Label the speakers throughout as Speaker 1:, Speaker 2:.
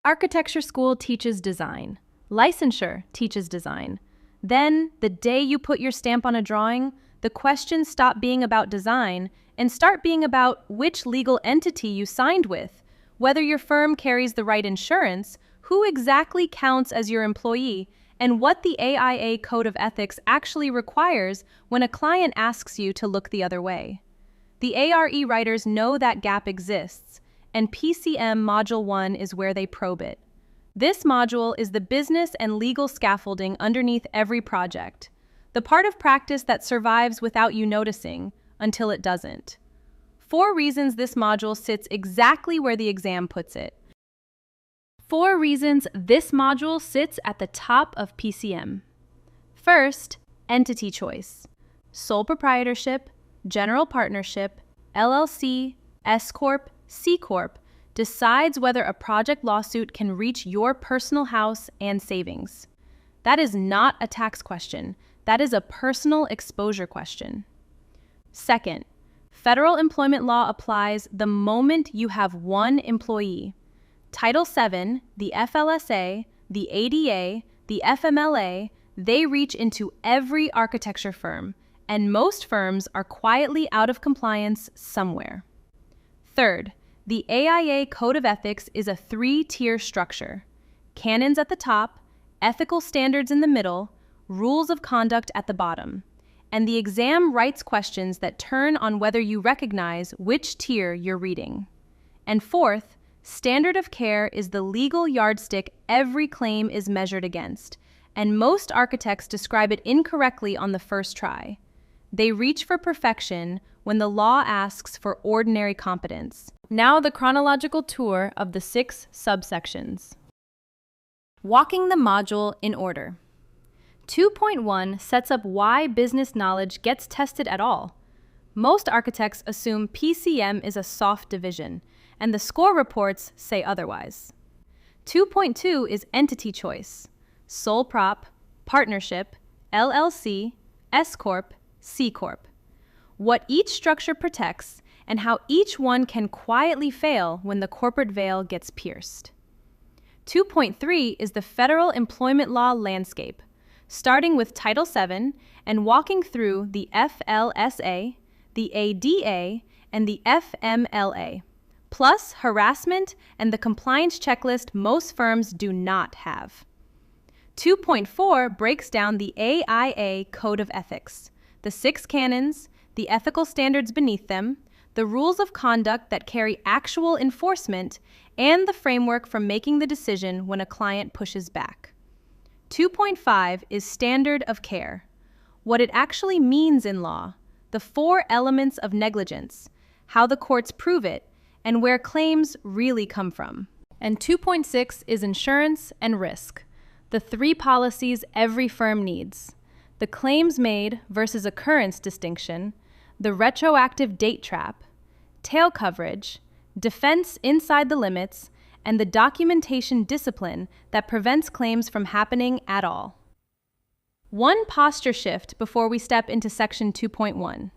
Speaker 1: Architecture school teaches design. Licensure teaches design. Then, the day you put your stamp on a drawing, the questions stop being about design and start being about which legal entity you signed with, whether your firm carries the right insurance, who exactly counts as your employee, and what the AIA Code of Ethics actually requires when a client asks you to look the other way. The ARE writers know that gap exists, and PcM Module 1 is where they probe it. This module is the business and legal scaffolding underneath every project, the part of practice that survives without you noticing until it doesn't. 4 reasons this module sits exactly where the exam puts it. 4 reasons this module sits at the top of PcM. First, entity choice. Sole proprietorship, general partnership, LLC, S Corp, C Corp decides whether a project lawsuit can reach your personal house and savings. That is not a tax question. That is a personal exposure question. Second, federal employment law applies the moment you have one employee. Title VII, the FLSA, the ADA, the FMLA, they reach into every architecture firm, and most firms are quietly out of compliance somewhere. Third, the AIA Code of Ethics is a 3-tier structure. Canons at the top, ethical standards in the middle, rules of conduct at the bottom. And the exam writes questions that turn on whether you recognize which tier you're reading. And fourth, standard of care is the legal yardstick every claim is measured against, and most architects describe it incorrectly on the first try. They reach for perfection when the law asks for ordinary competence. Now the chronological tour of the 6 subsections. Walking the module in order. 2.1 sets up why business knowledge gets tested at all. Most architects assume PcM is a soft division, and the score reports say otherwise. 2.2 is entity choice. Sole prop, partnership, LLC, S Corp, C Corp. What each structure protects and how each one can quietly fail when the corporate veil gets pierced. 2.3 is the federal employment law landscape, starting with Title VII and walking through the FLSA, the ADA, and the FMLA, plus harassment and the compliance checklist most firms do not have. 2.4 breaks down the AIA Code of Ethics, the 6 canons, the ethical standards beneath them, the rules of conduct that carry actual enforcement, and the framework for making the decision when a client pushes back. 2.5 is standard of care, what it actually means in law, the 4 elements of negligence, how the courts prove it, and where claims really come from. And 2.6 is insurance and risk, the 3 policies every firm needs: the claims made versus occurrence distinction, the retroactive date trap, tail coverage, defense inside the limits, and the documentation discipline that prevents claims from happening at all. One posture shift before we step into Section 2.1.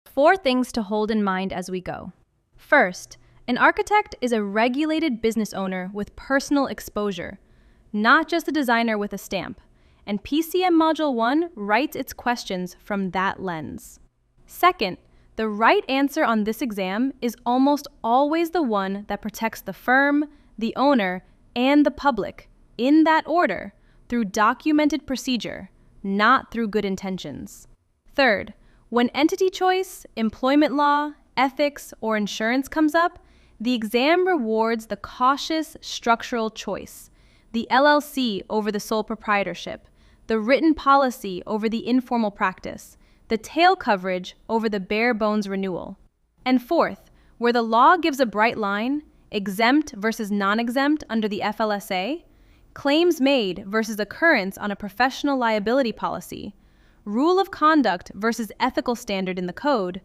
Speaker 1: 4 things to hold in mind as we go. First, an architect is a regulated business owner with personal exposure, not just a designer with a stamp, and PcM Module 1 writes its questions from that lens. Second, the right answer on this exam is almost always the one that protects the firm, the owner, and the public, in that order, through documented procedure, not through good intentions. Third, when entity choice, employment law, ethics, or insurance comes up, the exam rewards the cautious structural choice, the LLC over the sole proprietorship, the written policy over the informal practice, the tail coverage over the bare bones renewal. And fourth, where the law gives a bright line, exempt versus non-exempt under the FLSA, claims made versus occurrence on a professional liability policy, rule of conduct versus ethical standard in the code,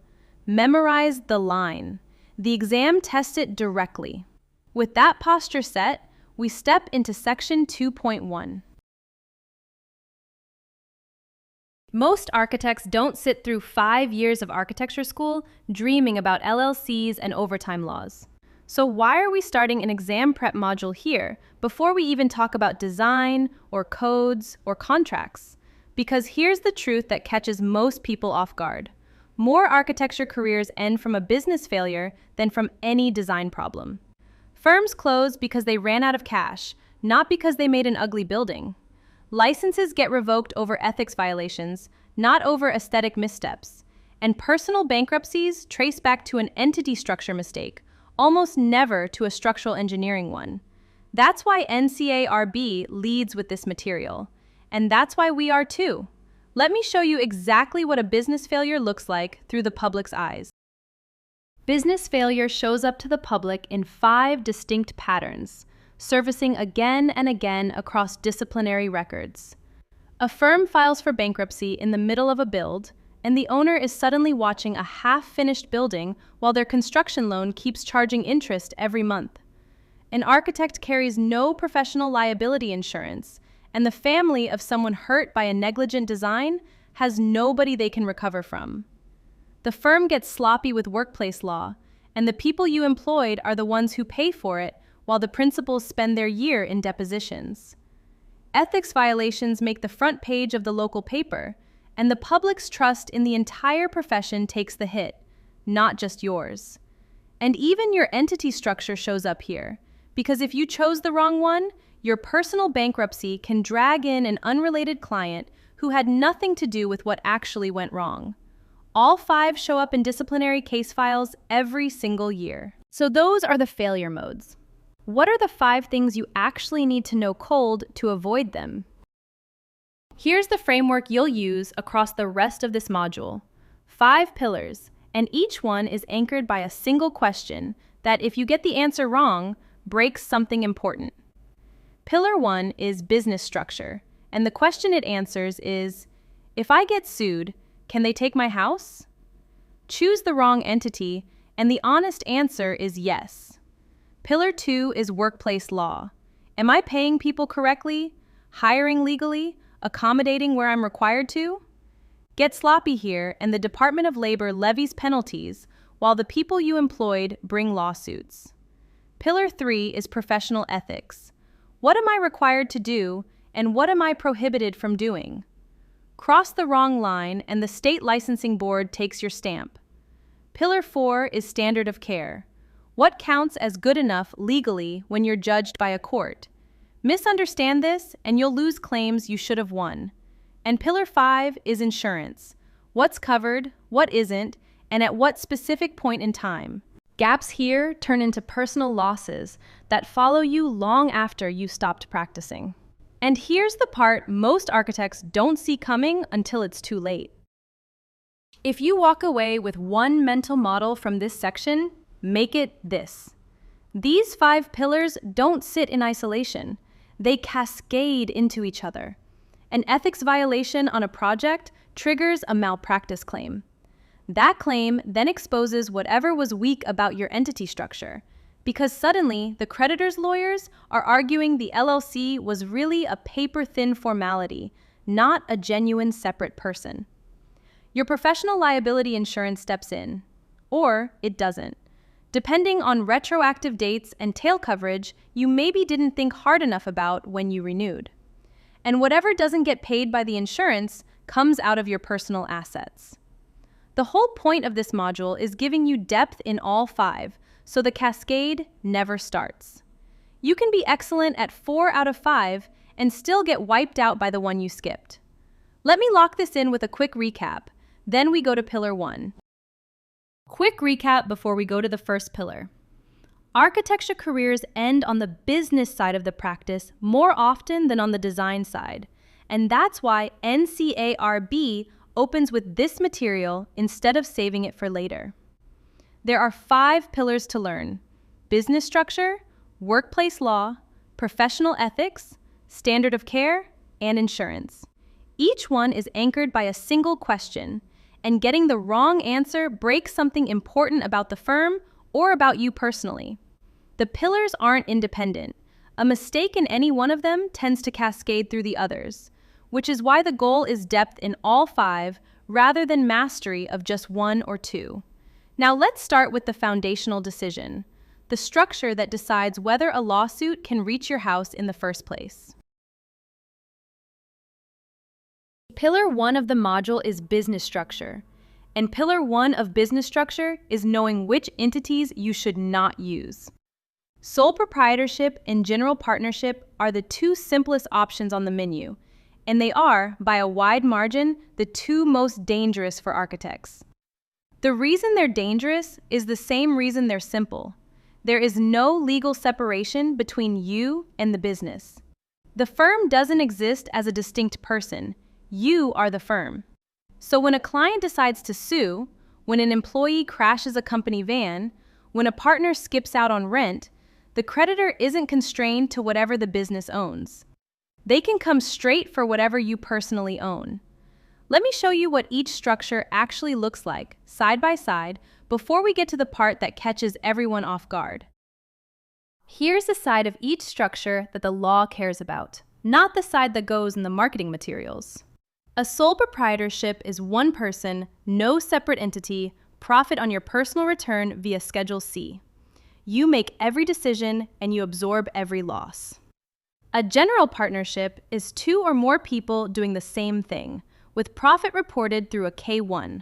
Speaker 1: memorize the line. The exam tests it directly. With that posture set, we step into Section 2.1. Most architects don't sit through 5 years of architecture school dreaming about LLCs and overtime laws. So why are we starting an exam prep module here before we even talk about design or codes or contracts? Because here's the truth that catches most people off guard. More architecture careers end from a business failure than from any design problem. Firms close because they ran out of cash, not because they made an ugly building. Licenses get revoked over ethics violations, not over aesthetic missteps. And personal bankruptcies trace back to an entity structure mistake, almost never to a structural engineering one. That's why NCARB leads with this material. And that's why we are too. Let me show you exactly what a business failure looks like through the public's eyes. Business failure shows up to the public in 5 distinct patterns, surfacing again and again across disciplinary records. A firm files for bankruptcy in the middle of a build, and the owner is suddenly watching a half-finished building while their construction loan keeps charging interest every month. An architect carries no professional liability insurance, and the family of someone hurt by a negligent design has nobody they can recover from. The firm gets sloppy with workplace law, and the people you employed are the ones who pay for it while the principals spend their year in depositions. Ethics violations make the front page of the local paper, and the public's trust in the entire profession takes the hit, not just yours. And even your entity structure shows up here, because if you chose the wrong one, your personal bankruptcy can drag in an unrelated client who had nothing to do with what actually went wrong. All 5 show up in disciplinary case files every single year. So those are the failure modes. What are the 5 things you actually need to know cold to avoid them? Here's the framework you'll use across the rest of this module. 5 pillars, and each one is anchored by a single question that, if you get the answer wrong, breaks something important. Pillar 1 is business structure, and the question it answers is, if I get sued, can they take my house? Choose the wrong entity, and the honest answer is yes. Pillar 2 is workplace law. Am I paying people correctly, hiring legally, accommodating where I'm required to? Get sloppy here, and the Department of Labor levies penalties while the people you employed bring lawsuits. Pillar 3 is professional ethics. What am I required to do, and what am I prohibited from doing? Cross the wrong line, and the state licensing board takes your stamp. Pillar 4 is standard of care. What counts as good enough legally when you're judged by a court? Misunderstand this, and you'll lose claims you should have won. And Pillar 5 is insurance. What's covered, what isn't, and at what specific point in time. Gaps here turn into personal losses that follow you long after you stopped practicing. And here's the part most architects don't see coming until it's too late. If you walk away with one mental model from this section, make it this. These 5 pillars don't sit in isolation. They cascade into each other. An ethics violation on a project triggers a malpractice claim. That claim then exposes whatever was weak about your entity structure, because suddenly the creditor's lawyers are arguing the LLC was really a paper-thin formality, not a genuine separate person. Your professional liability insurance steps in, or it doesn't, depending on retroactive dates and tail coverage you maybe didn't think hard enough about when you renewed. And whatever doesn't get paid by the insurance comes out of your personal assets. The whole point of this module is giving you depth in all 5, so the cascade never starts. You can be excellent at 4 out of 5 and still get wiped out by the one you skipped. Let me lock this in with a quick recap, then we go to Pillar 1. Quick recap before we go to the first pillar. Architecture careers end on the business side of the practice more often than on the design side, and that's why NCARB opens with this material instead of saving it for later. There are 5 pillars to learn: business structure, workplace law, professional ethics, standard of care, and insurance. Each one is anchored by a single question, and getting the wrong answer breaks something important about the firm or about you personally. The pillars aren't independent. A mistake in any one of them tends to cascade through the others, which is why the goal is depth in all 5 rather than mastery of just 1 or 2. Now let's start with the foundational decision, the structure that decides whether a lawsuit can reach your house in the first place. Pillar 1 of the module is business structure, and Pillar 1 of business structure is knowing which entities you should not use. Sole proprietorship and general partnership are the two simplest options on the menu, and they are, by a wide margin, the two most dangerous for architects. The reason they're dangerous is the same reason they're simple. There is no legal separation between you and the business. The firm doesn't exist as a distinct person. You are the firm. So when a client decides to sue, when an employee crashes a company van, when a partner skips out on rent, the creditor isn't constrained to whatever the business owns. They can come straight for whatever you personally own. Let me show you what each structure actually looks like, side by side, before we get to the part that catches everyone off guard. Here's the side of each structure that the law cares about, not the side that goes in the marketing materials. A sole proprietorship is one person, no separate entity, profit on your personal return via Schedule C. You make every decision and you absorb every loss. A general partnership is two or more people doing the same thing, with profit reported through a K-1.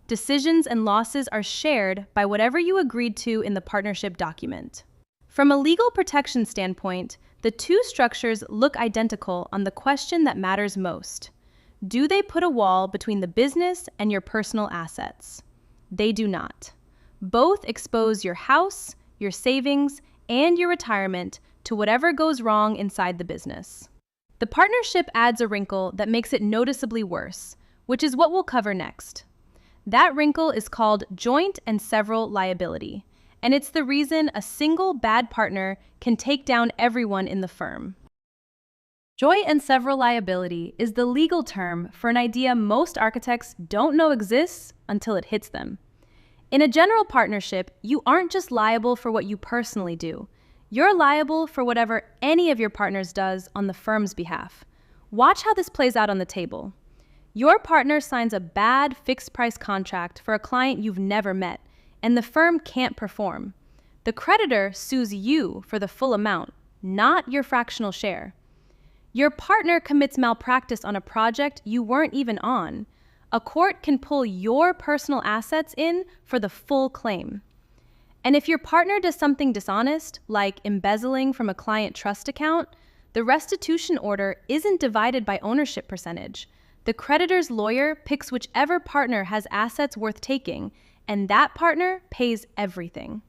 Speaker 1: Decisions and losses are shared by whatever you agreed to in the partnership document. From a legal protection standpoint, the two structures look identical on the question that matters most. Do they put a wall between the business and your personal assets? They do not. Both expose your house, your savings, and your retirement to whatever goes wrong inside the business. The partnership adds a wrinkle that makes it noticeably worse, which is what we'll cover next. That wrinkle is called joint and several liability, and it's the reason a single bad partner can take down everyone in the firm. Joint and several liability is the legal term for an idea most architects don't know exists until it hits them. In a general partnership, you aren't just liable for what you personally do. You're liable for whatever any of your partners does on the firm's behalf. Watch how this plays out on the table. Your partner signs a bad fixed-price contract for a client you've never met, and the firm can't perform. The creditor sues you for the full amount, not your fractional share. Your partner commits malpractice on a project you weren't even on. A court can pull your personal assets in for the full claim. And if your partner does something dishonest, like embezzling from a client trust account, the restitution order isn't divided by ownership percentage. The creditor's lawyer picks whichever partner has assets worth taking, and that partner pays everything.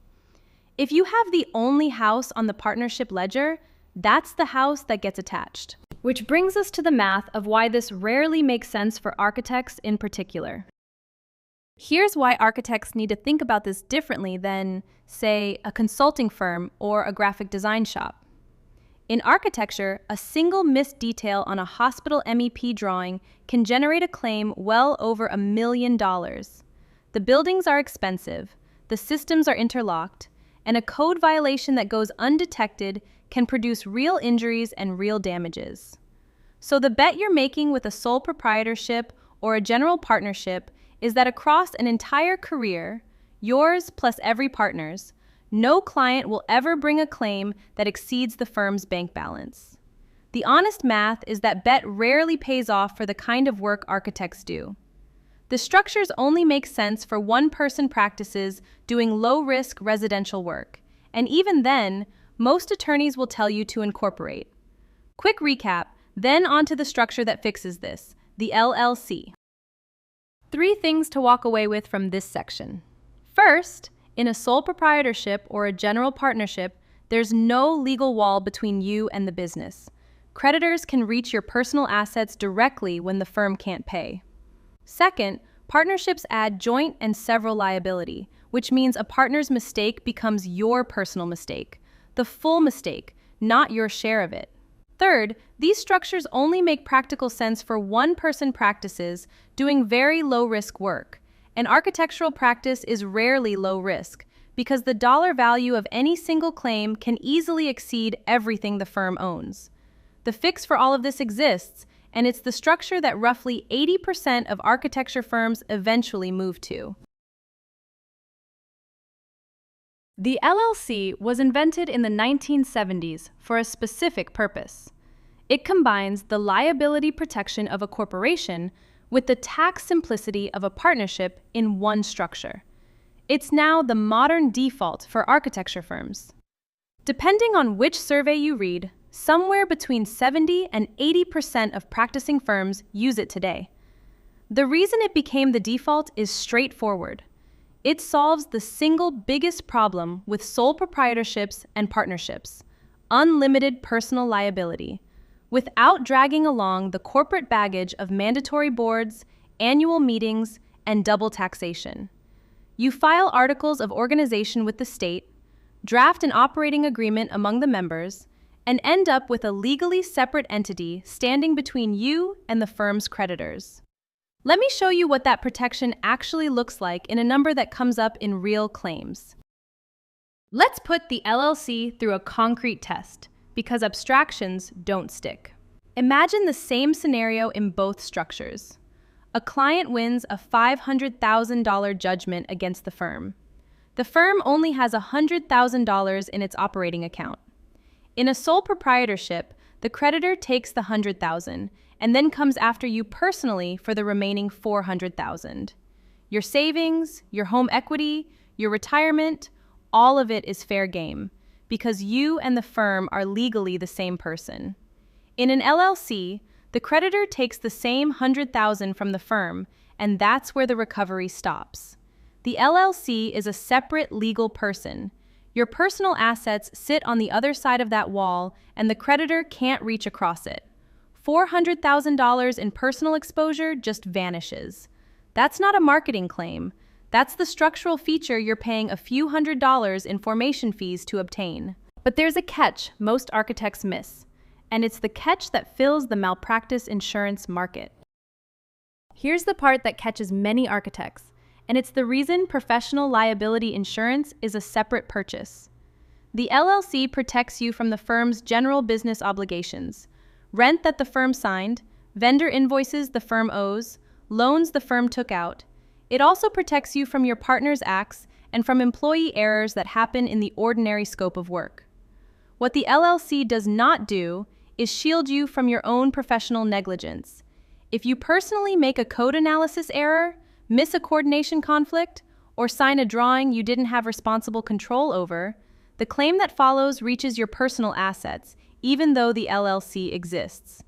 Speaker 1: If you have the only house on the partnership ledger, that's the house that gets attached. Which brings us to the math of why this rarely makes sense for architects in particular. Here's why architects need to think about this differently than, say, a consulting firm or a graphic design shop. In architecture, a single missed detail on a hospital MEP drawing can generate a claim well over $1 million. The buildings are expensive, the systems are interlocked, and a code violation that goes undetected can produce real injuries and real damages. So the bet you're making with a sole proprietorship or a general partnership is that across an entire career, yours plus every partner's, no client will ever bring a claim that exceeds the firm's bank balance. The honest math is that bet rarely pays off for the kind of work architects do. The structures only make sense for one-person practices doing low-risk residential work, and even then, most attorneys will tell you to incorporate. Quick recap, then onto the structure that fixes this, the LLC. 3 things to walk away with from this section. First, in a sole proprietorship or a general partnership, there's no legal wall between you and the business. Creditors can reach your personal assets directly when the firm can't pay. Second, partnerships add joint and several liability, which means a partner's mistake becomes your personal mistake. The full mistake, not your share of it. Third, these structures only make practical sense for one-person practices doing very low-risk work. An architectural practice is rarely low risk because the dollar value of any single claim can easily exceed everything the firm owns. The fix for all of this exists, and it's the structure that roughly 80% of architecture firms eventually move to. The LLC was invented in the 1970s for a specific purpose. It combines the liability protection of a corporation with the tax simplicity of a partnership in one structure. It's now the modern default for architecture firms. Depending on which survey you read, somewhere between 70 and 80% of practicing firms use it today. The reason it became the default is straightforward. It solves the single biggest problem with sole proprietorships and partnerships: unlimited personal liability, without dragging along the corporate baggage of mandatory boards, annual meetings, and double taxation. You file articles of organization with the state, draft an operating agreement among the members, and end up with a legally separate entity standing between you and the firm's creditors. Let me show you what that protection actually looks like in a number that comes up in real claims. Let's put the LLC through a concrete test, because abstractions don't stick. Imagine the same scenario in both structures. A client wins a $500,000 judgment against the firm. The firm only has $100,000 in its operating account. In a sole proprietorship, the creditor takes the $100,000 and then comes after you personally for the remaining $400,000. Your savings, your home equity, your retirement, all of it is fair game, because you and the firm are legally the same person. In an LLC, the creditor takes the same $100,000 from the firm, and that's where the recovery stops. The LLC is a separate legal person. Your personal assets sit on the other side of that wall, and the creditor can't reach across it. $400,000 in personal exposure just vanishes. That's not a marketing claim. That's the structural feature you're paying a few $100s in formation fees to obtain. But there's a catch most architects miss, and it's the catch that fills the malpractice insurance market. Here's the part that catches many architects, and it's the reason professional liability insurance is a separate purchase. The LLC protects you from the firm's general business obligations: rent that the firm signed, vendor invoices the firm owes, loans the firm took out. It also protects you from your partner's acts and from employee errors that happen in the ordinary scope of work. What the LLC does not do is shield you from your own professional negligence. If you personally make a code analysis error, miss a coordination conflict, or sign a drawing you didn't have responsible control over, the claim that follows reaches your personal assets, even though the LLC exists.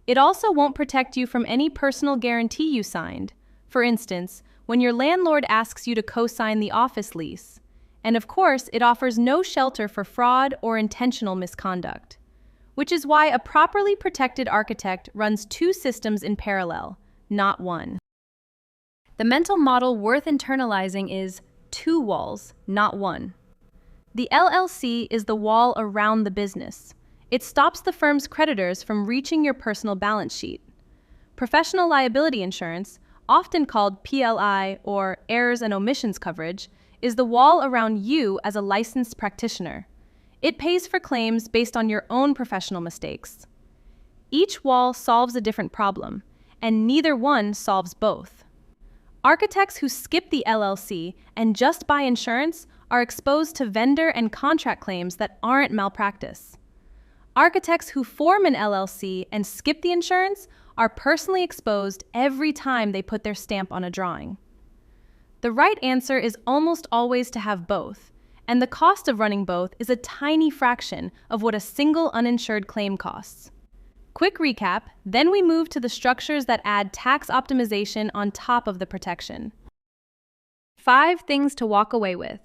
Speaker 1: It also won't protect you from any personal guarantee you signed. For instance, when your landlord asks you to co-sign the office lease. And of course, it offers no shelter for fraud or intentional misconduct. Which is why a properly protected architect runs two systems in parallel, not one. The mental model worth internalizing is two walls, not one. The LLC is the wall around the business. It stops the firm's creditors from reaching your personal balance sheet. Professional liability insurance, often called PLI or errors and omissions coverage, is the wall around you as a licensed practitioner. It pays for claims based on your own professional mistakes. Each wall solves a different problem, and neither one solves both. Architects who skip the LLC and just buy insurance are exposed to vendor and contract claims that aren't malpractice. Architects who form an LLC and skip the insurance are personally exposed every time they put their stamp on a drawing. The right answer is almost always to have both, and the cost of running both is a tiny fraction of what a single uninsured claim costs. Quick recap, then we move to the structures that add tax optimization on top of the protection. 5 things to walk away with.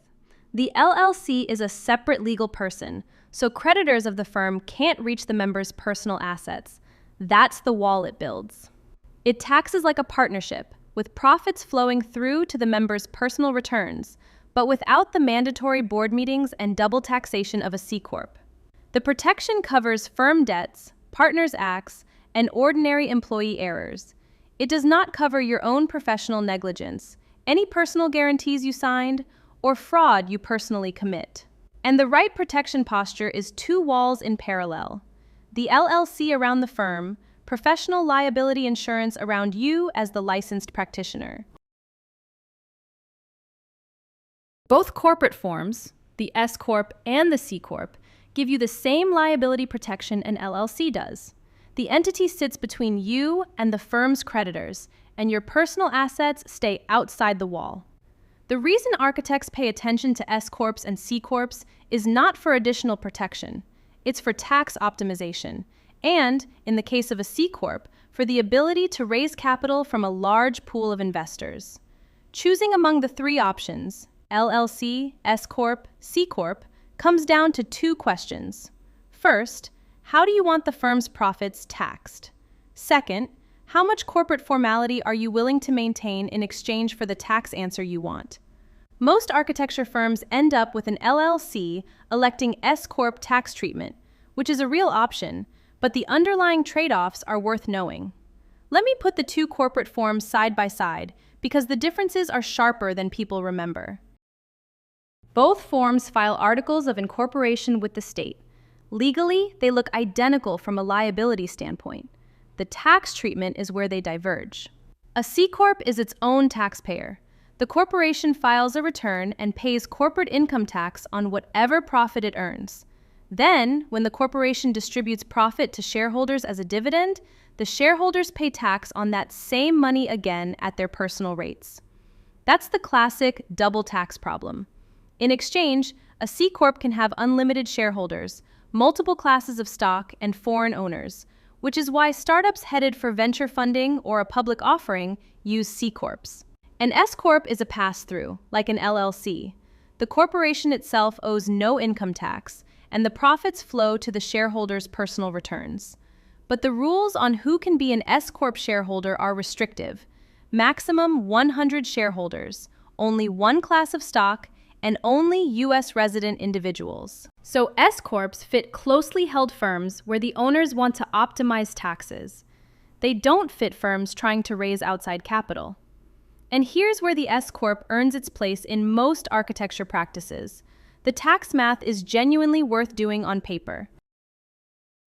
Speaker 1: The LLC is a separate legal person, so creditors of the firm can't reach the member's personal assets. That's the wall it builds. It taxes like a partnership, with profits flowing through to the member's personal returns, but without the mandatory board meetings and double taxation of a C Corp. The protection covers firm debts, partners' acts, and ordinary employee errors. It does not cover your own professional negligence, any personal guarantees you signed, or fraud you personally commit. And the right protection posture is 2 walls in parallel. The LLC around the firm, professional liability insurance around you as the licensed practitioner. Both corporate forms, The S Corp and the C Corp give you the same liability protection an LLC does. The entity sits between you and the firm's creditors, and your personal assets stay outside the wall. The reason architects pay attention to S Corps and C Corps is not for additional protection. It's for tax optimization, and, in the case of a C Corp, for the ability to raise capital from a large pool of investors. Choosing among the three options, LLC, S Corp, C Corp, comes down to two questions. First, how do you want the firm's profits taxed? Second, how much corporate formality are you willing to maintain in exchange for the tax answer you want? Most architecture firms end up with an LLC electing S Corp tax treatment, which is a real option, but the underlying trade-offs are worth knowing. Let me put the two corporate forms side by side because the differences are sharper than people remember. Both forms file articles of incorporation with the state. Legally, they look identical from a liability standpoint. The tax treatment is where they diverge. A C Corp is its own taxpayer. The corporation files a return and pays corporate income tax on whatever profit it earns. Then, when the corporation distributes profit to shareholders as a dividend, the shareholders pay tax on that same money again at their personal rates. That's the classic double tax problem. In exchange, a C Corp can have unlimited shareholders, multiple classes of stock, and foreign owners, which is why startups headed for venture funding or a public offering use C Corps. An S Corp is a pass-through, like an LLC. The corporation itself owes no income tax, and the profits flow to the shareholders' personal returns. But the rules on who can be an S Corp shareholder are restrictive. Maximum 100 shareholders, only one class of stock, and only U.S. resident individuals. So S Corps fit closely held firms where the owners want to optimize taxes. They don't fit firms trying to raise outside capital. And here's where the S Corp earns its place in most architecture practices. The tax math is genuinely worth doing on paper.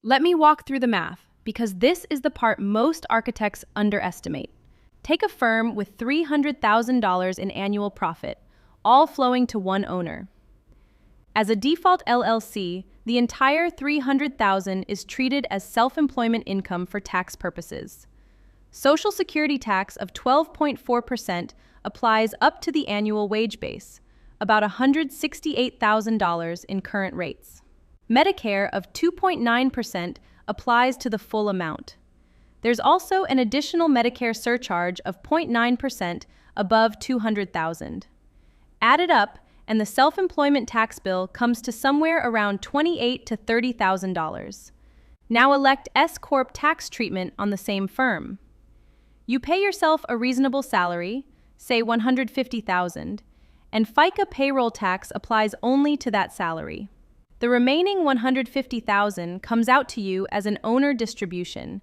Speaker 1: Let me walk through the math, because this is the part most architects underestimate. Take a firm with $300,000 in annual profit, all flowing to one owner. As a default LLC, the entire $300,000 is treated as self-employment income for tax purposes. Social Security tax of 12.4% applies up to the annual wage base, about $168,000 in current rates. Medicare of 2.9% applies to the full amount. There's also an additional Medicare surcharge of 0.9% above $200,000. Added up, and the self-employment tax bill comes to somewhere around $28,000 to $30,000. Now elect S Corp tax treatment on the same firm. You pay yourself a reasonable salary, say $150,000, and FICA payroll tax applies only to that salary. The remaining $150,000 comes out to you as an owner distribution,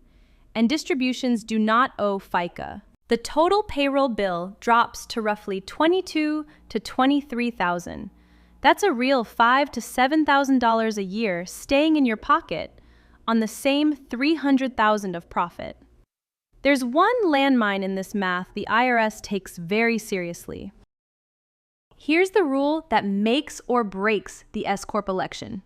Speaker 1: and distributions do not owe FICA. The total payroll bill drops to roughly $22,000 to $23,000. That's a real $5,000 to $7,000 a year staying in your pocket on the same $300,000 of profit. There's one landmine in this math the IRS takes very seriously. Here's the rule that makes or breaks the S Corp election.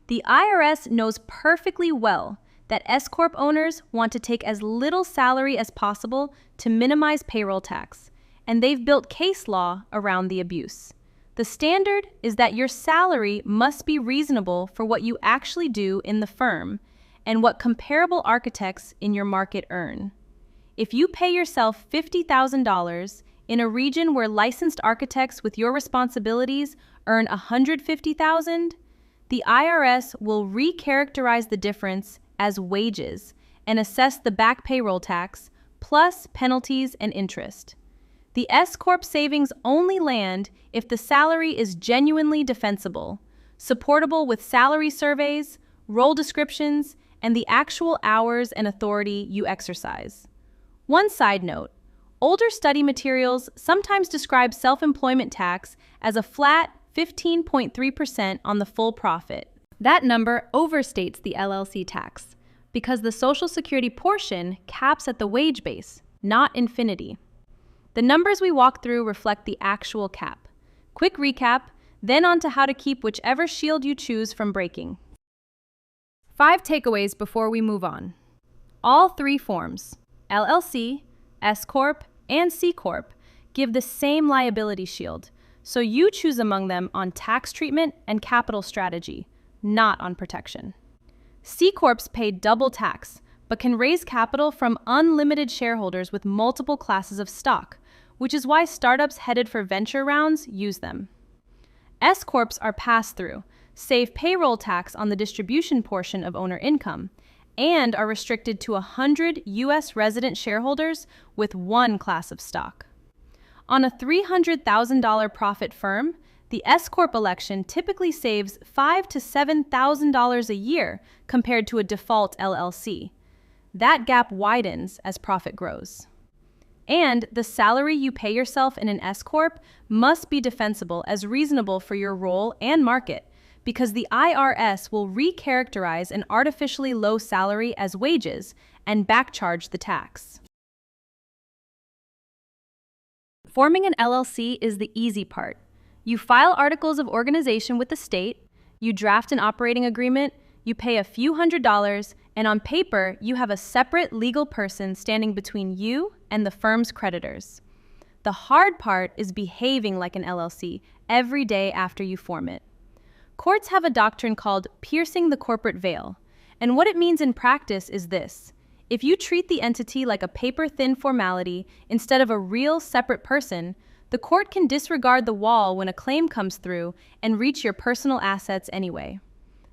Speaker 1: The IRS knows perfectly well that S Corp owners want to take as little salary as possible to minimize payroll tax, and they've built case law around the abuse. The standard is that your salary must be reasonable for what you actually do in the firm and what comparable architects in your market earn. If you pay yourself $50,000 in a region where licensed architects with your responsibilities earn $150,000, the IRS will recharacterize the difference as wages and assess the back payroll tax, plus penalties and interest. The S Corp savings only land if the salary is genuinely defensible, supportable with salary surveys, role descriptions, and the actual hours and authority you exercise. One side note, older study materials sometimes describe self-employment tax as a flat 15.3% on the full profit. That number overstates the LLC tax because the Social Security portion caps at the wage base, not infinity. The numbers we walk through reflect the actual cap. Quick recap, then on to how to keep whichever shield you choose from breaking. 5 takeaways before we move on. All 3 forms, LLC, S Corp, and C Corp, give the same liability shield, so you choose among them on tax treatment and capital strategy, not on protection. C Corps pay double tax, but can raise capital from unlimited shareholders with multiple classes of stock, which is why startups headed for venture rounds use them. S Corps are pass-through, save payroll tax on the distribution portion of owner income, and are restricted to 100 U.S. resident shareholders with 1 class of stock. On a $300,000 profit firm, the S Corp election typically saves $5,000 to $7,000 a year compared to a default LLC. That gap widens as profit grows. And the salary you pay yourself in an S Corp must be defensible as reasonable for your role and market, because the IRS will recharacterize an artificially low salary as wages and backcharge the tax. Forming an LLC is the easy part. You file articles of organization with the state, you draft an operating agreement, you pay a few $100s, and on paper, you have a separate legal person standing between you and the firm's creditors. The hard part is behaving like an LLC every day after you form it. Courts have a doctrine called piercing the corporate veil, and what it means in practice is this. If you treat the entity like a paper-thin formality instead of a real separate person, the court can disregard the wall when a claim comes through and reach your personal assets anyway.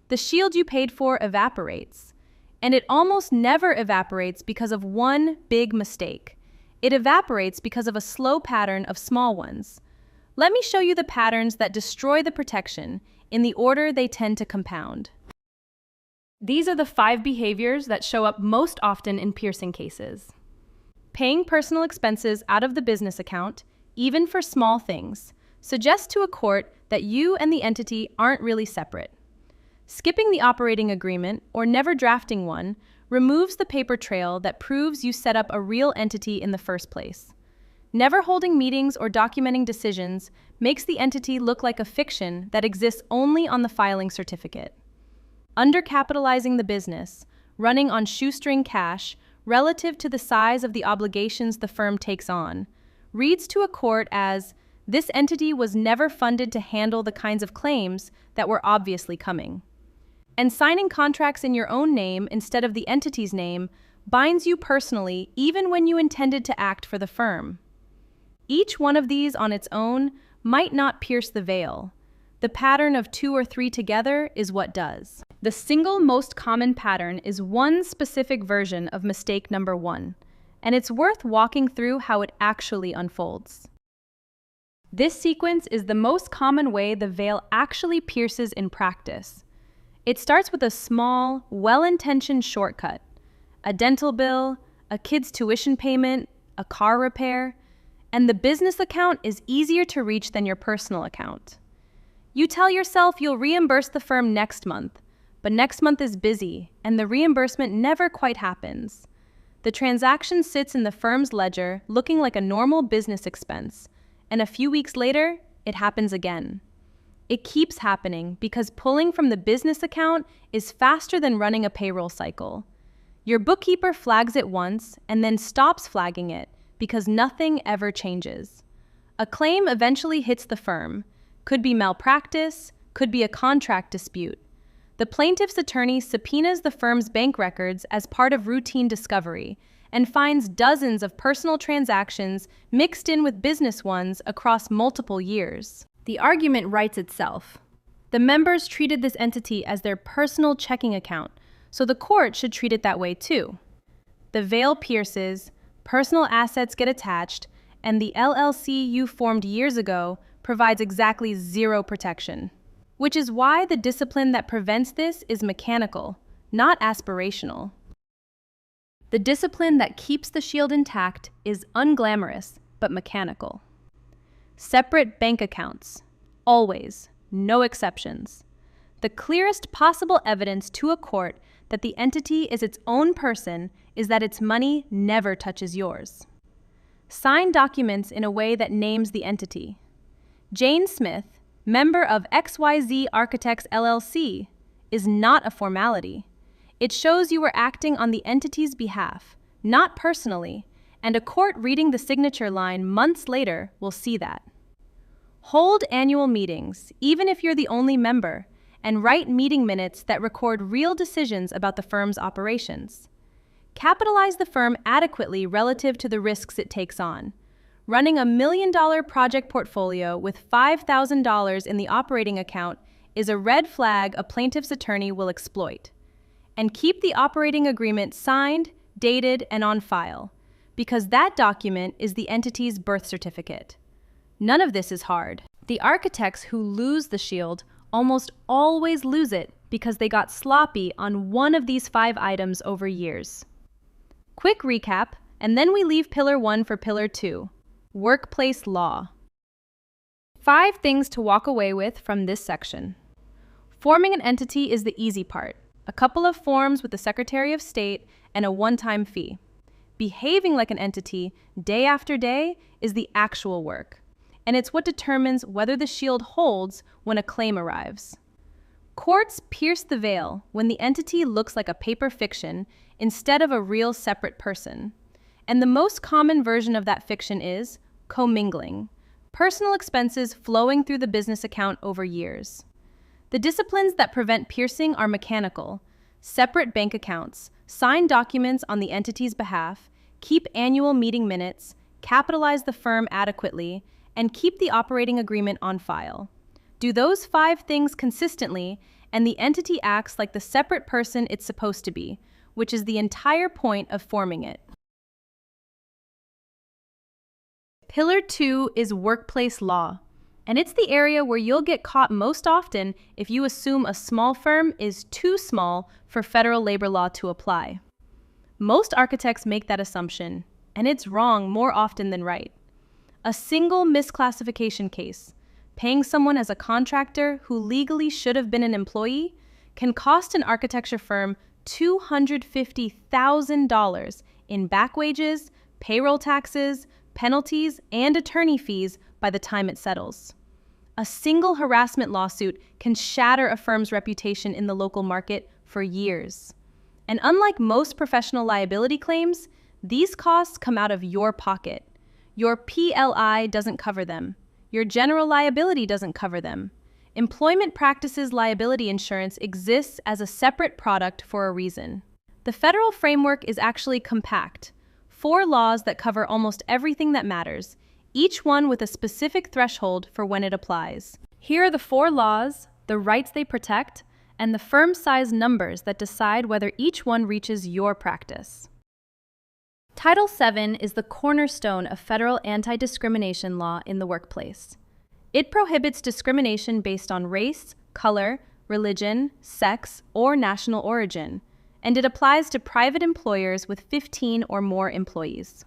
Speaker 1: The shield you paid for evaporates. And it almost never evaporates because of one big mistake. It evaporates because of a slow pattern of small ones. Let me show you the patterns that destroy the protection in the order they tend to compound. These are the 5 behaviors that show up most often in piercing cases. Paying personal expenses out of the business account, even for small things, suggests to a court that you and the entity aren't really separate. Skipping the operating agreement or never drafting one removes the paper trail that proves you set up a real entity in the first place. Never holding meetings or documenting decisions makes the entity look like a fiction that exists only on the filing certificate. Undercapitalizing the business, running on shoestring cash relative to the size of the obligations the firm takes on, reads to a court as, this entity was never funded to handle the kinds of claims that were obviously coming. And signing contracts in your own name instead of the entity's name binds you personally even when you intended to act for the firm. Each one of these on its own might not pierce the veil. The pattern of 2 or 3 together is what does. The single most common pattern is one specific version of mistake number 1, and it's worth walking through how it actually unfolds. This sequence is the most common way the veil actually pierces in practice. It starts with a small, well-intentioned shortcut. A dental bill, a kid's tuition payment, a car repair, and the business account is easier to reach than your personal account. You tell yourself you'll reimburse the firm next month, but next month is busy, and the reimbursement never quite happens. The transaction sits in the firm's ledger looking like a normal business expense, and a few weeks later, it happens again. It keeps happening because pulling from the business account is faster than running a payroll cycle. Your bookkeeper flags it once and then stops flagging it because nothing ever changes. A claim eventually hits the firm. Could be malpractice, could be a contract dispute. The plaintiff's attorney subpoenas the firm's bank records as part of routine discovery and finds dozens of personal transactions mixed in with business ones across multiple years. The argument writes itself. The members treated this entity as their personal checking account, so the court should treat it that way too. The veil pierces, personal assets get attached, and the LLC you formed years ago provides exactly 0 protection. Which is why the discipline that prevents this is mechanical, not aspirational. The discipline that keeps the shield intact is unglamorous, but mechanical. Separate bank accounts. Always. No exceptions. The clearest possible evidence to a court that the entity is its own person is that its money never touches yours. Sign documents in a way that names the entity. Jane Smith, member of XYZ Architects LLC is not a formality. It shows you were acting on the entity's behalf, not personally, and a court reading the signature line months later will see that. Hold annual meetings, even if you're the only member, and write meeting minutes that record real decisions about the firm's operations. Capitalize the firm adequately relative to the risks it takes on. Running $1 million project portfolio with $5,000 in the operating account is a red flag a plaintiff's attorney will exploit. And keep the operating agreement signed, dated, and on file, because that document is the entity's birth certificate. None of this is hard. The architects who lose the shield almost always lose it because they got sloppy on one of these 5 items over years. Quick recap, and then we leave Pillar 1 for Pillar 2, Workplace Law. 5 things to walk away with from this section. Forming an entity is the easy part, a couple of forms with the Secretary of State and a one-time fee. Behaving like an entity day after day is the actual work, and it's what determines whether the shield holds when a claim arrives. Courts pierce the veil when the entity looks like a paper fiction instead of a real separate person. And the most common version of that fiction is commingling, personal expenses flowing through the business account over years. The disciplines that prevent piercing are mechanical, separate bank accounts, sign documents on the entity's behalf, keep annual meeting minutes, capitalize the firm adequately, and keep the operating agreement on file. Do those 5 things consistently, and the entity acts like the separate person it's supposed to be, which is the entire point of forming it. Pillar 2 is workplace law, and it's the area where you'll get caught most often if you assume a small firm is too small for federal labor law to apply. Most architects make that assumption, and it's wrong more often than right. A single misclassification case, paying someone as a contractor who legally should have been an employee, can cost an architecture firm $250,000 in back wages, payroll taxes, penalties, and attorney fees by the time it settles. A single harassment lawsuit can shatter a firm's reputation in the local market for years. And unlike most professional liability claims, these costs come out of your pocket. Your PLI doesn't cover them. Your general liability doesn't cover them. Employment practices liability insurance exists as a separate product for a reason. The federal framework is actually compact. 4 laws that cover almost everything that matters, each one with a specific threshold for when it applies. Here are the 4 laws, the rights they protect, and the firm size numbers that decide whether each one reaches your practice. Title VII is the cornerstone of federal anti-discrimination law in the workplace. It prohibits discrimination based on race, color, religion, sex, or national origin, and it applies to private employers with 15 or more employees.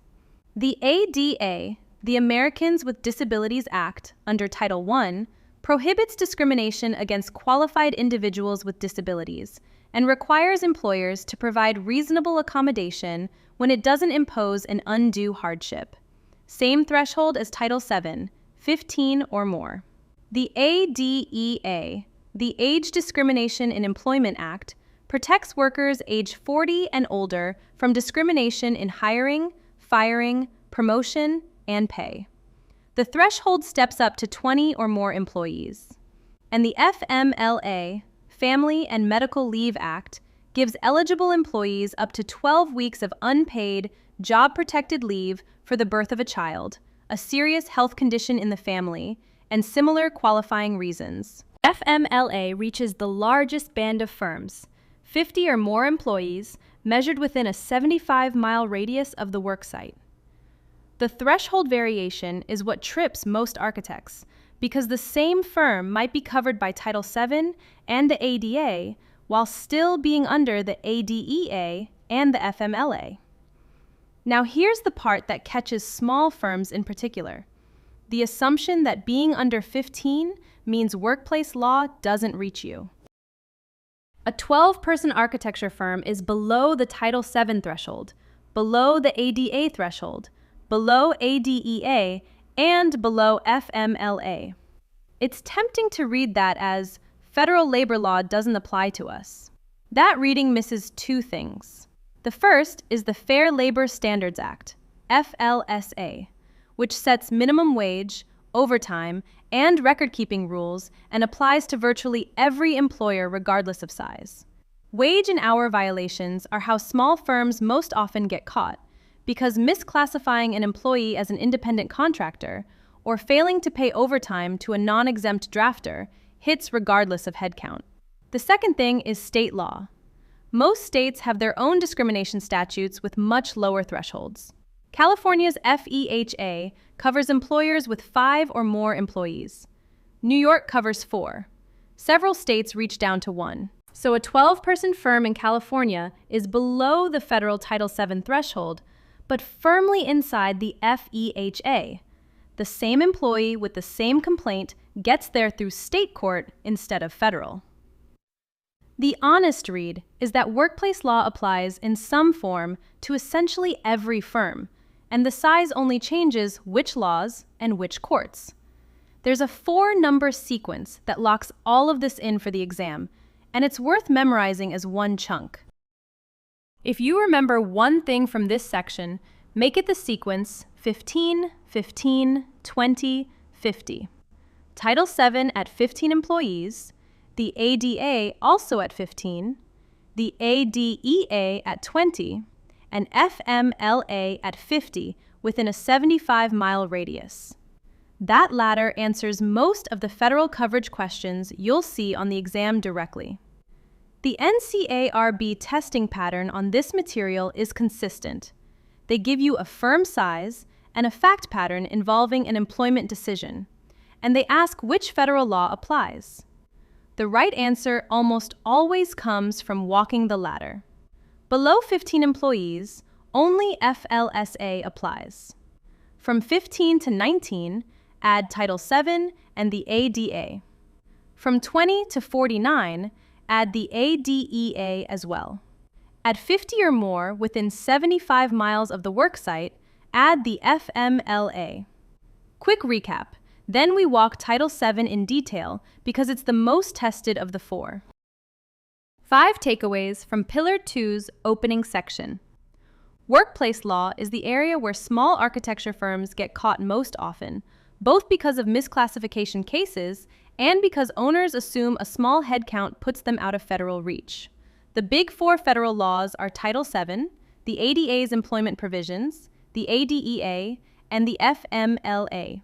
Speaker 1: The ADA, the Americans with Disabilities Act, under Title I, prohibits discrimination against qualified individuals with disabilities and requires employers to provide reasonable accommodation when it doesn't impose an undue hardship. Same threshold as Title VII, 15 or more. The ADEA, the Age Discrimination in Employment Act, protects workers age 40 and older from discrimination in hiring, firing, promotion, and pay. The threshold steps up to 20 or more employees. And the FMLA, Family and Medical Leave Act, gives eligible employees up to 12 weeks of unpaid, job-protected leave for the birth of a child, a serious health condition in the family, and similar qualifying reasons. FMLA reaches the largest band of firms, 50 or more employees, measured within a 75-mile radius of the worksite. The threshold variation is what trips most architects, because the same firm might be covered by Title VII and the ADA while still being under the ADEA and the FMLA. Now here's the part that catches small firms in particular: the assumption that being under 15 means workplace law doesn't reach you. A 12-person architecture firm is below the Title VII threshold, below the ADA threshold, below ADEA, and below FMLA. It's tempting to read that as federal labor law doesn't apply to us. That reading misses two things. The first is the Fair Labor Standards Act, FLSA, which sets minimum wage, overtime, and record-keeping rules and applies to virtually every employer regardless of size. Wage and hour violations are how small firms most often get caught, because misclassifying an employee as an independent contractor or failing to pay overtime to a non-exempt drafter hits regardless of headcount. The second thing is state law. Most states have their own discrimination statutes with much lower thresholds. California's FEHA covers employers with 5 or more employees. New York covers 4. Several states reach down to 1. So a 12-person firm in California is below the federal Title VII threshold, but firmly inside the FEHA. The same employee with the same complaint gets there through state court instead of federal. The honest read is that workplace law applies in some form to essentially every firm, and the size only changes which laws and which courts. There's a 4-number sequence that locks all of this in for the exam, and it's worth memorizing as one chunk. If you remember one thing from this section, make it the sequence 15, 15, 20, 50. Title VII at 15 employees, the ADA also at 15, the ADEA at 20, and FMLA at 50 within a 75-mile radius. That latter answers most of the federal coverage questions you'll see on the exam directly. The NCARB testing pattern on this material is consistent. They give you a firm size and a fact pattern involving an employment decision, and they ask which federal law applies. The right answer almost always comes from walking the ladder. Below 15 employees, only FLSA applies. From 15 to 19, add Title VII and the ADA. From 20 to 49, add the ADEA as well. At 50 or more within 75 miles of the worksite, add the FMLA. Quick recap. Then we walk Title VII in detail because it's the most tested of the 4. 5 takeaways from Pillar 2's opening section. Workplace law is the area where small architecture firms get caught most often, both because of misclassification cases and because owners assume a small headcount puts them out of federal reach. The big 4 federal laws are Title VII, the ADA's employment provisions, the ADEA, and the FMLA.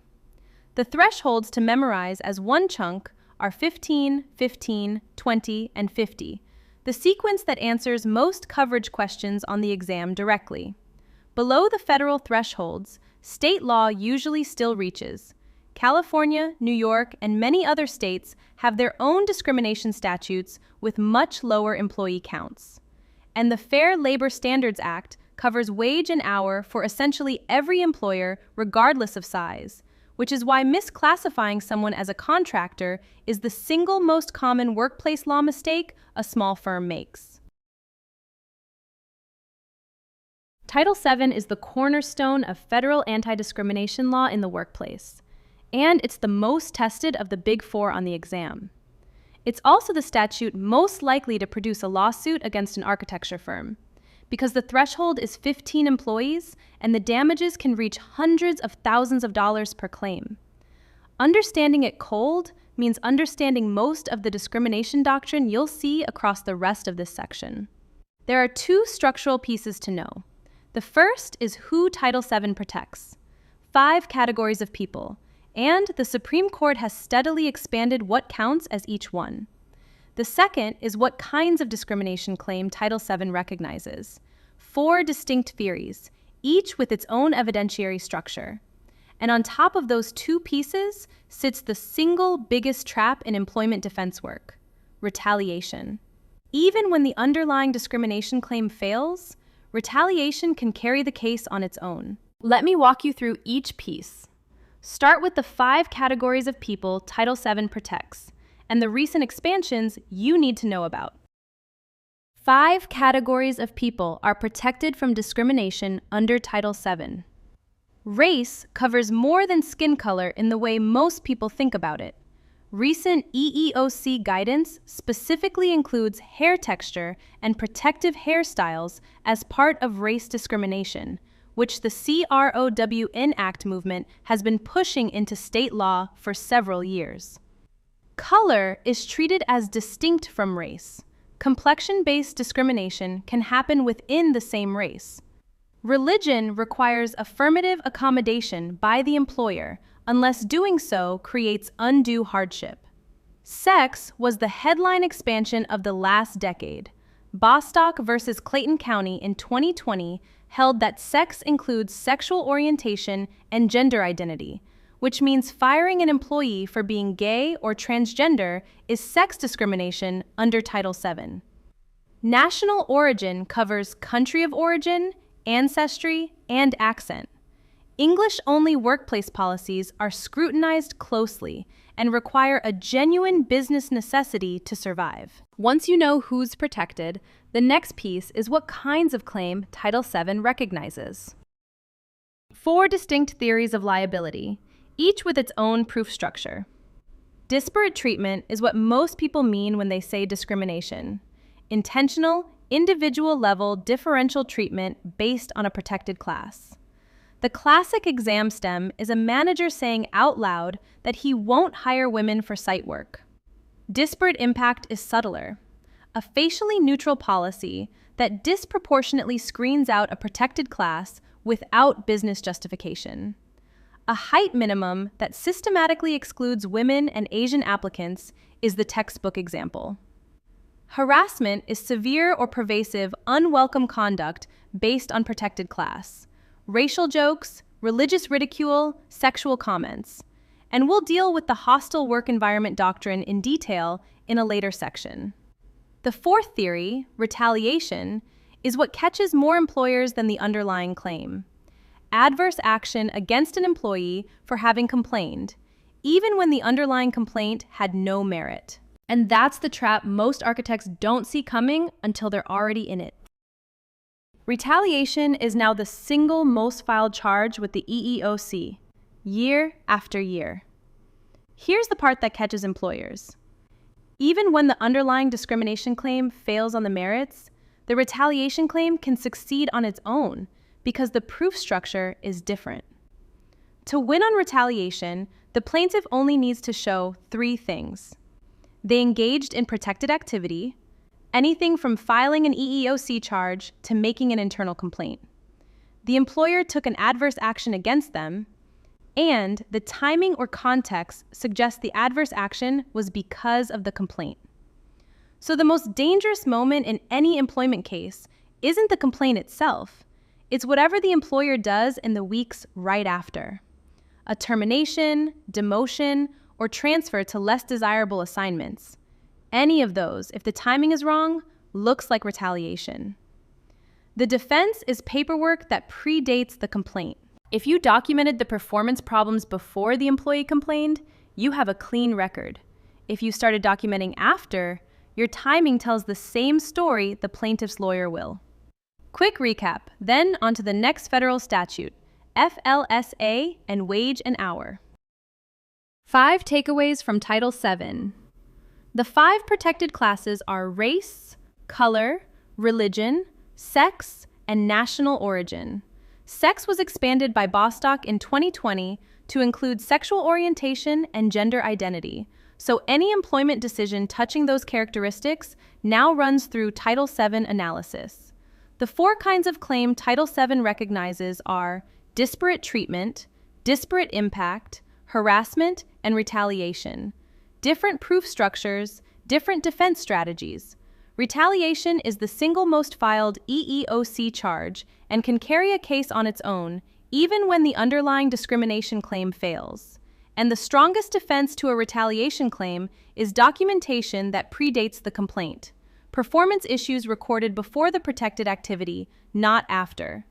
Speaker 1: The thresholds to memorize as one chunk are 15, 15, 20, and 50, the sequence that answers most coverage questions on the exam directly. Below the federal thresholds, state law usually still reaches. California, New York, and many other states have their own discrimination statutes with much lower employee counts. And the Fair Labor Standards Act covers wage and hour for essentially every employer regardless of size, which is why misclassifying someone as a contractor is the single most common workplace law mistake a small firm makes. Title VII is the cornerstone of federal anti-discrimination law in the workplace, and it's the most tested of the big 4 on the exam. It's also the statute most likely to produce a lawsuit against an architecture firm, because the threshold is 15 employees and the damages can reach hundreds of thousands of dollars per claim. Understanding it cold means understanding most of the discrimination doctrine you'll see across the rest of this section. There are 2 structural pieces to know. The first is who Title VII protects, 5 categories of people, and the Supreme Court has steadily expanded what counts as each one. The second is what kinds of discrimination claim Title VII recognizes. 4 distinct theories, each with its own evidentiary structure. And on top of those 2 pieces sits the single biggest trap in employment defense work: retaliation. Even when the underlying discrimination claim fails, retaliation can carry the case on its own. Let me walk you through each piece. Start with the 5 categories of people Title VII protects, and the recent expansions you need to know about. 5 categories of people are protected from discrimination under Title VII. Race covers more than skin color in the way most people think about it. Recent EEOC guidance specifically includes hair texture and protective hairstyles as part of race discrimination, which the CROW Act movement has been pushing into state law for several years. Color is treated as distinct from race. Complexion-based discrimination can happen within the same race. Religion requires affirmative accommodation by the employer unless doing so creates undue hardship. Sex was the headline expansion of the last decade. Bostock versus Clayton County in 2020 held that sex includes sexual orientation and gender identity, which means firing an employee for being gay or transgender is sex discrimination under Title VII. National origin covers country of origin, ancestry, and accent. English-only workplace policies are scrutinized closely and require a genuine business necessity to survive. Once you know who's protected, the next piece is what kinds of claim Title VII recognizes. 4 distinct theories of liability, each with its own proof structure. Disparate treatment is what most people mean when they say discrimination. Intentional, individual-level differential treatment based on a protected class. The classic exam stem is a manager saying out loud that he won't hire women for site work. Disparate impact is subtler, a facially neutral policy that disproportionately screens out a protected class without business justification. A height minimum that systematically excludes women and Asian applicants is the textbook example. Harassment is severe or pervasive, unwelcome conduct based on protected class. Racial jokes, religious ridicule, sexual comments. And we'll deal with the hostile work environment doctrine in detail in a later section. The 4th theory, retaliation, is what catches more employers than the underlying claim. Adverse action against an employee for having complained, even when the underlying complaint had no merit. And that's the trap most architects don't see coming until they're already in it. Retaliation is now the single most filed charge with the EEOC, year after year. Here's the part that catches employers. Even when the underlying discrimination claim fails on the merits, the retaliation claim can succeed on its own because the proof structure is different. To win on retaliation, the plaintiff only needs to show 3 things. They engaged in protected activity, anything from filing an EEOC charge to making an internal complaint. The employer took an adverse action against them, and the timing or context suggests the adverse action was because of the complaint. So the most dangerous moment in any employment case isn't the complaint itself, it's whatever the employer does in the weeks right after. A termination, demotion, or transfer to less desirable assignments. Any of those, if the timing is wrong, looks like retaliation. The defense is paperwork that predates the complaint. If you documented the performance problems before the employee complained, you have a clean record. If you started documenting after, your timing tells the same story the plaintiff's lawyer will. Quick recap, then onto the next federal statute, FLSA and wage and hour. 5 takeaways from Title VII. The 5 protected classes are race, color, religion, sex, and national origin. Sex was expanded by Bostock in 2020 to include sexual orientation and gender identity, so any employment decision touching those characteristics now runs through Title VII analysis. The 4 kinds of claim Title VII recognizes are disparate treatment, disparate impact, harassment, and retaliation. Different proof structures, different defense strategies. Retaliation is the single most filed EEOC charge and can carry a case on its own, even when the underlying discrimination claim fails. And the strongest defense to a retaliation claim is documentation that predates the complaint. Performance issues recorded before the protected activity, not after.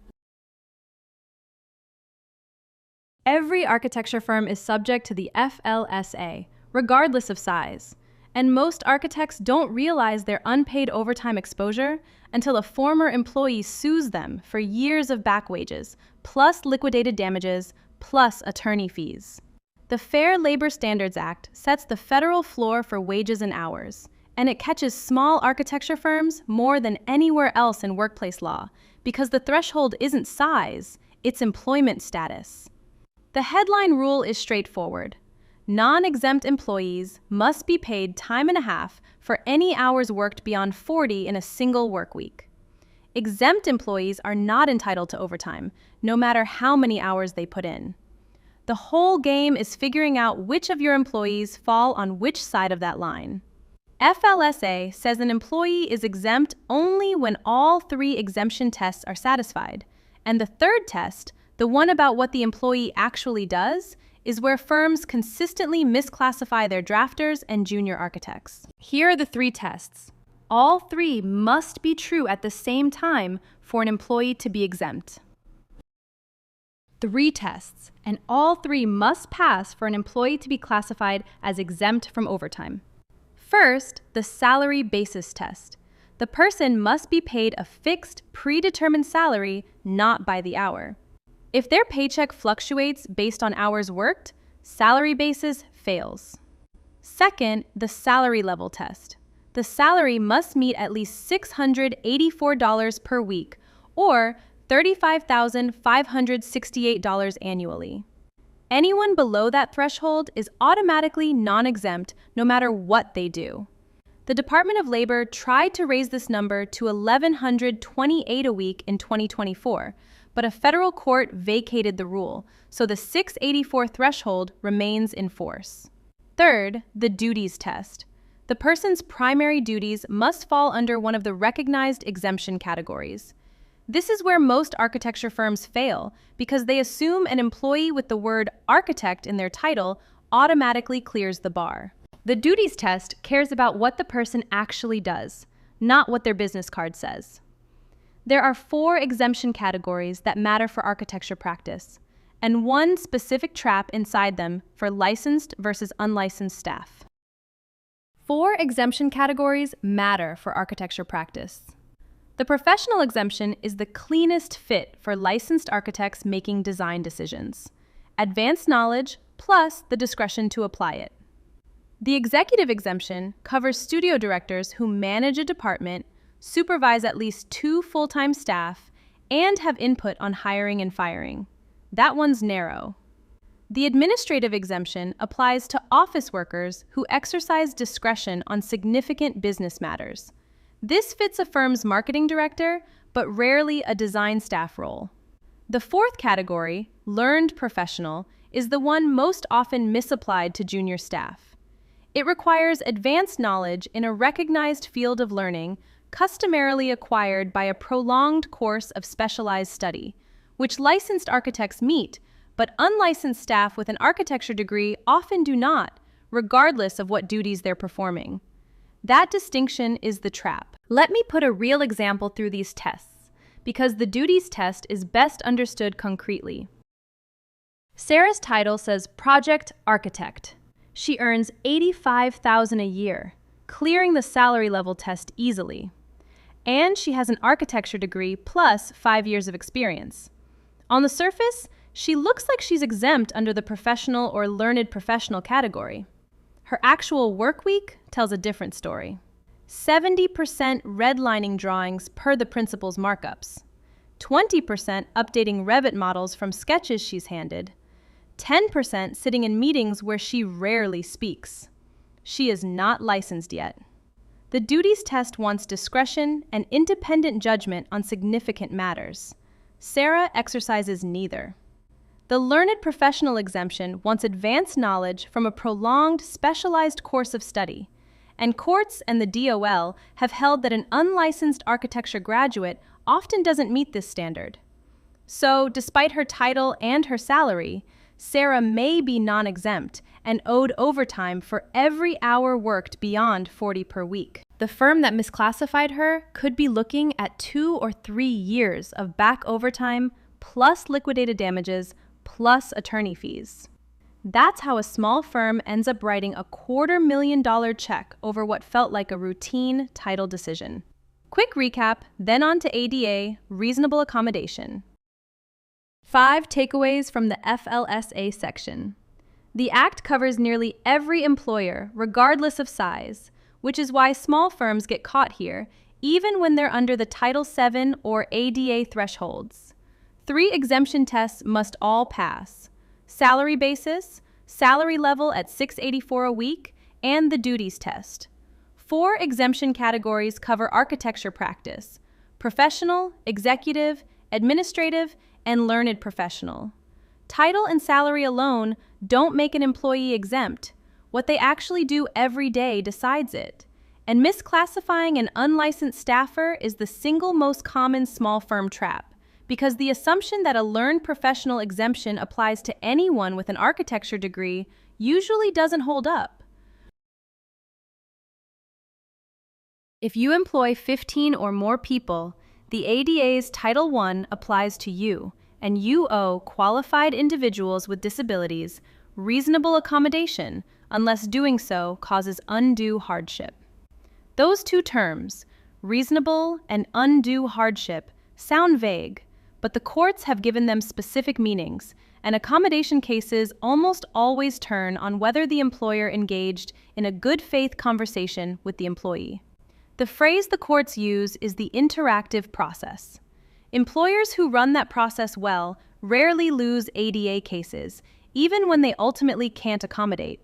Speaker 1: Every architecture firm is subject to the FLSA, regardless of size. And most architects don't realize their unpaid overtime exposure until a former employee sues them for years of back wages, plus liquidated damages, plus attorney fees. The Fair Labor Standards Act sets the federal floor for wages and hours, and it catches small architecture firms more than anywhere else in workplace law because the threshold isn't size, it's employment status. The headline rule is straightforward. Non-exempt employees must be paid time and a half for any hours worked beyond 40 in a single work week. Exempt employees are not entitled to overtime, no matter how many hours they put in. The whole game is figuring out which of your employees fall on which side of that line. FLSA says an employee is exempt only when all 3 exemption tests are satisfied, and the third test, the one about what the employee actually does, is where firms consistently misclassify their drafters and junior architects. Here are the 3 tests. All 3 must be true at the same time for an employee to be exempt. 3 tests, and all 3 must pass for an employee to be classified as exempt from overtime. First, the salary basis test. The person must be paid a fixed, predetermined salary, not by the hour. If their paycheck fluctuates based on hours worked, salary basis fails. Second, the salary level test. The salary must meet at least $684 per week, or $35,568 annually. Anyone below that threshold is automatically non-exempt no matter what they do. The Department of Labor tried to raise this number to $1,128 a week in 2024, but a federal court vacated the rule, so the $684 threshold remains in force. Third, the duties test. The person's primary duties must fall under one of the recognized exemption categories. This is where most architecture firms fail because they assume an employee with the word architect in their title automatically clears the bar. The duties test cares about what the person actually does, not what their business card says. There are 4 exemption categories that matter for architecture practice, and 1 specific trap inside them for licensed versus unlicensed staff. 4 exemption categories matter for architecture practice. The professional exemption is the cleanest fit for licensed architects making design decisions. Advanced knowledge plus the discretion to apply it. The executive exemption covers studio directors who manage a department, supervise at least 2 full-time staff, and have input on hiring and firing. That one's narrow. The administrative exemption applies to office workers who exercise discretion on significant business matters. This fits a firm's marketing director, but rarely a design staff role. The 4th category, learned professional, is the one most often misapplied to junior staff. It requires advanced knowledge in a recognized field of learning, customarily acquired by a prolonged course of specialized study, which licensed architects meet, but unlicensed staff with an architecture degree often do not, regardless of what duties they're performing. That distinction is the trap. Let me put a real example through these tests, because the duties test is best understood concretely. Sarah's title says Project Architect. She earns $85,000 a year, clearing the salary level test easily. And she has an architecture degree plus 5 years of experience. On the surface, she looks like she's exempt under the professional or learned professional category. Her actual work week tells a different story. 70% redlining drawings per the principal's markups, 20% updating Revit models from sketches she's handed, 10% sitting in meetings where she rarely speaks. She is not licensed yet. The duties test wants discretion and independent judgment on significant matters. Sarah exercises neither. The learned professional exemption wants advanced knowledge from a prolonged, specialized course of study, and courts and the DOL have held that an unlicensed architecture graduate often doesn't meet this standard. So, despite her title and her salary, Sarah may be non-exempt and owed overtime for every hour worked beyond 40 per week. The firm that misclassified her could be looking at 2 or 3 years of back overtime plus liquidated damages plus attorney fees. That's how a small firm ends up writing a $250,000 check over what felt like a routine title decision. Quick recap, then on to ADA, Reasonable Accommodation. 5 takeaways from the FLSA section. The Act covers nearly every employer, regardless of size, which is why small firms get caught here, even when they're under the Title VII or ADA thresholds. 3 exemption tests must all pass: salary basis, salary level at $684 a week, and the duties test. 4 exemption categories cover architecture practice: professional, executive, administrative, and learned professional. Title and salary alone don't make an employee exempt. What they actually do every day decides it. And misclassifying an unlicensed staffer is the single most common small firm trap, because the assumption that a learned professional exemption applies to anyone with an architecture degree usually doesn't hold up. If you employ 15 or more people, the ADA's Title I applies to you, and you owe qualified individuals with disabilities reasonable accommodation unless doing so causes undue hardship. Those 2 terms, reasonable and undue hardship, sound vague, but the courts have given them specific meanings, and accommodation cases almost always turn on whether the employer engaged in a good faith conversation with the employee. The phrase the courts use is the interactive process. Employers who run that process well rarely lose ADA cases, even when they ultimately can't accommodate.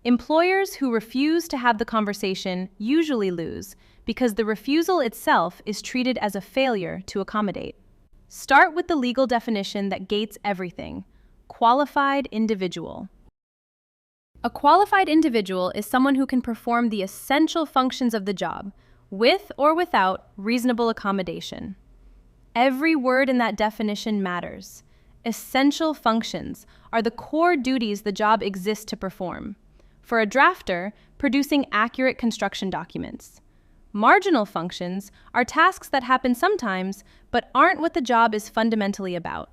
Speaker 1: Employers who refuse to have the conversation usually lose because the refusal itself is treated as a failure to accommodate. Start with the legal definition that gates everything: qualified individual. A qualified individual is someone who can perform the essential functions of the job, with or without reasonable accommodation. Every word in that definition matters. Essential functions are the core duties the job exists to perform. For a drafter, producing accurate construction documents. Marginal functions are tasks that happen sometimes, but aren't what the job is fundamentally about.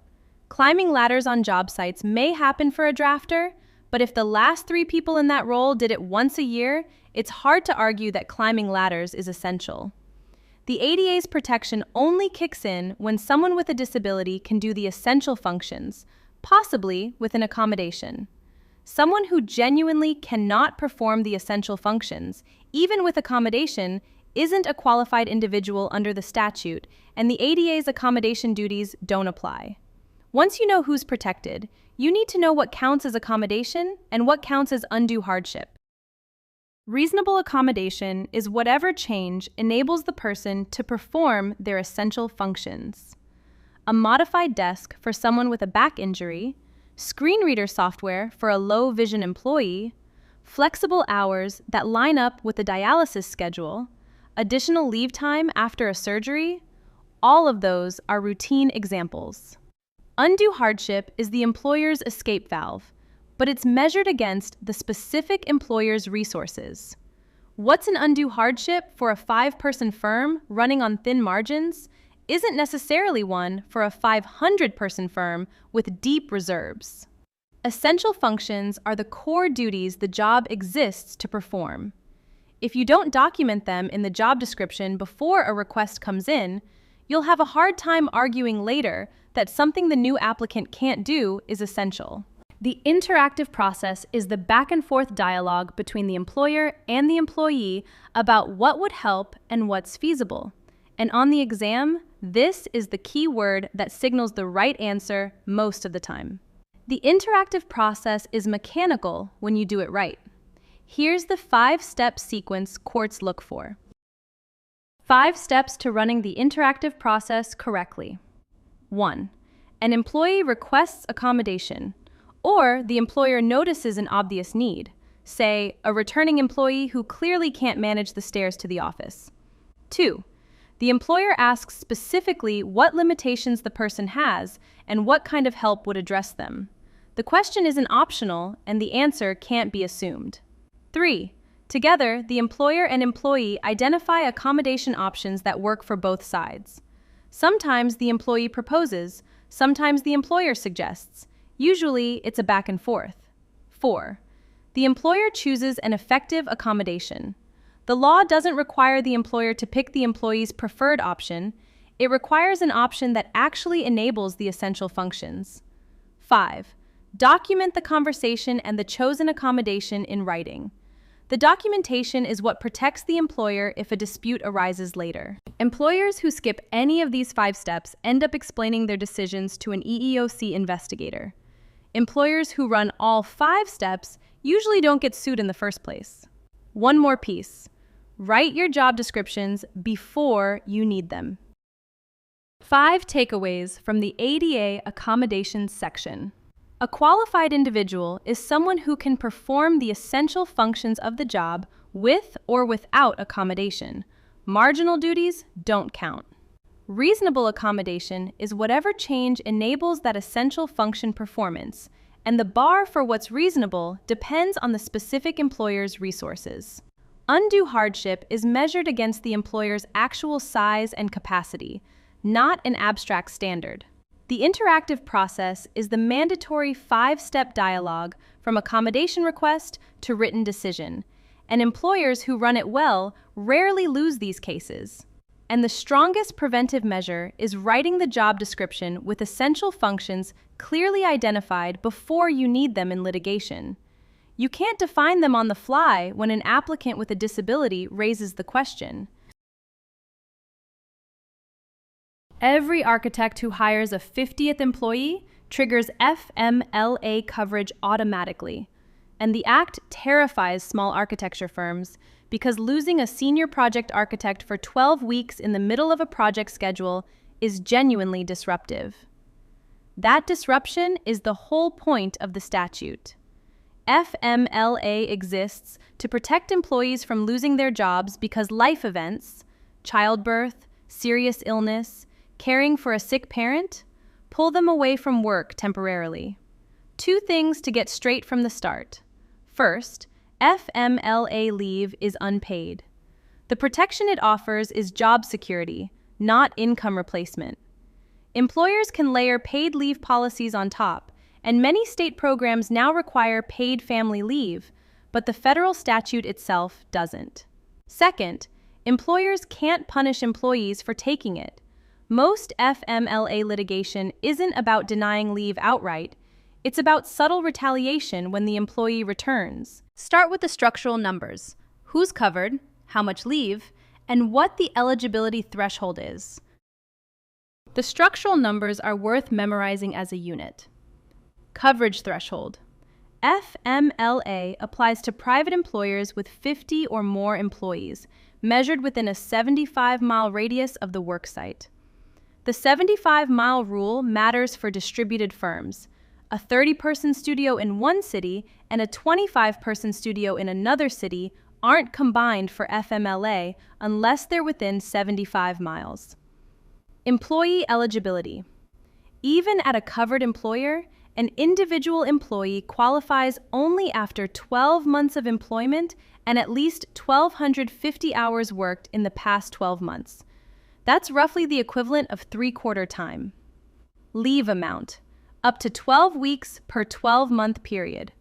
Speaker 1: Climbing ladders on job sites may happen for a drafter, but if the last 3 people in that role did it once a year, it's hard to argue that climbing ladders is essential. The ADA's protection only kicks in when someone with a disability can do the essential functions, possibly with an accommodation. Someone who genuinely cannot perform the essential functions, even with accommodation, isn't a qualified individual under the statute, and the ADA's accommodation duties don't apply. Once you know who's protected, you need to know what counts as accommodation and what counts as undue hardship. Reasonable accommodation is whatever change enables the person to perform their essential functions. A modified desk for someone with a back injury, screen reader software for a low-vision employee, flexible hours that line up with the dialysis schedule, additional leave time after a surgery, all of those are routine examples. Undue hardship is the employer's escape valve, but it's measured against the specific employer's resources. What's an undue hardship for a 5-person firm running on thin margins isn't necessarily one for a 500-person firm with deep reserves. Essential functions are the core duties the job exists to perform. If you don't document them in the job description before a request comes in, you'll have a hard time arguing later that something the new applicant can't do is essential. The interactive process is the back-and-forth dialogue between the employer and the employee about what would help and what's feasible. And on the exam, this is the key word that signals the right answer most of the time. The interactive process is mechanical when you do it right. Here's the 5-step sequence courts look for. 5 steps to running the interactive process correctly. 1. An employee requests accommodation, or the employer notices an obvious need, say, a returning employee who clearly can't manage the stairs to the office. 2. The employer asks specifically what limitations the person has and what kind of help would address them. The question isn't optional, and the answer can't be assumed. 3. Together, the employer and employee identify accommodation options that work for both sides. Sometimes the employee proposes, sometimes the employer suggests. Usually, it's a back and forth. 4. The employer chooses an effective accommodation. The law doesn't require the employer to pick the employee's preferred option. It requires an option that actually enables the essential functions. 5. Document the conversation and the chosen accommodation in writing. The documentation is what protects the employer if a dispute arises later. Employers who skip any of these 5 steps end up explaining their decisions to an EEOC investigator. Employers who run all 5 steps usually don't get sued in the first place. One more piece. Write your job descriptions before you need them. 5 takeaways from the ADA accommodations section. A qualified individual is someone who can perform the essential functions of the job with or without accommodation. Marginal duties don't count. Reasonable accommodation is whatever change enables that essential function performance, and the bar for what's reasonable depends on the specific employer's resources. Undue hardship is measured against the employer's actual size and capacity, not an abstract standard. The interactive process is the mandatory 5-step dialogue from accommodation request to written decision, and employers who run it well rarely lose these cases. And the strongest preventive measure is writing the job description with essential functions clearly identified before you need them in litigation. You can't define them on the fly when an applicant with a disability raises the question. Every architect who hires a 50th employee triggers FMLA coverage automatically, and the Act terrifies small architecture firms because losing a senior project architect for 12 weeks in the middle of a project schedule is genuinely disruptive. That disruption is the whole point of the statute. FMLA exists to protect employees from losing their jobs because life events, childbirth, serious illness, caring for a sick parent, pull them away from work temporarily. 2 things to get straight from the start. First, FMLA leave is unpaid. The protection it offers is job security, not income replacement. Employers can layer paid leave policies on top, and many state programs now require paid family leave, but the federal statute itself doesn't. Second, employers can't punish employees for taking it. Most FMLA litigation isn't about denying leave outright. It's about subtle retaliation when the employee returns. Start with the structural numbers: who's covered, how much leave, and what the eligibility threshold is. The structural numbers are worth memorizing as a unit. Coverage threshold. FMLA applies to private employers with 50 or more employees, measured within a 75-mile radius of the worksite. The 75-mile rule matters for distributed firms. A 30-person studio in one city and a 25-person studio in another city aren't combined for FMLA unless they're within 75 miles. Employee eligibility. Even at a covered employer, an individual employee qualifies only after 12 months of employment and at least 1,250 hours worked in the past 12 months. That's roughly the equivalent of 3/4 time. Leave amount. Up to 12 weeks per 12-month period.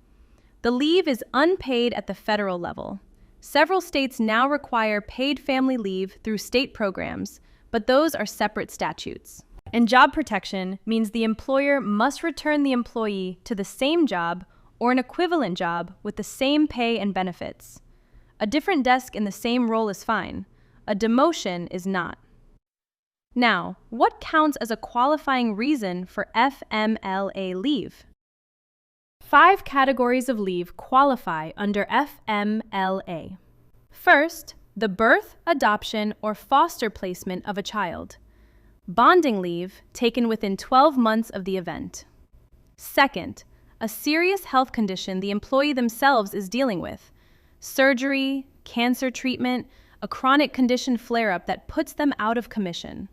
Speaker 1: The leave is unpaid at the federal level. Several states now require paid family leave through state programs, but those are separate statutes. And job protection means the employer must return the employee to the same job or an equivalent job with the same pay and benefits. A different desk in the same role is fine. A demotion is not. Now, what counts as a qualifying reason for FMLA leave? 5 categories of leave qualify under FMLA. First, the birth, adoption, or foster placement of a child. Bonding leave taken within 12 months of the event. Second, a serious health condition the employee themselves is dealing with. Surgery, cancer treatment, a chronic condition flare-up that puts them out of commission.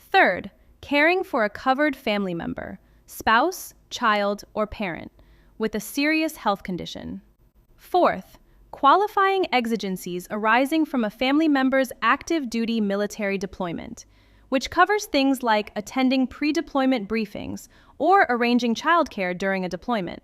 Speaker 1: Third, caring for a covered family member, spouse, child, or parent, with a serious health condition. Fourth, qualifying exigencies arising from a family member's active duty military deployment, which covers things like attending pre-deployment briefings or arranging childcare during a deployment.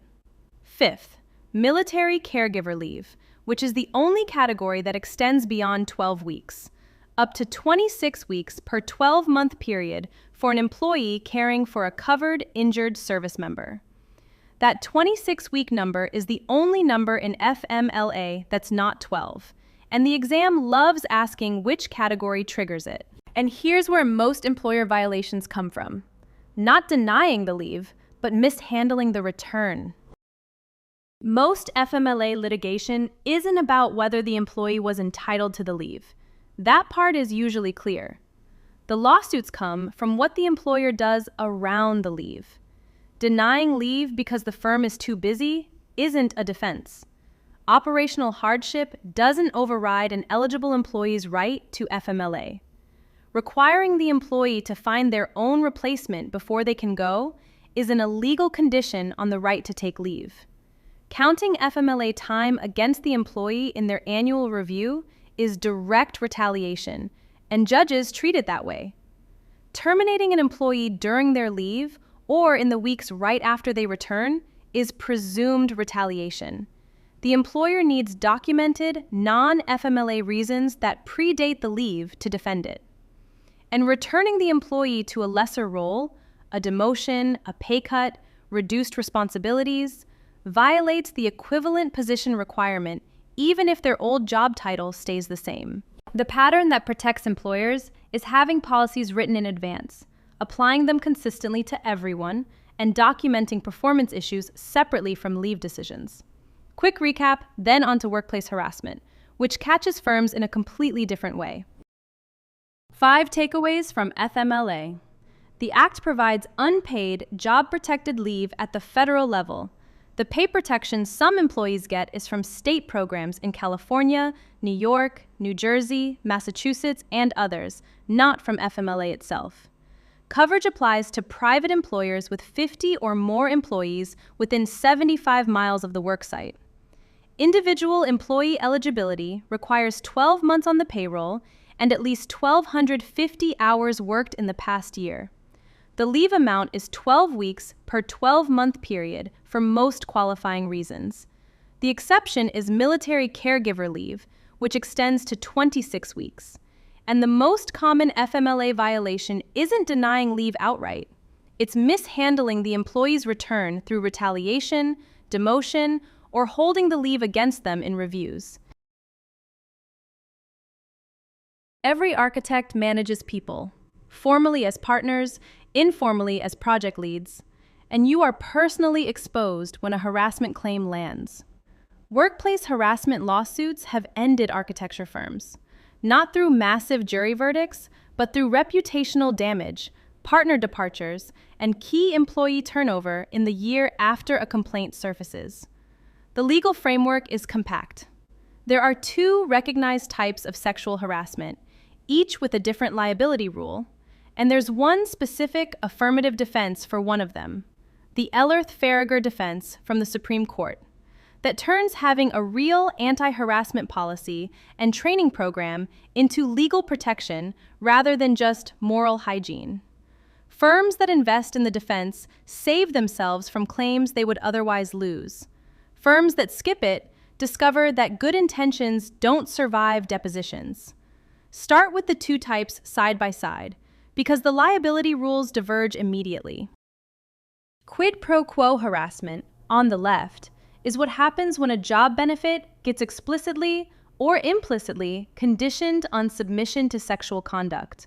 Speaker 1: Fifth, military caregiver leave, which is the only category that extends beyond 12 weeks. Up to 26 weeks per 12-month period for an employee caring for a covered, injured service member. That 26-week number is the only number in FMLA that's not 12, and the exam loves asking which category triggers it. And here's where most employer violations come from. Not denying the leave, but mishandling the return. Most FMLA litigation isn't about whether the employee was entitled to the leave. That part is usually clear. The lawsuits come from what the employer does around the leave. Denying leave because the firm is too busy isn't a defense. Operational hardship doesn't override an eligible employee's right to FMLA. Requiring the employee to find their own replacement before they can go is an illegal condition on the right to take leave. Counting FMLA time against the employee in their annual review is direct retaliation, and judges treat it that way. Terminating an employee during their leave or in the weeks right after they return is presumed retaliation. The employer needs documented, non-FMLA reasons that predate the leave to defend it. And returning the employee to a lesser role, a demotion, a pay cut, reduced responsibilities, violates the equivalent position requirement even if their old job title stays the same. The pattern that protects employers is having policies written in advance, applying them consistently to everyone, and documenting performance issues separately from leave decisions. Quick recap, then on to workplace harassment, which catches firms in a completely different way. 5 takeaways from FMLA. The Act provides unpaid, job-protected leave at the federal level. The pay protection some employees get is from state programs in California, New York, New Jersey, Massachusetts, and others, not from FMLA itself. Coverage applies to private employers with 50 or more employees within 75 miles of the worksite. Individual employee eligibility requires 12 months on the payroll and at least 1,250 hours worked in the past year. The leave amount is 12 weeks per 12-month period for most qualifying reasons. The exception is military caregiver leave, which extends to 26 weeks. And the most common FMLA violation isn't denying leave outright. It's mishandling the employee's return through retaliation, demotion, or holding the leave against them in reviews. Every architect manages people, formally as partners, informally as project leads, and you are personally exposed when a harassment claim lands. Workplace harassment lawsuits have ended architecture firms, not through massive jury verdicts, but through reputational damage, partner departures, and key employee turnover in the year after a complaint surfaces. The legal framework is compact. There are 2 recognized types of sexual harassment, each with a different liability rule, and there's one specific affirmative defense for one of them, the Ellerth-Faragher defense from the Supreme Court, that turns having a real anti-harassment policy and training program into legal protection rather than just moral hygiene. Firms that invest in the defense save themselves from claims they would otherwise lose. Firms that skip it discover that good intentions don't survive depositions. Start with the 2 types side by side, because the liability rules diverge immediately. Quid pro quo harassment, on the left, is what happens when a job benefit gets explicitly or implicitly conditioned on submission to sexual conduct.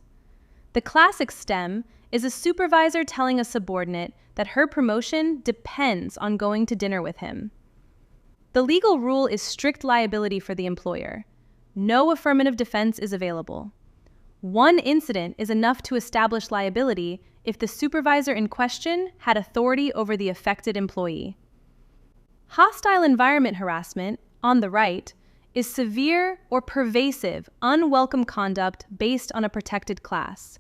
Speaker 1: The classic stem is a supervisor telling a subordinate that her promotion depends on going to dinner with him. The legal rule is strict liability for the employer. No affirmative defense is available. One incident is enough to establish liability if the supervisor in question had authority over the affected employee. Hostile environment harassment, on the right, is severe or pervasive, unwelcome conduct based on a protected class.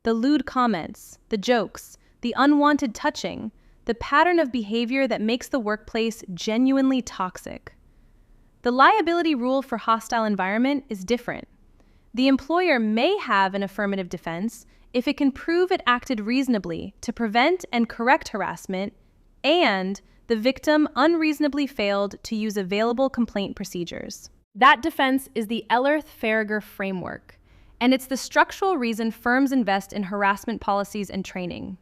Speaker 1: The lewd comments, the jokes, the unwanted touching, the pattern of behavior that makes the workplace genuinely toxic. The liability rule for hostile environment is different. The employer may have an affirmative defense if it can prove it acted reasonably to prevent and correct harassment, and the victim unreasonably failed to use available complaint procedures. That defense is the Ellerth-Faragher framework, and it's the structural reason firms invest in harassment policies and training.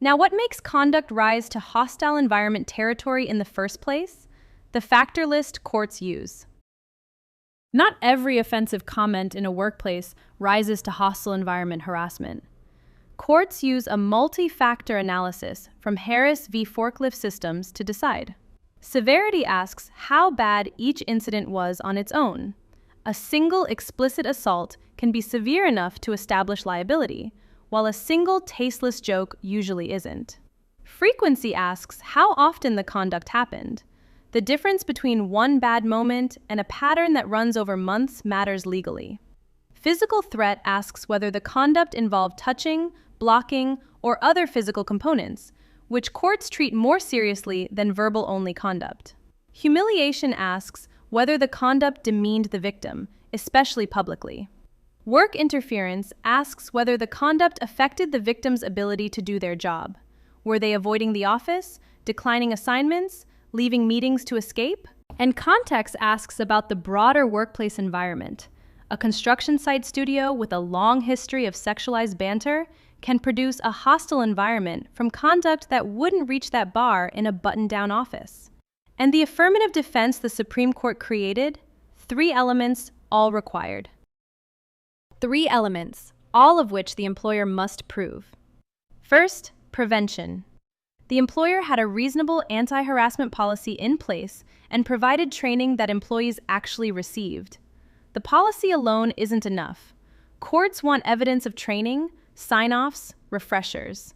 Speaker 1: Now, what makes conduct rise to hostile environment territory in the first place? The factor list courts use. Not every offensive comment in a workplace rises to hostile environment harassment. Courts use a multi-factor analysis from Harris v. Forklift Systems to decide. Severity asks how bad each incident was on its own. A single explicit assault can be severe enough to establish liability, while a single tasteless joke usually isn't. Frequency asks how often the conduct happened. The difference between one bad moment and a pattern that runs over months matters legally. Physical threat asks whether the conduct involved touching, blocking, or other physical components, which courts treat more seriously than verbal-only conduct. Humiliation asks whether the conduct demeaned the victim, especially publicly. Work interference asks whether the conduct affected the victim's ability to do their job. Were they avoiding the office, declining assignments, leaving meetings to escape? And context asks about the broader workplace environment. A construction site studio with a long history of sexualized banter can produce a hostile environment from conduct that wouldn't reach that bar in a button-down office. And the affirmative defense the Supreme Court created? 3 elements, all required. 3 elements, all of which the employer must prove. First, prevention. The employer had a reasonable anti-harassment policy in place and provided training that employees actually received. The policy alone isn't enough. Courts want evidence of training, sign-offs, refreshers.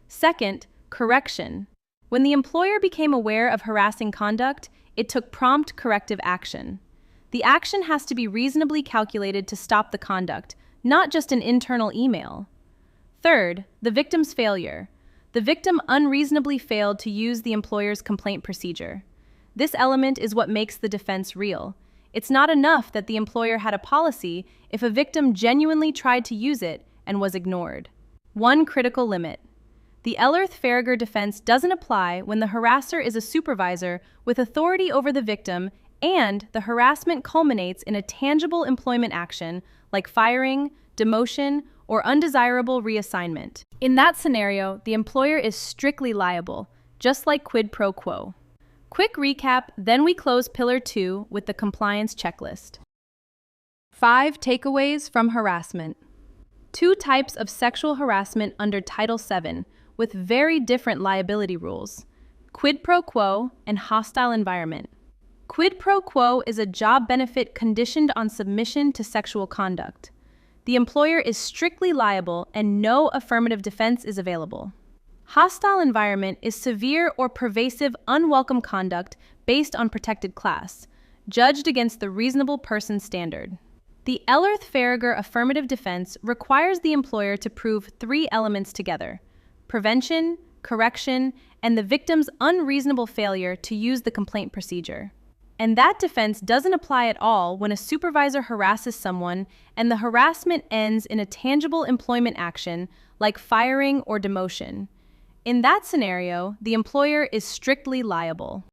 Speaker 1: Second, correction. When the employer became aware of harassing conduct, it took prompt corrective action. The action has to be reasonably calculated to stop the conduct, not just an internal email. Third, the victim's failure. The victim unreasonably failed to use the employer's complaint procedure. This element is what makes the defense real. It's not enough that the employer had a policy if a victim genuinely tried to use it and was ignored. One critical limit. The Ellerth-Farragher defense doesn't apply when the harasser is a supervisor with authority over the victim and the harassment culminates in a tangible employment action like firing, demotion, or undesirable reassignment. In that scenario, the employer is strictly liable, just like quid pro quo. Quick recap, then we close Pillar 2 with the compliance checklist. 5 takeaways from harassment. 2 types of sexual harassment under Title VII with very different liability rules: quid pro quo and hostile environment. Quid pro quo is a job benefit conditioned on submission to sexual conduct. The employer is strictly liable and no affirmative defense is available. Hostile environment is severe or pervasive unwelcome conduct based on protected class, judged against the reasonable person standard. The Ellerth-Farragher affirmative defense requires the employer to prove 3 elements together: prevention, correction, and the victim's unreasonable failure to use the complaint procedure. And that defense doesn't apply at all when a supervisor harasses someone and the harassment ends in a tangible employment action like firing or demotion. In that scenario, the employer is strictly liable.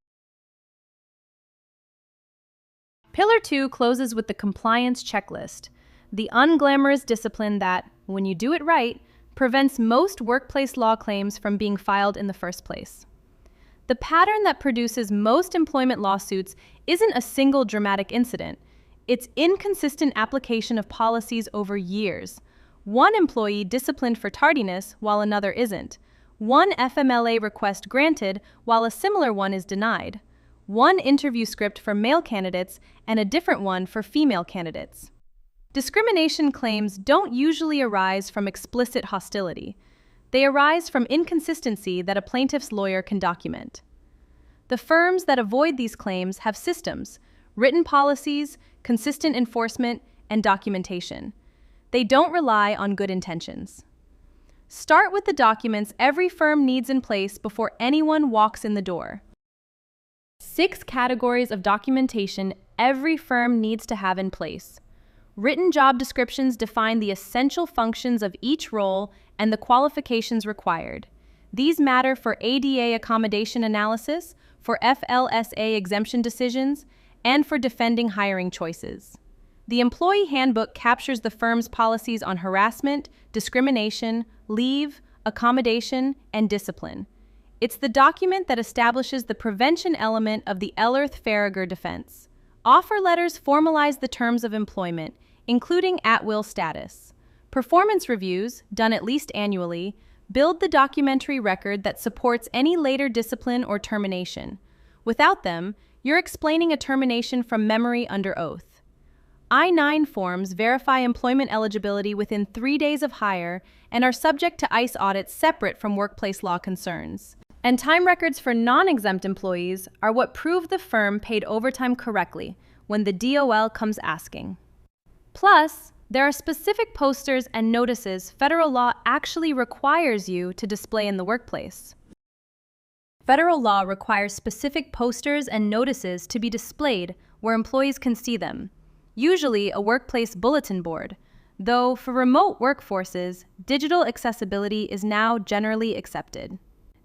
Speaker 1: Pillar 2 closes with the compliance checklist, the unglamorous discipline that, when you do it right, prevents most workplace law claims from being filed in the first place. The pattern that produces most employment lawsuits isn't a single dramatic incident. It's inconsistent application of policies over years. One employee disciplined for tardiness while another isn't. One FMLA request granted while a similar one is denied. One interview script for male candidates and a different one for female candidates. Discrimination claims don't usually arise from explicit hostility. They arise from inconsistency that a plaintiff's lawyer can document. The firms that avoid these claims have systems, written policies, consistent enforcement, and documentation. They don't rely on good intentions. Start with the documents every firm needs in place before anyone walks in the door. 6 categories of documentation every firm needs to have in place. Written job descriptions define the essential functions of each role and the qualifications required. These matter for ADA accommodation analysis, for FLSA exemption decisions, and for defending hiring choices. The employee handbook captures the firm's policies on harassment, discrimination, leave, Accommodation, and Discipline. It's the document that establishes the prevention element of the Ellerth-Faragher defense. Offer letters formalize the terms of employment, including at-will status. Performance reviews, done at least annually, build the documentary record that supports any later discipline or termination. Without them, you're explaining a termination from memory under oath. I-9 forms verify employment eligibility within 3 days of hire and are subject to ICE audits separate from workplace law concerns. And time records for non-exempt employees are what prove the firm paid overtime correctly when the DOL comes asking. Plus, there are specific posters and notices federal law actually requires you to display in the workplace. Federal law requires specific posters and notices to be displayed where employees can see them, usually a workplace bulletin board, though for remote workforces, digital accessibility is now generally accepted.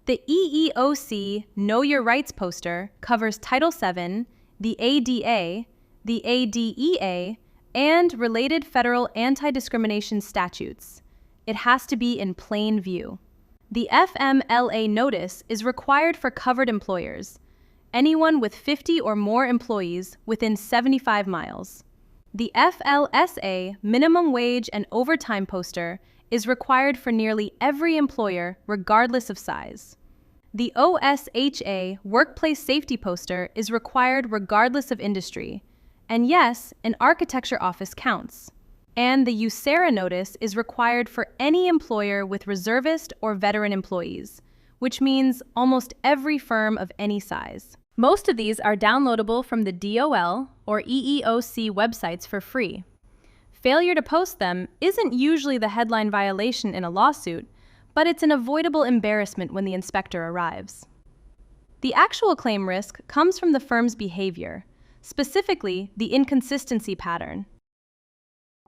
Speaker 1: The EEOC Know Your Rights poster covers Title VII, the ADA, the ADEA, and related federal anti-discrimination statutes. It has to be in plain view. The FMLA notice is required for covered employers, anyone with 50 or more employees within 75 miles. The FLSA minimum wage and overtime poster is required for nearly every employer regardless of size. The OSHA workplace safety poster is required regardless of industry. And yes, an architecture office counts. And the Licensura notice is required for any employer with reservist or veteran employees, which means almost every firm of any size. Most of these are downloadable from the DOL or EEOC websites for free. Failure to post them isn't usually the headline violation in a lawsuit, but it's an avoidable embarrassment when the inspector arrives. The actual claim risk comes from the firm's behavior, specifically the inconsistency pattern.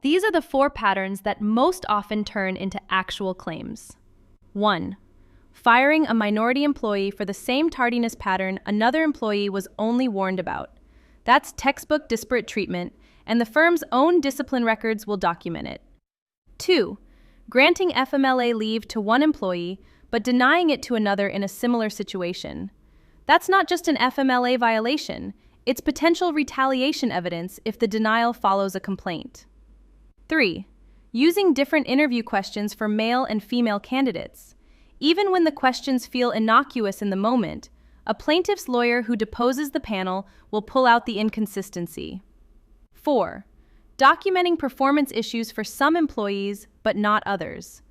Speaker 1: These are the 4 patterns that most often turn into actual claims. 1. Firing a minority employee for the same tardiness pattern another employee was only warned about. That's textbook disparate treatment, and the firm's own discipline records will document it. 2. Granting FMLA leave to one employee, but denying it to another in a similar situation. That's not just an FMLA violation, it's potential retaliation evidence if the denial follows a complaint. 3. Using different interview questions for male and female candidates. Even when the questions feel innocuous in the moment, a plaintiff's lawyer who deposes the panel will pull out the inconsistency. 4. Documenting performance issues for some employees, but not others.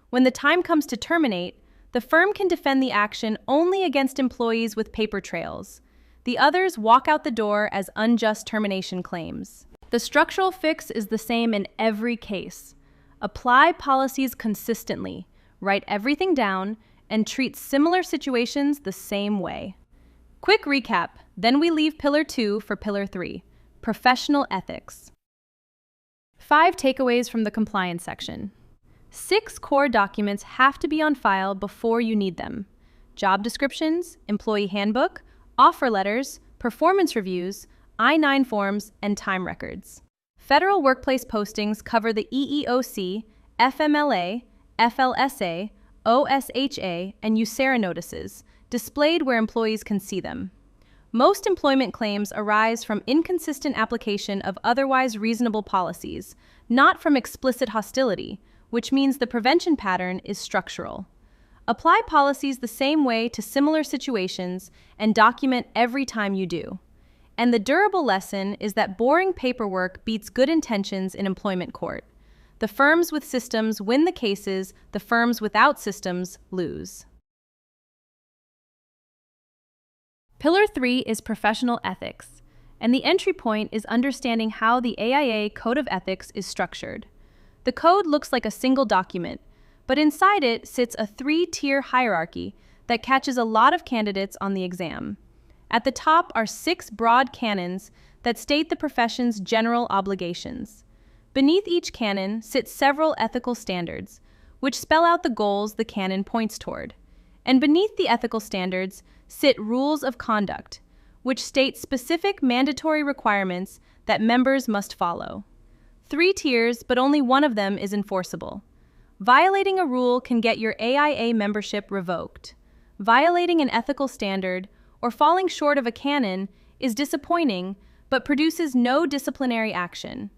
Speaker 1: When the time comes to terminate, the firm can defend the action only against employees with paper trails. The others walk out the door as unjust termination claims. The structural fix is the same in every case. Apply policies consistently, write everything down, and treat similar situations the same way. Quick recap, then we leave Pillar 2 for Pillar 3, Professional Ethics. 5 takeaways from the compliance section. 6 core documents have to be on file before you need them. Job descriptions, employee handbook, offer letters, performance reviews, I-9 forms, and time records. Federal workplace postings cover the EEOC, FMLA, FLSA, OSHA, and Licensura notices, displayed where employees can see them. Most employment claims arise from inconsistent application of otherwise reasonable policies, not from explicit hostility, which means the prevention pattern is structural. Apply policies the same way to similar situations and document every time you do. And the durable lesson is that boring paperwork beats good intentions in employment court. The firms with systems win the cases, the firms without systems lose. Pillar 3 is professional ethics, and the entry point is understanding how the AIA Code of Ethics is structured. The code looks like a single document, but inside it sits a 3-tier hierarchy that catches a lot of candidates on the exam. At the top are 6 broad canons that state the profession's general obligations. Beneath each canon sit several ethical standards, which spell out the goals the canon points toward. And beneath the ethical standards sit rules of conduct, which state specific mandatory requirements that members must follow. 3 tiers, but only one of them is enforceable. Violating a rule can get your AIA membership revoked. Violating an ethical standard or falling short of a canon is disappointing but produces no disciplinary action.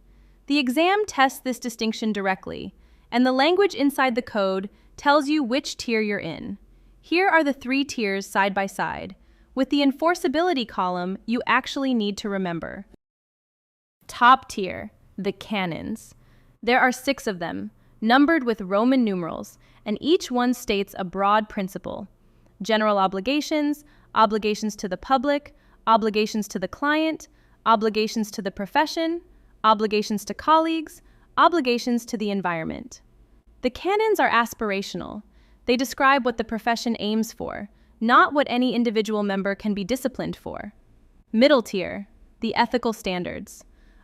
Speaker 1: The exam tests this distinction directly, and the language inside the code tells you which tier you're in. Here are the 3 tiers side by side, with the enforceability column you actually need to remember. Top tier, the canons. There are 6 of them, numbered with Roman numerals, and each one states a broad principle. General obligations, obligations to the public, obligations to the client, obligations to the profession, obligations to colleagues, obligations to the environment. The canons are aspirational. They describe what the profession aims for, not what any individual member can be disciplined for. Middle tier, the ethical standards.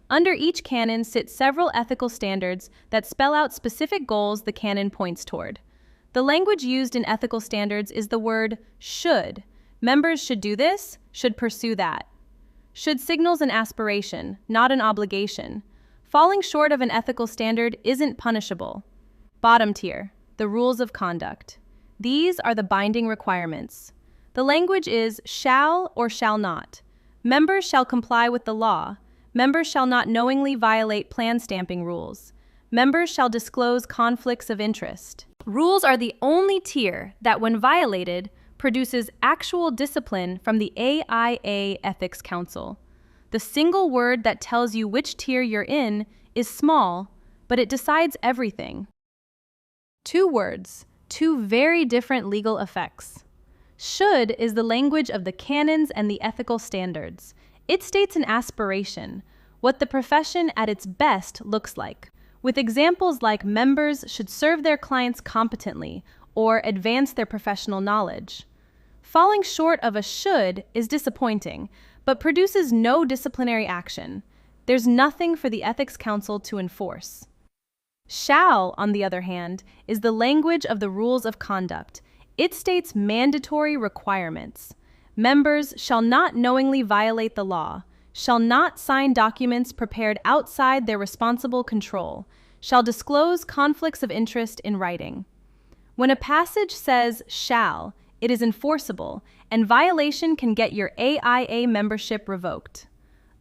Speaker 1: Under each canon sit several ethical standards that spell out specific goals the canon points toward. The language used in ethical standards is the word should. Members should do this, should pursue that. Should signals an aspiration, not an obligation. Falling short of an ethical standard isn't punishable. Bottom tier, the rules of conduct. These are the binding requirements. The language is shall or shall not. Members shall comply with the law. Members shall not knowingly violate plan stamping rules. Members shall disclose conflicts of interest. Rules are the only tier that, when violated, produces actual discipline from the AIA Ethics Council. The single word that tells you which tier you're in is small, but it decides everything. 2 words, 2 very different legal effects. Should is the language of the canons and the ethical standards. It states an aspiration, what the profession at its best looks like, with examples like members should serve their clients competently or advance their professional knowledge. Falling short of a should is disappointing, but produces no disciplinary action. There's nothing for the Ethics Council to enforce. Shall, on the other hand, is the language of the rules of conduct. It states mandatory requirements. Members shall not knowingly violate the law, shall not sign documents prepared outside their responsible control, shall disclose conflicts of interest in writing. When a passage says shall, it is enforceable, and violation can get your AIA membership revoked.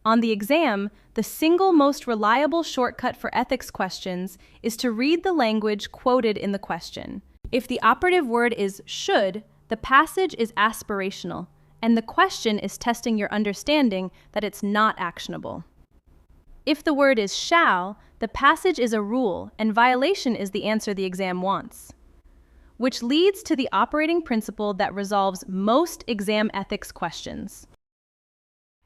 Speaker 1: On the exam, the single most reliable shortcut for ethics questions is to read the language quoted in the question. If the operative word is should, the passage is aspirational, and the question is testing your understanding that it's not actionable. If the word is shall, the passage is a rule, and violation is the answer the exam wants. Which leads to the operating principle that resolves most exam ethics questions.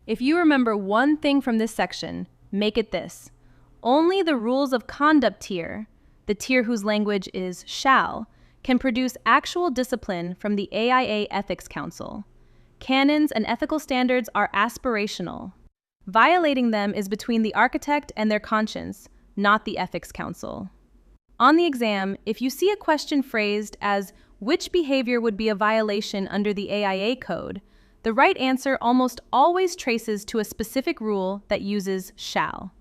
Speaker 1: If you remember one thing from this section, make it this. Only the rules of conduct tier, the tier whose language is shall, can produce actual discipline from the AIA Ethics Council. Canons and ethical standards are aspirational. Violating them is between the architect and their conscience, not the Ethics Council. On the exam, if you see a question phrased as which behavior would be a violation under the AIA code, the right answer almost always traces to a specific rule that uses shall.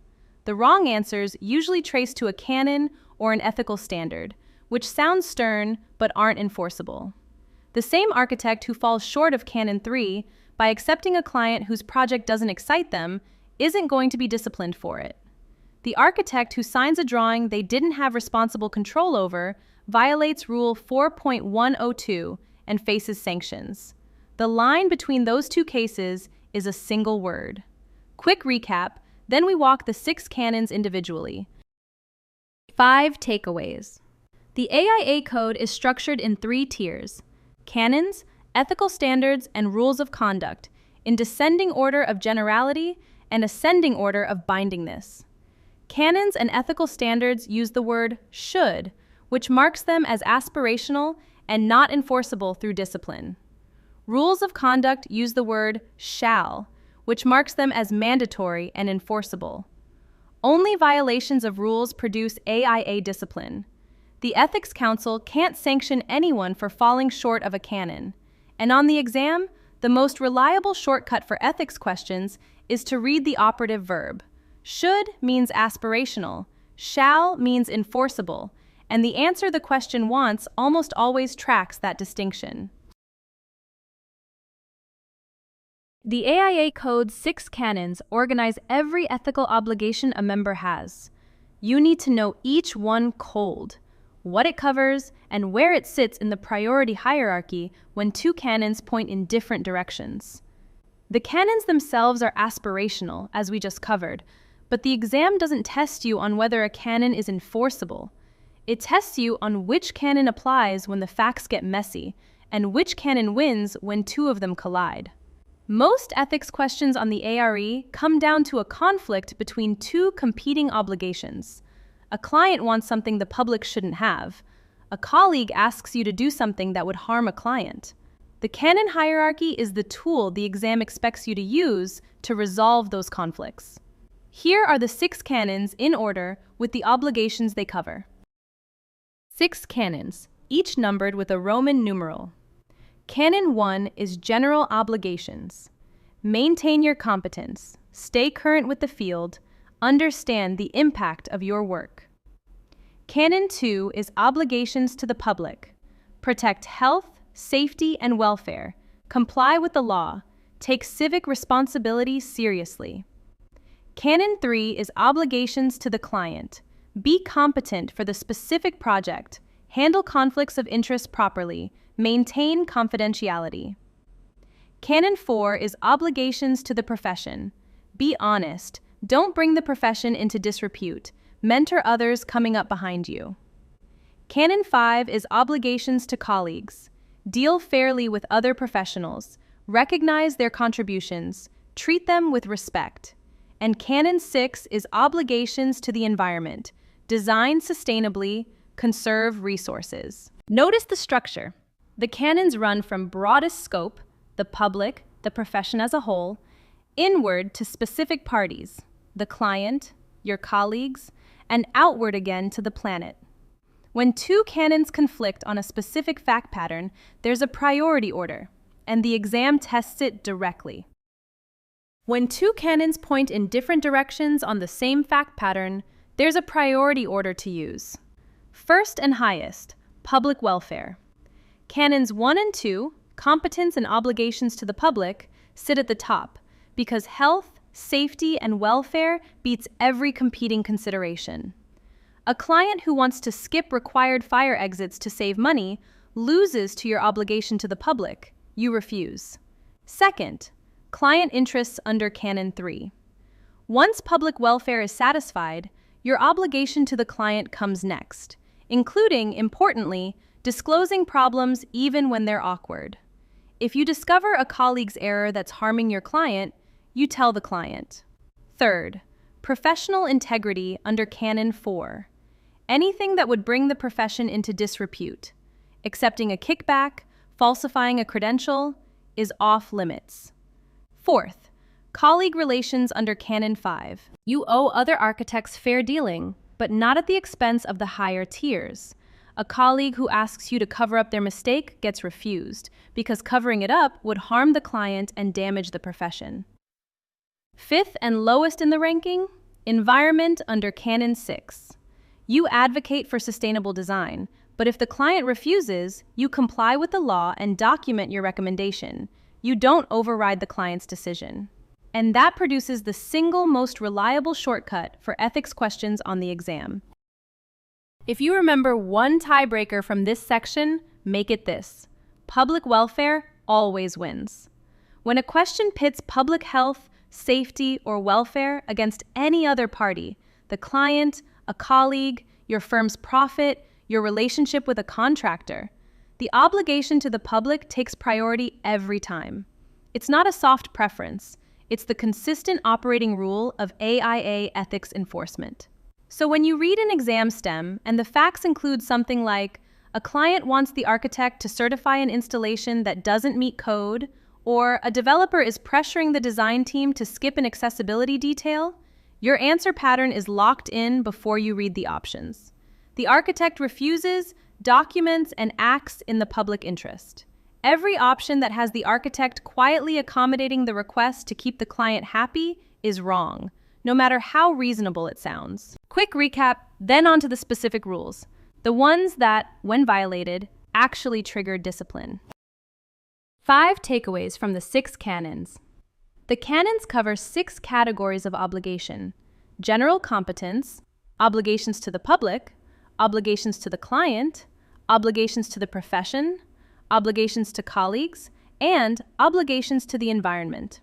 Speaker 1: The wrong answers usually trace to a canon or an ethical standard, which sound stern but aren't enforceable. The same architect who falls short of Canon 3 by accepting a client whose project doesn't excite them isn't going to be disciplined for it. The architect who signs a drawing they didn't have responsible control over violates Rule 4.102 and faces sanctions. The line between those 2 cases is a single word. Quick recap, then we walk the 6 canons individually. 5 takeaways. The AIA code is structured in 3 tiers: canons, ethical standards, and rules of conduct, in descending order of generality and ascending order of bindingness. Canons and ethical standards use the word should, which marks them as aspirational and not enforceable through discipline. Rules of conduct use the word shall, which marks them as mandatory and enforceable. Only violations of rules produce AIA discipline. The Ethics Council can't sanction anyone for falling short of a canon. And on the exam, the most reliable shortcut for ethics questions is to read the operative verb. Should means aspirational, shall means enforceable, and the answer the question wants almost always tracks that distinction. The AIA Code's 6 canons organize every ethical obligation a member has. You need to know each one cold, what it covers, and where it sits in the priority hierarchy when two canons point in different directions. The canons themselves are aspirational, as we just covered, but the exam doesn't test you on whether a canon is enforceable. It tests you on which canon applies when the facts get messy, and which canon wins when two of them collide. Most ethics questions on the ARE come down to a conflict between two competing obligations. A client wants something the public shouldn't have. A colleague asks you to do something that would harm a client. The canon hierarchy is the tool the exam expects you to use to resolve those conflicts. Here are the 6 canons in order with the obligations they cover. 6 canons, each numbered with a Roman numeral. Canon 1 is general obligations. Maintain your competence, stay current with the field, understand the impact of your work. Canon 2 is obligations to the public. Protect health, safety, and welfare. Comply with the law. Take civic responsibility seriously. Canon 3 is obligations to the client. Be competent for the specific project. Handle conflicts of interest properly. Maintain confidentiality. Canon 4 is obligations to the profession. Be honest. Don't bring the profession into disrepute. Mentor others coming up behind you. Canon 5 is obligations to colleagues. Deal fairly with other professionals. Recognize their contributions. Treat them with respect. And Canon 6 is obligations to the environment. Design sustainably. Conserve resources. Notice the structure. The canons run from broadest scope, the public, the profession as a whole, inward to specific parties, the client, your colleagues, and outward again to the planet. When two canons conflict on a specific fact pattern, there's a priority order, and the exam tests it directly. When two canons point in different directions on the same fact pattern, there's a priority order to use. First and highest, public welfare. Canons 1 and 2, competence and obligations to the public, sit at the top because health, safety, and welfare beats every competing consideration. A client who wants to skip required fire exits to save money loses to your obligation to the public. You refuse. Second, client interests under Canon 3. Once public welfare is satisfied, your obligation to the client comes next, including, importantly, disclosing problems even when they're awkward. If you discover a colleague's error that's harming your client, you tell the client. Third, professional integrity under Canon 4. Anything that would bring the profession into disrepute, accepting a kickback, falsifying a credential, is off limits. Fourth, colleague relations under Canon 5. You owe other architects fair dealing, but not at the expense of the higher tiers. A colleague who asks you to cover up their mistake gets refused, because covering it up would harm the client and damage the profession. Fifth and lowest in the ranking, environment under Canon 6. You advocate for sustainable design, but if the client refuses, you comply with the law and document your recommendation. You don't override the client's decision. And that produces the single most reliable shortcut for ethics questions on the exam. If you remember one tiebreaker from this section, make it this. Public welfare always wins. When a question pits public health, safety, or welfare against any other party, the client, a colleague, your firm's profit, your relationship with a contractor, the obligation to the public takes priority every time. It's not a soft preference. It's the consistent operating rule of AIA ethics enforcement. So when you read an exam stem and the facts include something like, a client wants the architect to certify an installation that doesn't meet code, or a developer is pressuring the design team to skip an accessibility detail, your answer pattern is locked in before you read the options. The architect refuses, documents, and acts in the public interest. Every option that has the architect quietly accommodating the request to keep the client happy is wrong, no matter how reasonable it sounds. Quick recap, then on to the specific rules. The ones that, when violated, actually trigger discipline. 5 takeaways from the 6 canons. The canons cover 6 categories of obligation: general competence, obligations to the public, obligations to the client, obligations to the profession, obligations to colleagues, and obligations to the environment.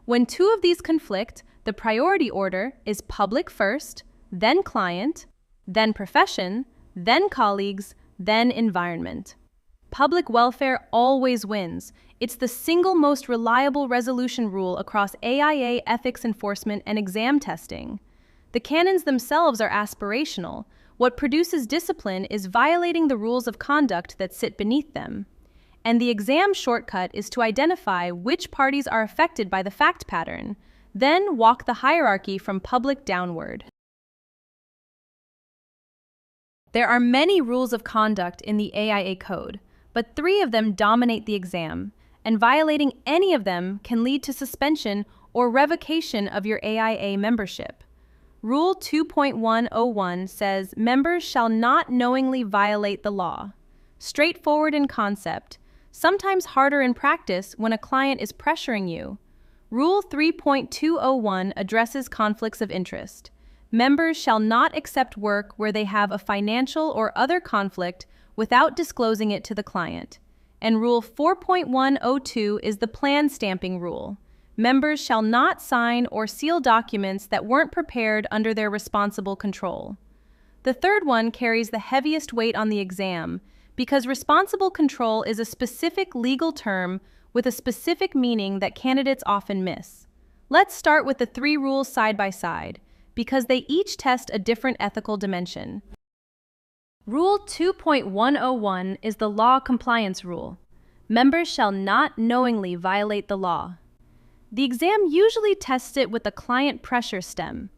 Speaker 1: When 2 of these conflict, the priority order is public first, then client, then profession, then colleagues, then environment. Public welfare always wins. It's the single most reliable resolution rule across AIA ethics enforcement and exam testing. The canons themselves are aspirational. What produces discipline is violating the rules of conduct that sit beneath them. And the exam shortcut is to identify which parties are affected by the fact pattern, then walk the hierarchy from public downward. There are many rules of conduct in the AIA Code, but 3 of them dominate the exam, and violating any of them can lead to suspension or revocation of your AIA membership. Rule 2.101 says members shall not knowingly violate the law. Straightforward in concept, sometimes harder in practice when a client is pressuring you. Rule 3.201 addresses conflicts of interest. Members shall not accept work where they have a financial or other conflict without disclosing it to the client. And Rule 4.102 is the plan stamping rule. Members shall not sign or seal documents that weren't prepared under their responsible control. The third one carries the heaviest weight on the exam because responsible control is a specific legal term with a specific meaning that candidates often miss. Let's start with the 3 rules side by side because they each test a different ethical dimension. Rule 2.101 is the law compliance rule. Members shall not knowingly violate the law. The exam usually tests it with the client pressure stem.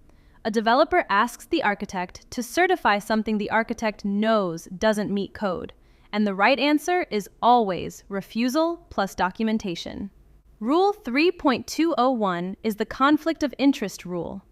Speaker 1: A developer asks the architect to certify something the architect knows doesn't meet code, and the right answer is always refusal plus documentation. Rule 3.201 is the conflict of interest rule.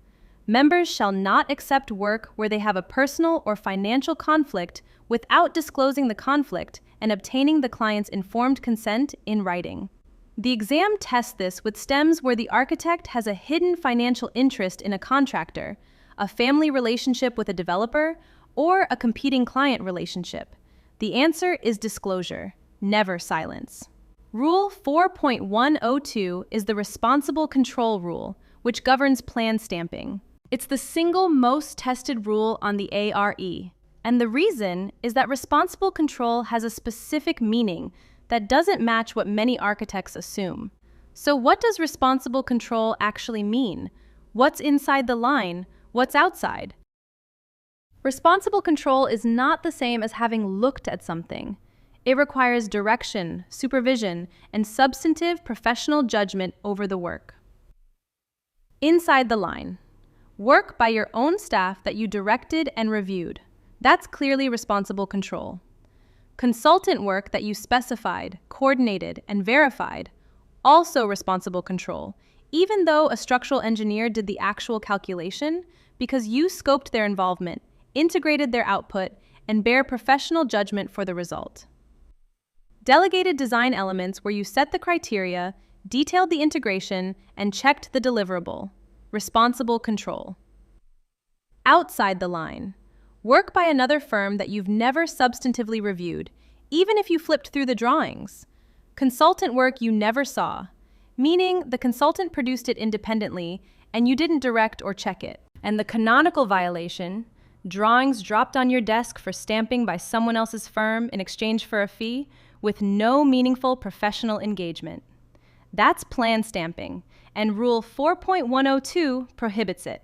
Speaker 1: Members shall not accept work where they have a personal or financial conflict without disclosing the conflict and obtaining the client's informed consent in writing. The exam tests this with stems where the architect has a hidden financial interest in a contractor, a family relationship with a developer, or a competing client relationship. The answer is disclosure, never silence. Rule 4.102 is the responsible control rule, which governs plan stamping. It's the single most tested rule on the ARE, and the reason is that responsible control has a specific meaning that doesn't match what many architects assume. So what does responsible control actually mean? What's inside the line? What's outside? Responsible control is not the same as having looked at something. It requires direction, supervision, and substantive professional judgment over the work. Inside the line. Work by your own staff that you directed and reviewed. That's clearly responsible control. Consultant work that you specified, coordinated, and verified. Also responsible control, even though a structural engineer did the actual calculation, because you scoped their involvement, integrated their output, and bear professional judgment for the result. Delegated design elements where you set the criteria, detailed the integration, and checked the deliverable. Responsible control. Outside the line. Work by another firm that you've never substantively reviewed, even if you flipped through the drawings. Consultant work you never saw, meaning the consultant produced it independently and you didn't direct or check it. And the canonical violation, drawings dropped on your desk for stamping by someone else's firm in exchange for a fee with no meaningful professional engagement. That's plan stamping, and Rule 4.102 prohibits it.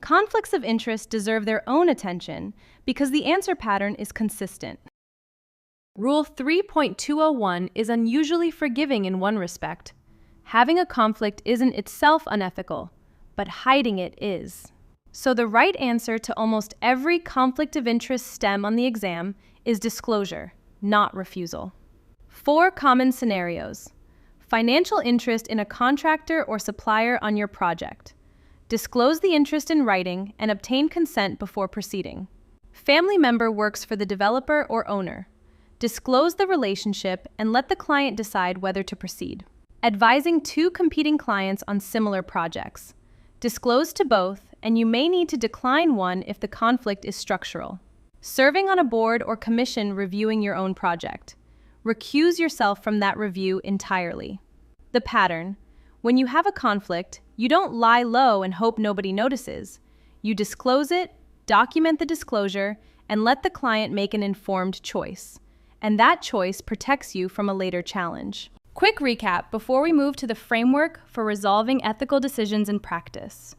Speaker 1: Conflicts of interest deserve their own attention because the answer pattern is consistent. Rule 3.201 is unusually forgiving in one respect. Having a conflict isn't itself unethical, but hiding it is. So the right answer to almost every conflict of interest stem on the exam is disclosure, not refusal. 4 common scenarios. Financial interest in a contractor or supplier on your project. Disclose the interest in writing and obtain consent before proceeding. Family member works for the developer or owner. Disclose the relationship and let the client decide whether to proceed. Advising two competing clients on similar projects. Disclose to both, and you may need to decline one if the conflict is structural. Serving on a board or commission reviewing your own project. Recuse yourself from that review entirely. The pattern. When you have a conflict, you don't lie low and hope nobody notices. You disclose it, document the disclosure, and let the client make an informed choice. And that choice protects you from a later challenge. Quick recap before we move to the framework for resolving ethical decisions in practice.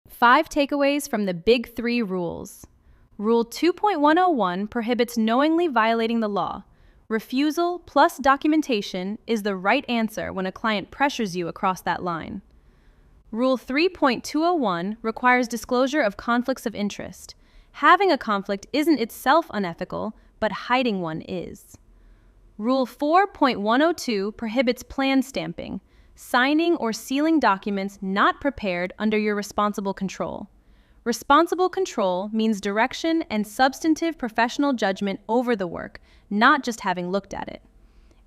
Speaker 1: 5 takeaways from the Big 3 rules. Rule 2.101 prohibits knowingly violating the law. Refusal plus documentation is the right answer when a client pressures you across that line. Rule 3.201 requires disclosure of conflicts of interest. Having a conflict isn't itself unethical, but hiding one is. Rule 4.102 prohibits plan stamping, signing or sealing documents not prepared under your responsible control. Responsible control means direction and substantive professional judgment over the work, not just having looked at it.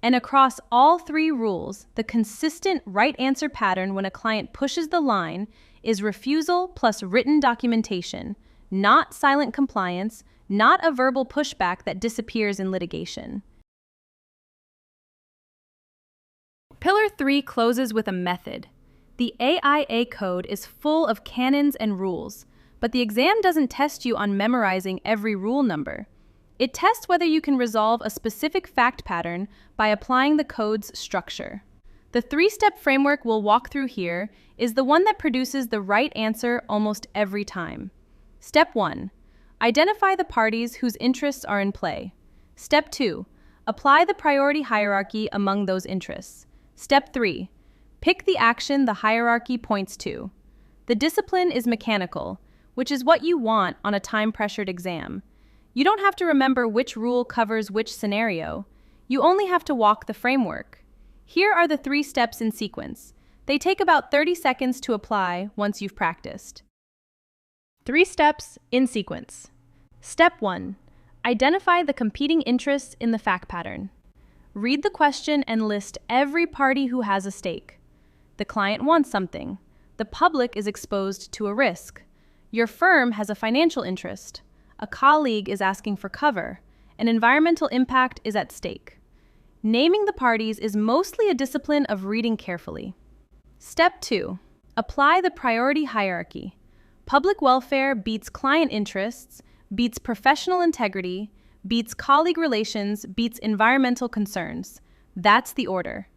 Speaker 1: And across all 3 rules, the consistent right answer pattern when a client pushes the line is refusal plus written documentation, not silent compliance, not a verbal pushback that disappears in litigation. Pillar 3 closes with a method. The AIA code is full of canons and rules, but the exam doesn't test you on memorizing every rule number. It tests whether you can resolve a specific fact pattern by applying the code's structure. The 3-step framework we'll walk through here is the one that produces the right answer almost every time. Step 1. Identify the parties whose interests are in play. Step 2. Apply the priority hierarchy among those interests. Step 3. Pick the action the hierarchy points to. The discipline is mechanical, which is what you want on a time-pressured exam. You don't have to remember which rule covers which scenario. You only have to walk the framework. Here are the 3 steps in sequence. They take about 30 seconds to apply once you've practiced. 3 steps in sequence. Step 1. Identify the competing interests in the fact pattern. Read the question and list every party who has a stake. The client wants something. The public is exposed to a risk. Your firm has a financial interest. A colleague is asking for cover. An environmental impact is at stake. Naming the parties is mostly a discipline of reading carefully. Step 2. Apply the priority hierarchy. Public welfare beats client interests, beats professional integrity, beats colleague relations, beats environmental concerns. That's the order.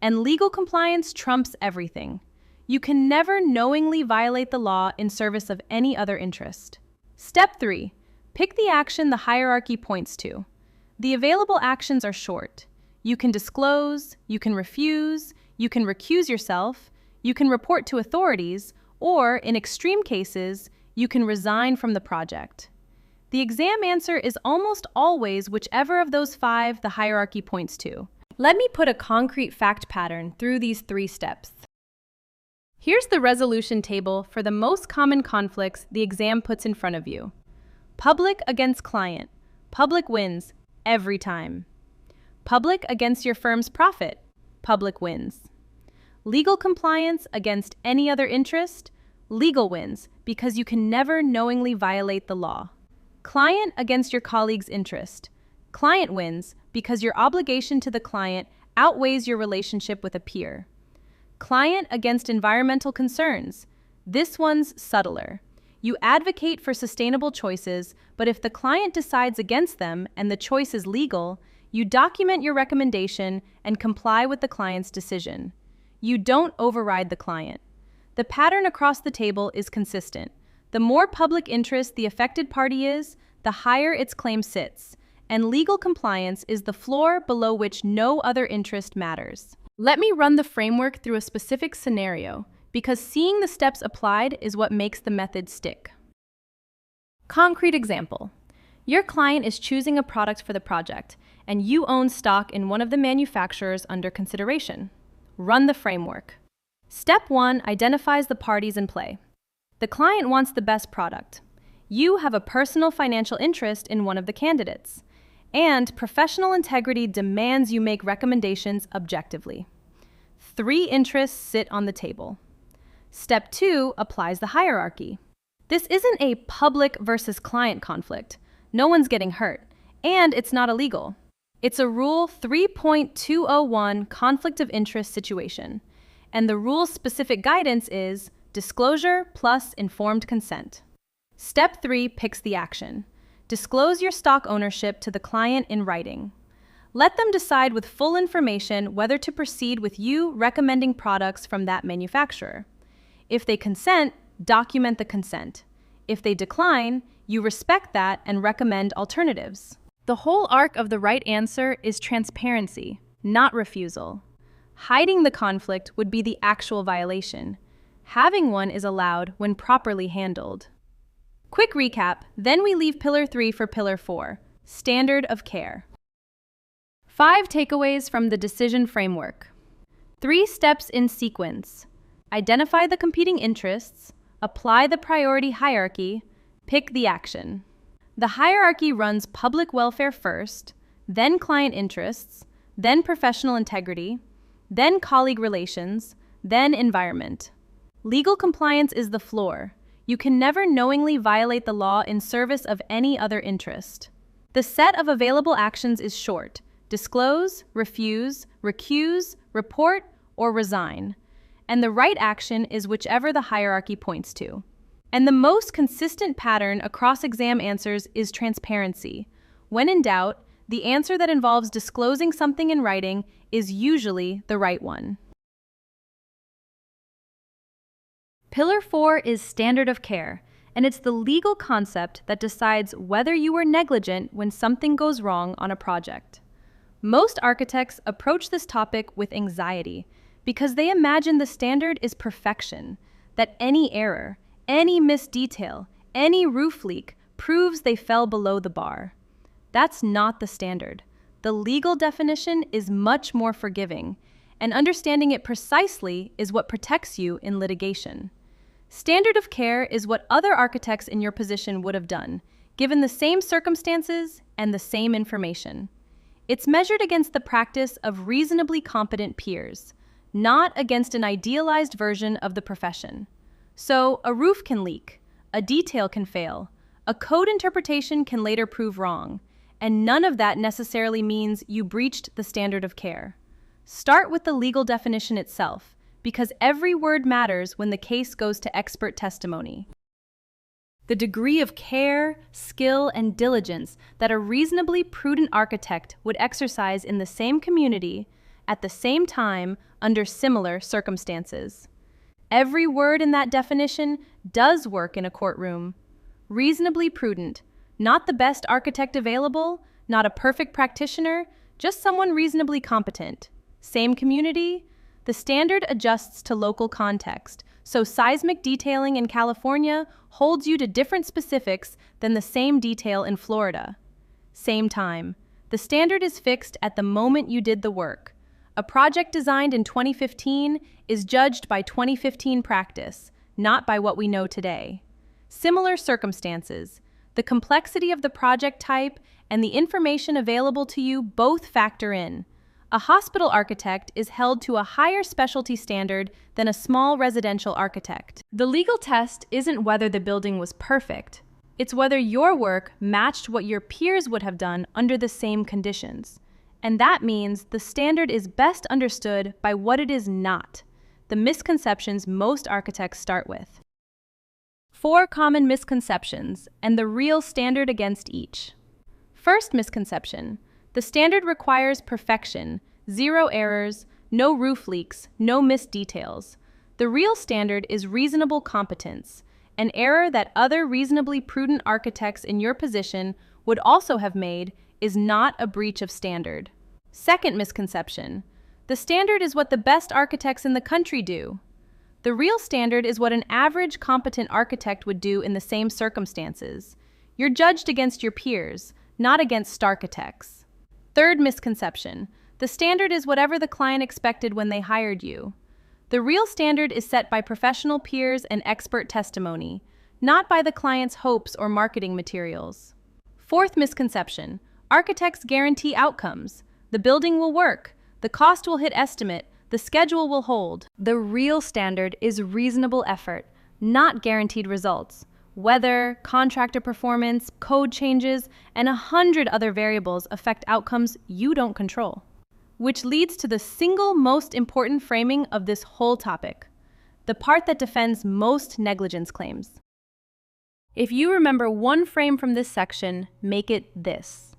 Speaker 1: And legal compliance trumps everything. You can never knowingly violate the law in service of any other interest. Step 3. Pick the action the hierarchy points to. The available actions are short. You can disclose, you can refuse, you can recuse yourself, you can report to authorities, or, in extreme cases, you can resign from the project. The exam answer is almost always whichever of those 5 the hierarchy points to. Let me put a concrete fact pattern through these 3 steps. Here's the resolution table for the most common conflicts the exam puts in front of you. Public against client. Public wins every time. Public against your firm's profit. Public wins. Legal compliance against any other interest. Legal wins because you can never knowingly violate the law. Client against your colleague's interest. Client wins because your obligation to the client outweighs your relationship with a peer. Client against environmental concerns. This one's subtler. You advocate for sustainable choices, but if the client decides against them and the choice is legal, you document your recommendation and comply with the client's decision. You don't override the client. The pattern across the table is consistent. The more public interest the affected party is, the higher its claim sits, and legal compliance is the floor below which no other interest matters. Let me run the framework through a specific scenario, because seeing the steps applied is what makes the method stick. Concrete example. Your client is choosing a product for the project, and you own stock in one of the manufacturers under consideration. Run the framework. Step 1 identifies the parties in play. The client wants the best product. You have a personal financial interest in one of the candidates, and professional integrity demands you make recommendations objectively. 3 interests sit on the table. Step 2 applies the hierarchy. This isn't a public versus client conflict. No one's getting hurt, and it's not illegal. It's a Rule 3.201 conflict of interest situation, and the rule's specific guidance is disclosure plus informed consent. Step 3 picks the action. Disclose your stock ownership to the client in writing. Let them decide with full information whether to proceed with you recommending products from that manufacturer. If they consent, document the consent. If they decline, you respect that and recommend alternatives. The whole arc of the right answer is transparency, not refusal. Hiding the conflict would be the actual violation. Having one is allowed when properly handled. Quick recap, then we leave Pillar 3 for Pillar 4, Standard of Care. 5 takeaways from the decision framework. 3 steps in sequence. Identify the competing interests, apply the priority hierarchy, pick the action. The hierarchy runs public welfare first, then client interests, then professional integrity, then colleague relations, then environment. Legal compliance is the floor. You can never knowingly violate the law in service of any other interest. The set of available actions is short: disclose, refuse, recuse, report, or resign. And the right action is whichever the hierarchy points to. And the most consistent pattern across exam answers is transparency. When in doubt, the answer that involves disclosing something in writing is usually the right one. Pillar 4 is standard of care, and it's the legal concept that decides whether you were negligent when something goes wrong on a project. Most architects approach this topic with anxiety because they imagine the standard is perfection, that any error, any missed detail, any roof leak proves they fell below the bar. That's not the standard. The legal definition is much more forgiving, and understanding it precisely is what protects you in litigation. Standard of care is what other architects in your position would have done, given the same circumstances and the same information. It's measured against the practice of reasonably competent peers, not against an idealized version of the profession. So, a roof can leak, a detail can fail, a code interpretation can later prove wrong, and none of that necessarily means you breached the standard of care. Start with the legal definition itself, because every word matters when the case goes to expert testimony. The degree of care, skill, and diligence that a reasonably prudent architect would exercise in the same community, at the same time, under similar circumstances. Every word in that definition does work in a courtroom. Reasonably prudent, not the best architect available, not a perfect practitioner, just someone reasonably competent. Same community? The standard adjusts to local context, so seismic detailing in California holds you to different specifics than the same detail in Florida. Same time. The standard is fixed at the moment you did the work. A project designed in 2015 is judged by 2015 practice, not by what we know today. Similar circumstances. The complexity of the project type and the information available to you both factor in. A hospital architect is held to a higher specialty standard than a small residential architect. The legal test isn't whether the building was perfect. It's whether your work matched what your peers would have done under the same conditions. And that means the standard is best understood by what it is not, the misconceptions most architects start with. 4 common misconceptions and the real standard against each. First misconception: the standard requires perfection, 0 errors, no roof leaks, no missed details. The real standard is reasonable competence, an error that other reasonably prudent architects in your position would also have made is not a breach of standard. Second misconception: the standard is what the best architects in the country do. The real standard is what an average competent architect would do in the same circumstances. You're judged against your peers, not against starchitects. Third misconception: the standard is whatever the client expected when they hired you. The real standard is set by professional peers and expert testimony, not by the client's hopes or marketing materials. Fourth misconception: architects guarantee outcomes. The building will work, the cost will hit estimate, the schedule will hold. The real standard is reasonable effort, not guaranteed results. Weather, contractor performance, code changes, and 100 other variables affect outcomes you don't control. Which leads to the single most important framing of this whole topic, the part that defends most negligence claims. If you remember one frame from this section, make it this.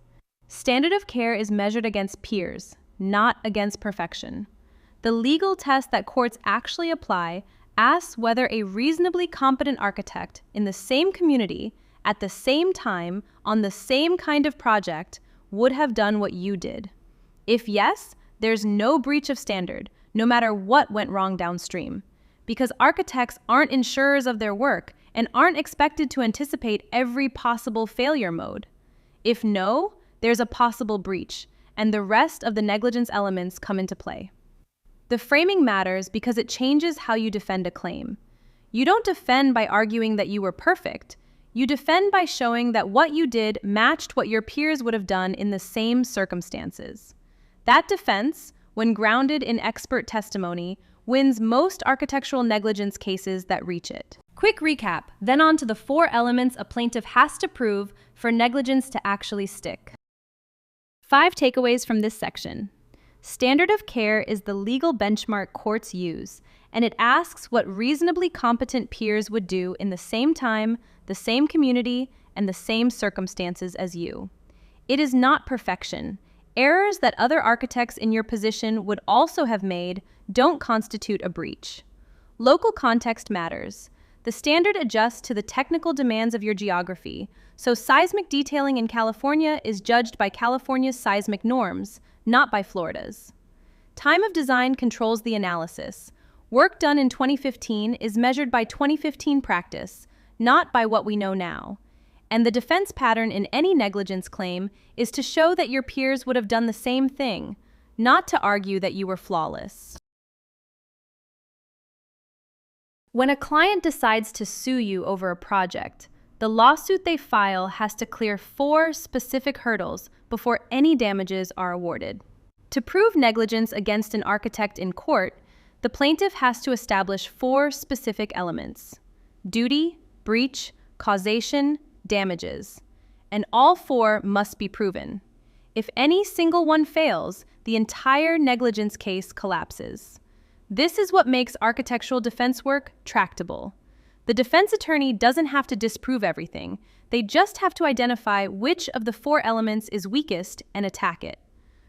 Speaker 1: Standard of care is measured against peers, not against perfection. The legal test that courts actually apply asks whether a reasonably competent architect in the same community, at the same time, on the same kind of project, would have done what you did. If yes, there's no breach of standard, no matter what went wrong downstream, because architects aren't insurers of their work and aren't expected to anticipate every possible failure mode. If no, there's a possible breach, and the rest of the negligence elements come into play. The framing matters because it changes how you defend a claim. You don't defend by arguing that you were perfect. You defend by showing that what you did matched what your peers would have done in the same circumstances. That defense, when grounded in expert testimony, wins most architectural negligence cases that reach it. Quick recap, then on to the 4 elements a plaintiff has to prove for negligence to actually stick. 5 takeaways from this section. Standard of care is the legal benchmark courts use, and it asks what reasonably competent peers would do in the same time, the same community, and the same circumstances as you. It is not perfection. Errors that other architects in your position would also have made don't constitute a breach. Local context matters. The standard adjusts to the technical demands of your geography, so seismic detailing in California is judged by California's seismic norms, not by Florida's. Time of design controls the analysis. Work done in 2015 is measured by 2015 practice, not by what we know now. And the defense pattern in any negligence claim is to show that your peers would have done the same thing, not to argue that you were flawless. When a client decides to sue you over a project, the lawsuit they file has to clear 4 specific hurdles before any damages are awarded. To prove negligence against an architect in court, the plaintiff has to establish 4 specific elements: duty, breach, causation, damages. And all 4 must be proven. If any single one fails, the entire negligence case collapses. This is what makes architectural defense work tractable. The defense attorney doesn't have to disprove everything. They just have to identify which of the 4 elements is weakest and attack it.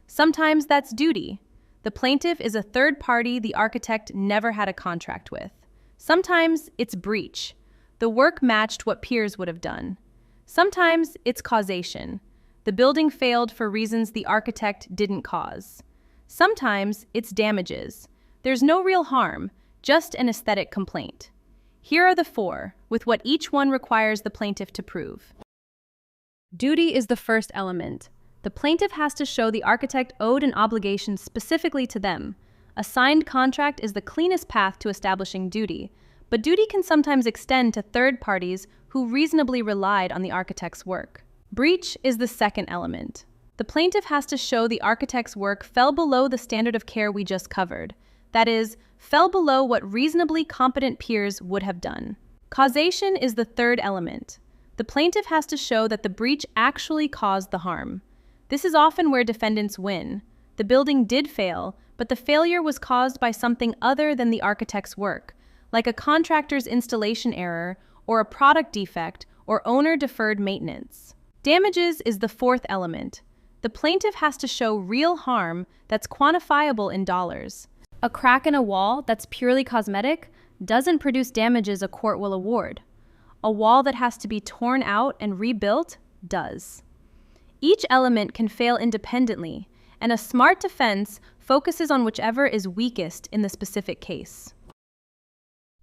Speaker 1: Sometimes that's duty. The plaintiff is a third party the architect never had a contract with. Sometimes it's breach. The work matched what peers would have done. Sometimes it's causation. The building failed for reasons the architect didn't cause. Sometimes it's damages. There's no real harm, just an aesthetic complaint. Here are the 4, with what each one requires the plaintiff to prove. Duty is the first element. The plaintiff has to show the architect owed an obligation specifically to them. A signed contract is the cleanest path to establishing duty, but duty can sometimes extend to third parties who reasonably relied on the architect's work. Breach is the second element. The plaintiff has to show the architect's work fell below the standard of care we just covered. That is, fell below what reasonably competent peers would have done. Causation is the third element. The plaintiff has to show that the breach actually caused the harm. This is often where defendants win. The building did fail, but the failure was caused by something other than the architect's work, like a contractor's installation error, or a product defect, or owner-deferred maintenance. Damages is the fourth element. The plaintiff has to show real harm that's quantifiable in dollars. A crack in a wall that's purely cosmetic doesn't produce damages a court will award. A wall that has to be torn out and rebuilt does. Each element can fail independently, and a smart defense focuses on whichever is weakest in the specific case.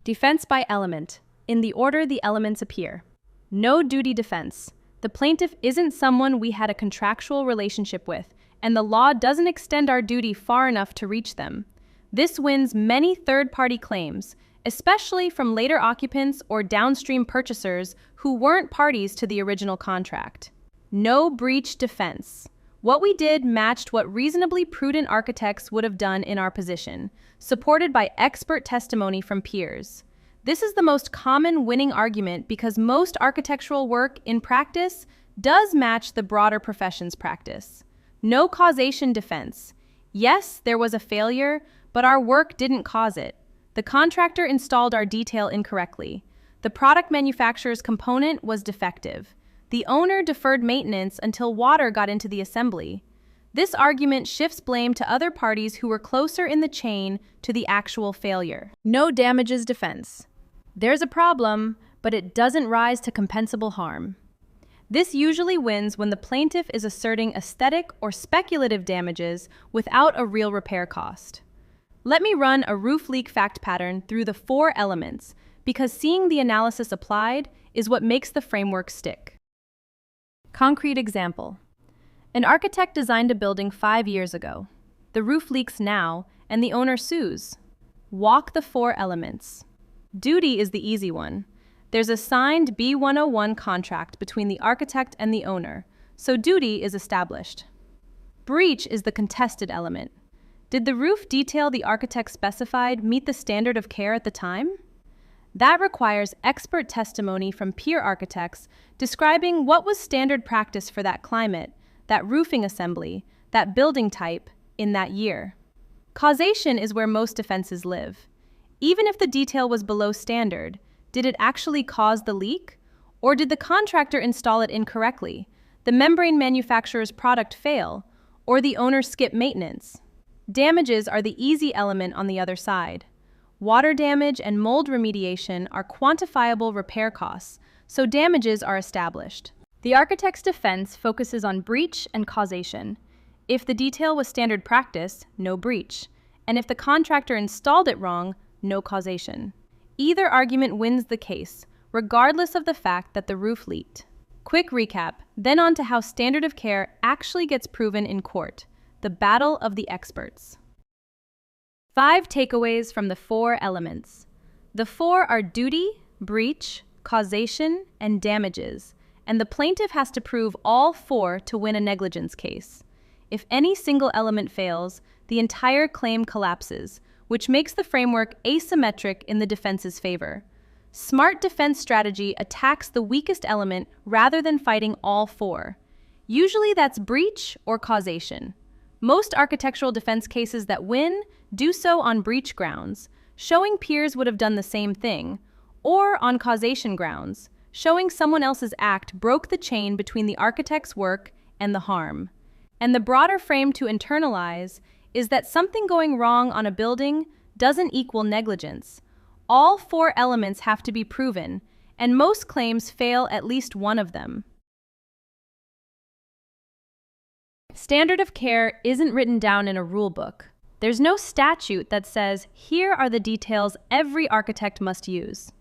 Speaker 1: Defense by element, in the order the elements appear. No duty defense. The plaintiff isn't someone we had a contractual relationship with, and the law doesn't extend our duty far enough to reach them. This wins many third-party claims, especially from later occupants or downstream purchasers who weren't parties to the original contract. No breach defense. What we did matched what reasonably prudent architects would have done in our position, supported by expert testimony from peers. This is the most common winning argument because most architectural work in practice does match the broader profession's practice. No causation defense. Yes, there was a failure, but our work didn't cause it. The contractor installed our detail incorrectly. The product manufacturer's component was defective. The owner deferred maintenance until water got into the assembly. This argument shifts blame to other parties who were closer in the chain to the actual failure. No damages defense. There's a problem, but it doesn't rise to compensable harm. This usually wins when the plaintiff is asserting aesthetic or speculative damages without a real repair cost. Let me run a roof leak fact pattern through the 4 elements, because seeing the analysis applied is what makes the framework stick. Concrete example. An architect designed a building 5 years ago. The roof leaks now, and the owner sues. Walk the 4 elements. Duty is the easy one. There's a signed B101 contract between the architect and the owner, so duty is established. Breach is the contested element. Did the roof detail the architect specified meet the standard of care at the time? That requires expert testimony from peer architects describing what was standard practice for that climate, that roofing assembly, that building type, in that year. Causation is where most defenses live. Even if the detail was below standard, did it actually cause the leak? Or did the contractor install it incorrectly, the membrane manufacturer's product fail, or the owner skip maintenance? Damages are the easy element on the other side. Water damage and mold remediation are quantifiable repair costs, so damages are established. The architect's defense focuses on breach and causation. If the detail was standard practice, no breach. And if the contractor installed it wrong, no causation. Either argument wins the case, regardless of the fact that the roof leaked. Quick recap, then on to how standard of care actually gets proven in court. The battle of the experts. 5 takeaways from the 4 elements. The 4 are duty, breach, causation, and damages, and the plaintiff has to prove all 4 to win a negligence case. If any single element fails, the entire claim collapses, which makes the framework asymmetric in the defense's favor. Smart defense strategy attacks the weakest element rather than fighting all 4. Usually that's breach or causation. Most architectural defense cases that win do so on breach grounds, showing peers would have done the same thing, or on causation grounds, showing someone else's act broke the chain between the architect's work and the harm. And the broader frame to internalize is that something going wrong on a building doesn't equal negligence. All 4 elements have to be proven, and most claims fail at least one of them. Standard of care isn't written down in a rule book. There's no statute that says, here are the details every architect must use.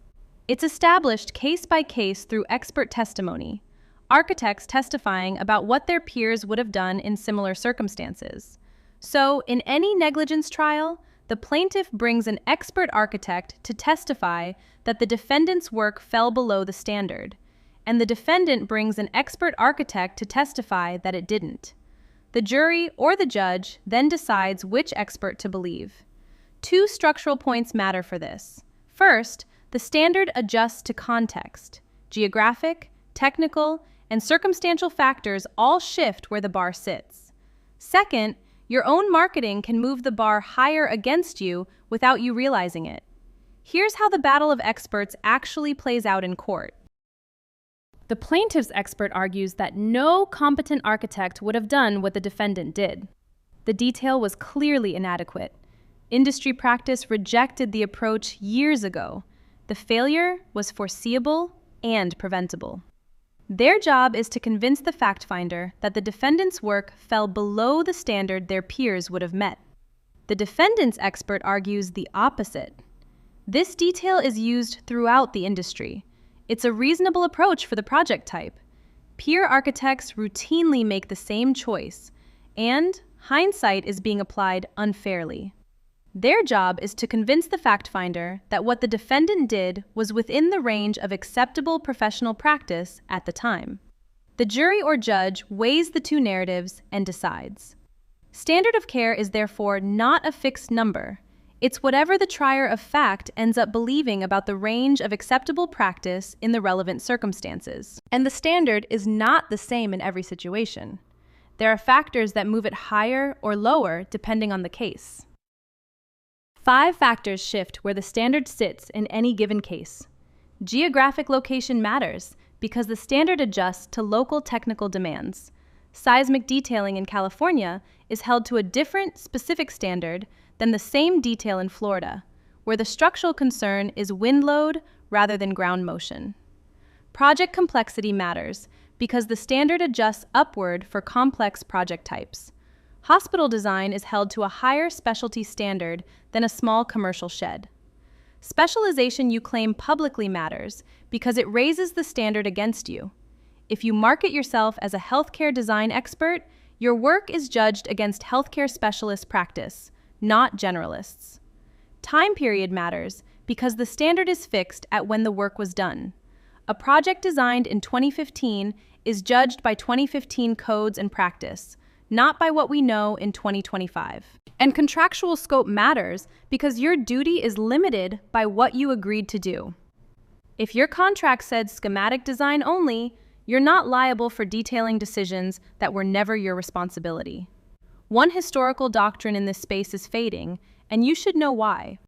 Speaker 1: It's established case by case through expert testimony, architects testifying about what their peers would have done in similar circumstances. So, in any negligence trial, the plaintiff brings an expert architect to testify that the defendant's work fell below the standard, and the defendant brings an expert architect to testify that it didn't. The jury or the judge then decides which expert to believe. 2 structural points matter for this. First, the standard adjusts to context. Geographic, technical, and circumstantial factors all shift where the bar sits. Second, your own marketing can move the bar higher against you without you realizing it. Here's how the battle of experts actually plays out in court. The plaintiff's expert argues that no competent architect would have done what the defendant did. The detail was clearly inadequate. Industry practice rejected the approach years ago. The failure was foreseeable and preventable. Their job is to convince the fact finder that the defendant's work fell below the standard their peers would have met. The defendant's expert argues the opposite. This detail is used throughout the industry. It's a reasonable approach for the project type. Peer architects routinely make the same choice, and hindsight is being applied unfairly. Their job is to convince the fact finder that what the defendant did was within the range of acceptable professional practice at the time. The jury or judge weighs the two narratives and decides. Standard of care is therefore not a fixed number. It's whatever the trier of fact ends up believing about the range of acceptable practice in the relevant circumstances. And the standard is not the same in every situation. There are factors that move it higher or lower depending on the case. 5 factors shift where the standard sits in any given case. Geographic location matters because the standard adjusts to local technical demands. Seismic detailing in California is held to a different, specific standard than the same detail in Florida, where the structural concern is wind load rather than ground motion. Project complexity matters because the standard adjusts upward for complex project types. Hospital design is held to a higher specialty standard than a small commercial shed. Specialization you claim publicly matters because it raises the standard against you. If you market yourself as a healthcare design expert, your work is judged against healthcare specialist practice, not generalists. Time period matters because the standard is fixed at when the work was done. A project designed in 2015 is judged by 2015 codes and practice, not by what we know in 2025. And contractual scope matters because your duty is limited by what you agreed to do. If your contract said schematic design only, you're not liable for detailing decisions that were never your responsibility. One historical doctrine in this space is fading, and you should know why.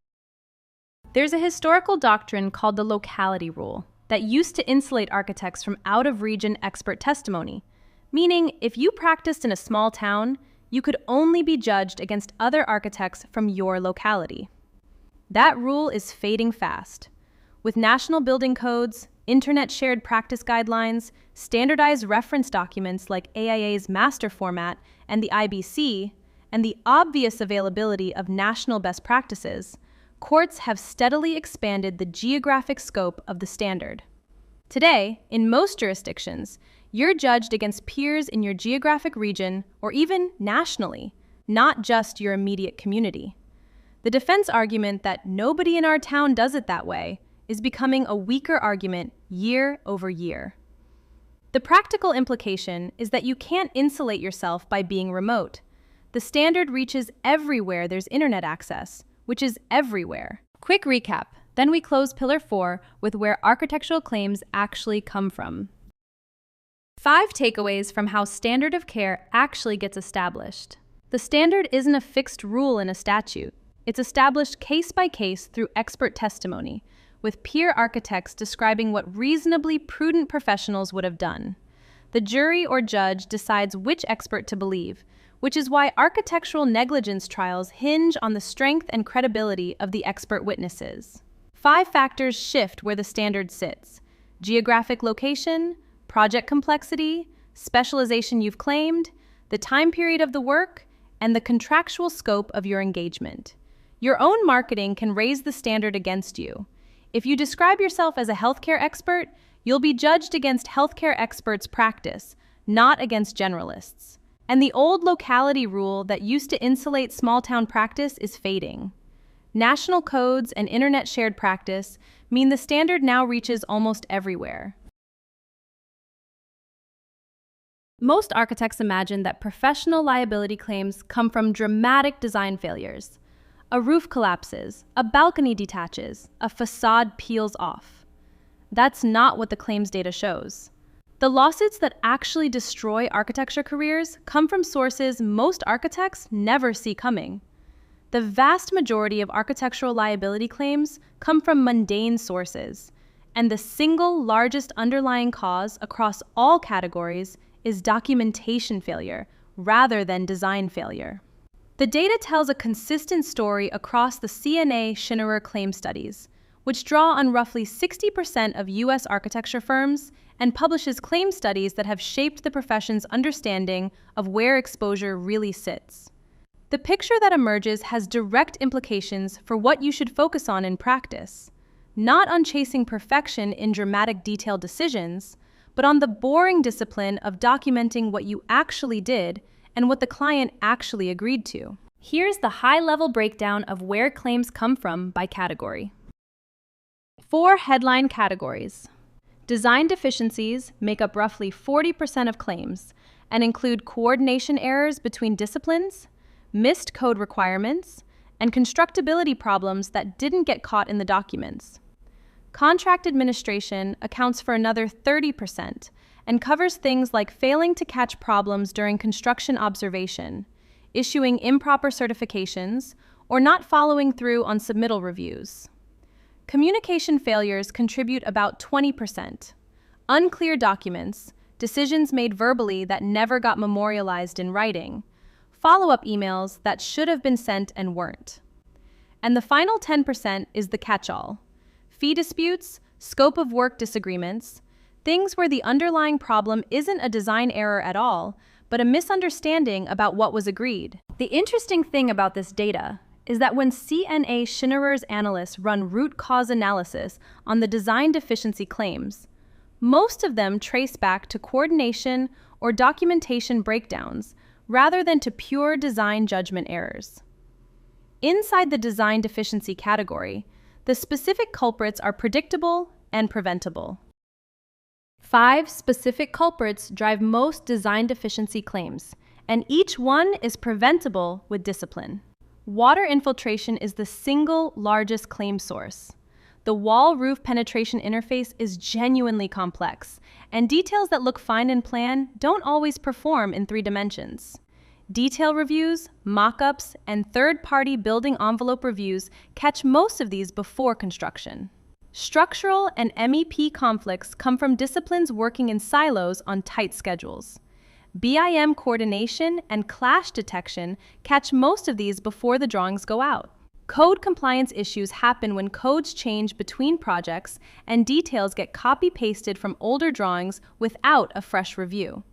Speaker 1: There's a historical doctrine called the locality rule that used to insulate architects from out-of-region expert testimony, meaning if you practiced in a small town, you could only be judged against other architects from your locality. That rule is fading fast. With national building codes, internet shared practice guidelines, standardized reference documents like AIA's master format and the IBC, and the obvious availability of national best practices, courts have steadily expanded the geographic scope of the standard. Today, in most jurisdictions, you're judged against peers in your geographic region or even nationally, not just your immediate community. The defense argument that nobody in our town does it that way is becoming a weaker argument year over year. The practical implication is that you can't insulate yourself by being remote. The standard reaches everywhere there's internet access, which is everywhere. Quick recap, then we close Pillar 4 with where architectural claims actually come from. 5 takeaways from how standard of care actually gets established. The standard isn't a fixed rule in a statute. It's established case by case through expert testimony, with peer architects describing what reasonably prudent professionals would have done. The jury or judge decides which expert to believe, which is why architectural negligence trials hinge on the strength and credibility of the expert witnesses. 5 factors shift where the standard sits: geographic location, project complexity, specialization you've claimed, the time period of the work, and the contractual scope of your engagement. Your own marketing can raise the standard against you. If you describe yourself as a healthcare expert, you'll be judged against healthcare experts' practice, not against generalists. And the old locality rule that used to insulate small-town practice is fading. National codes and internet shared practice mean the standard now reaches almost everywhere. Most architects imagine that professional liability claims come from dramatic design failures. A roof collapses, a balcony detaches, a facade peels off. That's not what the claims data shows. The lawsuits that actually destroy architecture careers come from sources most architects never see coming. The vast majority of architectural liability claims come from mundane sources, and the single largest underlying cause across all categories is documentation failure rather than design failure. The data tells a consistent story across the CNA Schinnerer claim studies, which draw on roughly 60% of U.S. architecture firms and publishes claim studies that have shaped the profession's understanding of where exposure really sits. The picture that emerges has direct implications for what you should focus on in practice, not on chasing perfection in dramatic detailed decisions, but on the boring discipline of documenting what you actually did and what the client actually agreed to. Here's the high-level breakdown of where claims come from by category. 4 headline categories. Design deficiencies make up roughly 40% of claims and include coordination errors between disciplines, missed code requirements, and constructability problems that didn't get caught in the documents. Contract administration accounts for another 30% and covers things like failing to catch problems during construction observation, issuing improper certifications, or not following through on submittal reviews. Communication failures contribute about 20%. Unclear documents, decisions made verbally that never got memorialized in writing, follow-up emails that should have been sent and weren't. And the final 10% is the catch-all. Fee disputes, scope of work disagreements, things where the underlying problem isn't a design error at all, but a misunderstanding about what was agreed. The interesting thing about this data is that when CNA Schinnerer's analysts run root cause analysis on the design deficiency claims, most of them trace back to coordination or documentation breakdowns rather than to pure design judgment errors. Inside the design deficiency category, the specific culprits are predictable and preventable. 5 specific culprits drive most design deficiency claims, and each one is preventable with discipline. Water infiltration is the single largest claim source. The wall-roof penetration interface is genuinely complex, and details that look fine in plan don't always perform in 3 dimensions. Detail reviews, mock-ups, and third-party building envelope reviews catch most of these before construction. Structural and MEP conflicts come from disciplines working in silos on tight schedules. BIM coordination and clash detection catch most of these before the drawings go out. Code compliance issues happen when codes change between projects and details get copy-pasted from older drawings without a fresh review.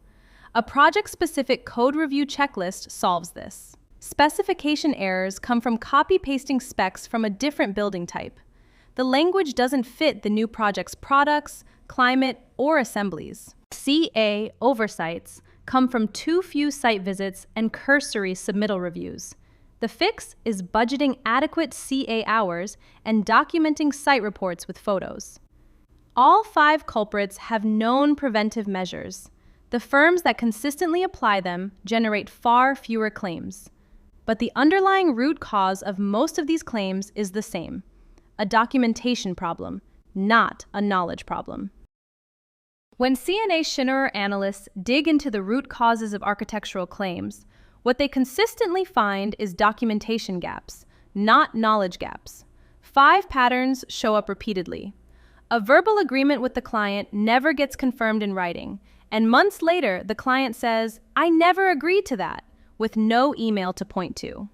Speaker 1: A project-specific code review checklist solves this. Specification errors come from copy-pasting specs from a different building type. The language doesn't fit the new project's products, climate, or assemblies. CA oversights come from too few site visits and cursory submittal reviews. The fix is budgeting adequate CA hours and documenting site reports with photos. All 5 culprits have known preventive measures. The firms that consistently apply them generate far fewer claims. But the underlying root cause of most of these claims is the same: a documentation problem, not a knowledge problem. When CNA Schinnerer analysts dig into the root causes of architectural claims, what they consistently find is documentation gaps, not knowledge gaps. 5 patterns show up repeatedly. A verbal agreement with the client never gets confirmed in writing, and months later the client says, "I never agreed to that," with no email to point to.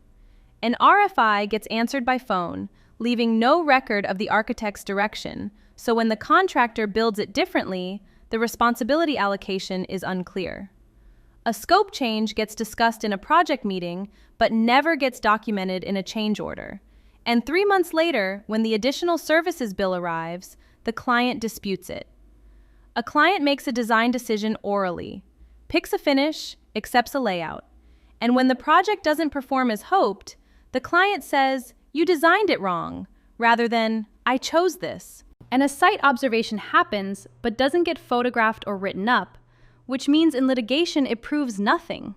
Speaker 1: An RFI gets answered by phone, leaving no record of the architect's direction, so when the contractor builds it differently, the responsibility allocation is unclear. A scope change gets discussed in a project meeting, but never gets documented in a change order. And 3 months later, when the additional services bill arrives, the client disputes it. A client makes a design decision orally, picks a finish, accepts a layout. And when the project doesn't perform as hoped, the client says, "You designed it wrong," rather than, "I chose this." And a site observation happens, but doesn't get photographed or written up, which means in litigation it proves nothing.